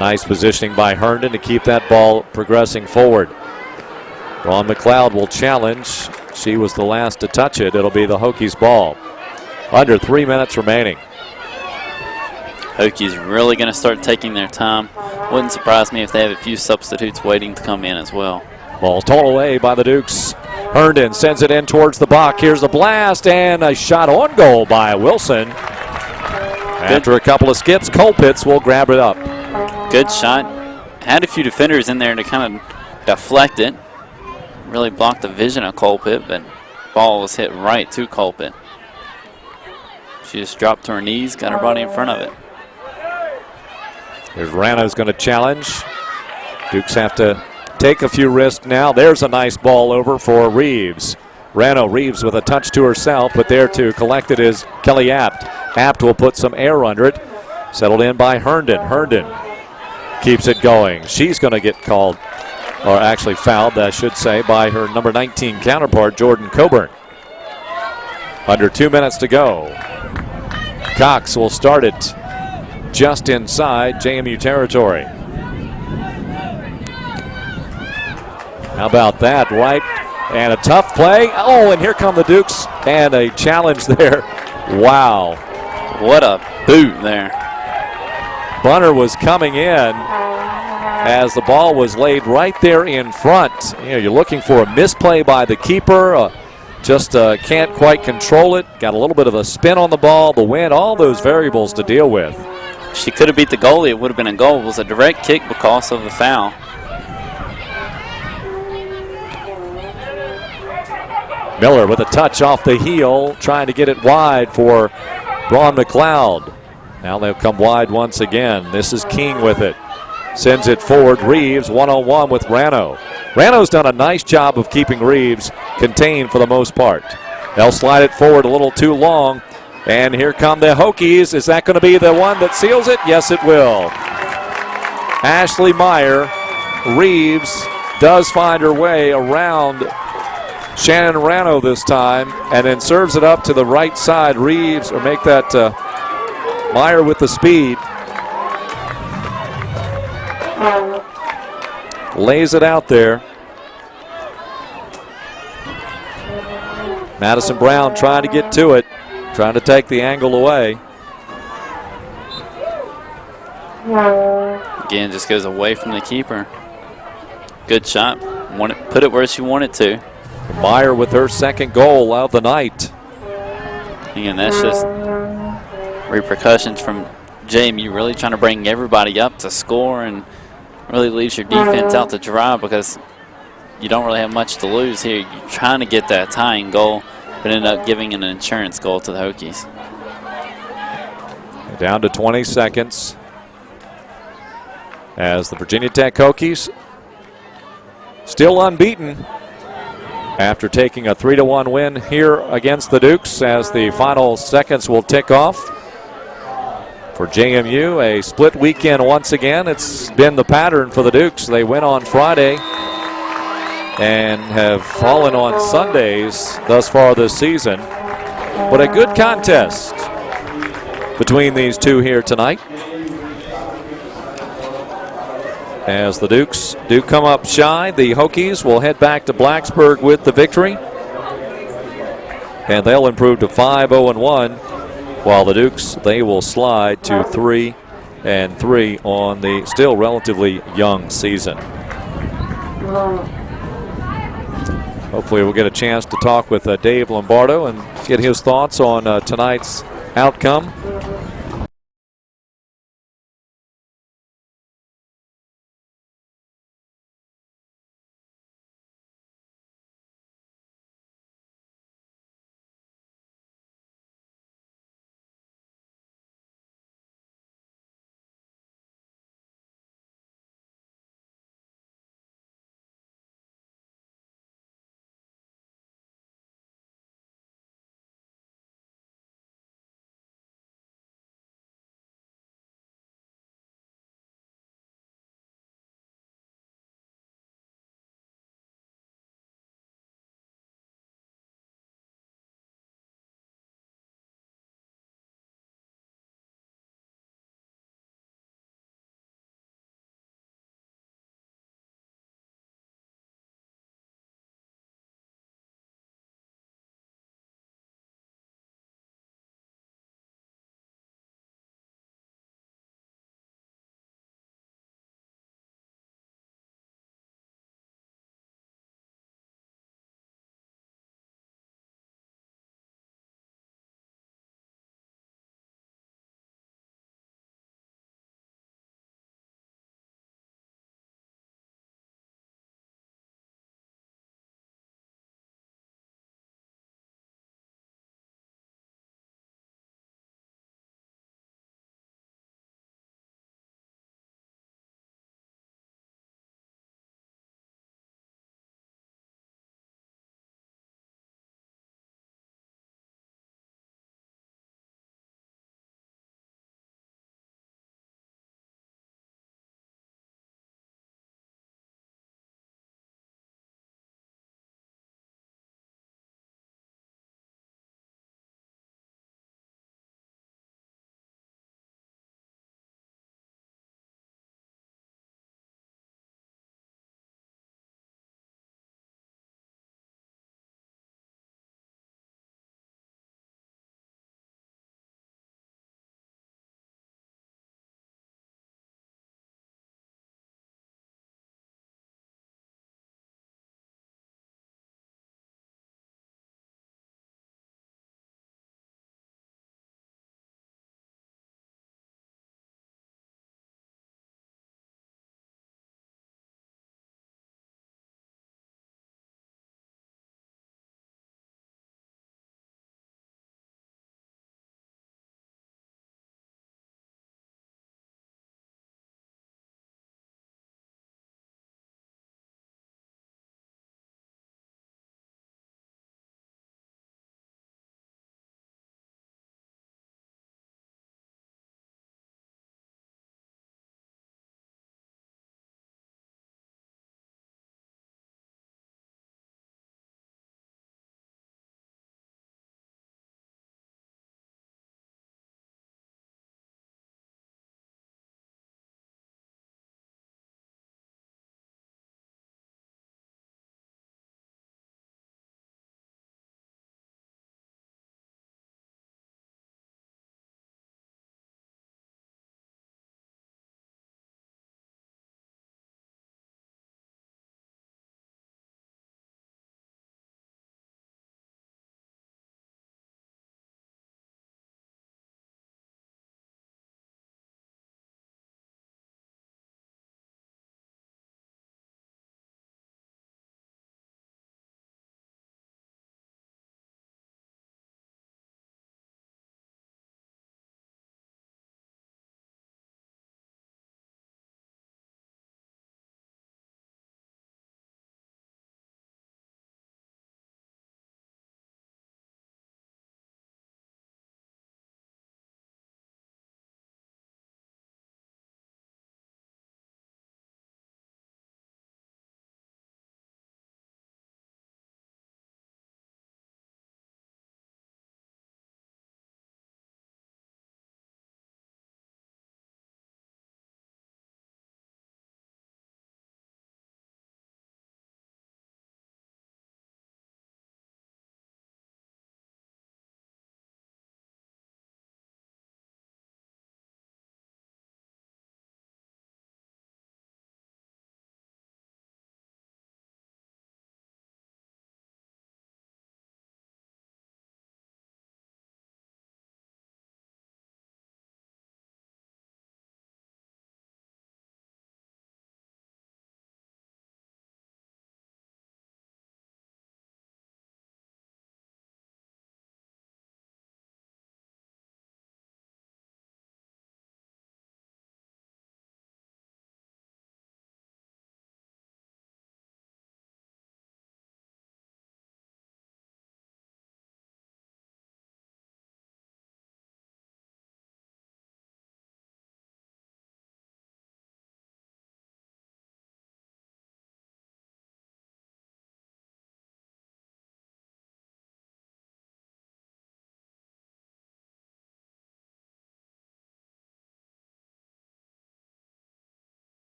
A: Nice positioning by Herndon to keep that ball progressing forward. Braun McLeod will challenge. She was the last to touch it. It'll be the Hokies ball. Under 3 minutes remaining.
B: Hokies really going to start taking their time. Wouldn't surprise me if they have a few substitutes waiting to come in as well.
A: Ball torn away by the Dukes. Herndon sends it in towards the block. Here's a blast and a shot on goal by Wilson. After a couple of skips, Colpitts will grab it up.
B: Good shot. Had a few defenders in there to kind of deflect it. Really blocked the vision of Colpitt, but ball was hit right to Colpitt. She just dropped to her knees, got her body in front of it.
A: There's Rano's going to challenge. Dukes have to take a few risks now. There's a nice ball over for Reeves. Reeves with a touch to herself, but there to collect it is Kelly Apt. Apt will put some air under it. Settled in by Herndon. Herndon keeps it going. She's going to get called, or actually fouled, I should say, by her number 19 counterpart, Jordan Coburn. Under 2 minutes to go. Cox will start it just inside JMU territory. How about that, right? And a tough play. Oh, and here come the Dukes, and a challenge there. Wow.
B: What a boot there.
A: Bunner was coming in as the ball was laid right there in front. You know, you're looking for a misplay by the keeper. Just can't quite control it. Got a little bit of a spin on the ball, the wind, all those variables to deal with.
B: She could have beat the goalie. It would have been a goal. It was a direct kick because of the foul.
A: Miller with a touch off the heel, trying to get it wide for Braun McLeod. Now they'll come wide once again. This is King with it. Sends it forward. Reeves one-on-one with Rano. Rano's done a nice job of keeping Reeves contained for the most part. They'll slide it forward a little too long. And here come the Hokies. Is that going to be the one that seals it? Yes, it will. Ashley Meyer. Reeves does find her way around Shannon Rano this time, and then serves it up to the right side. Reeves, or make that Meyer with the speed. Lays it out there. Madison Brown trying to get to it, trying to take the angle away.
B: Again, just goes away from the keeper. Good shot. put it where she wanted to.
A: Meyer with her second goal of the night.
B: Again, that's just repercussions from JMU really trying to bring everybody up to score and really leaves your defense out to dry because you don't really have much to lose here. You're trying to get that tying goal, but end up giving an insurance goal to the Hokies.
A: Down to 20 seconds as the Virginia Tech Hokies still unbeaten after taking a 3-1 win here against the Dukes, as the final seconds will tick off. For JMU, a split weekend once again. It's been the pattern for the Dukes. They win on Friday and have fallen on Sundays thus far this season. But a good contest between these two here tonight, as the Dukes do come up shy. The Hokies will head back to Blacksburg with the victory, and they'll improve to 5-0-1, while the Dukes, they will slide to 3-3 on the still relatively young season. Hopefully we'll get a chance to talk with Dave Lombardo and get his thoughts on tonight's outcome.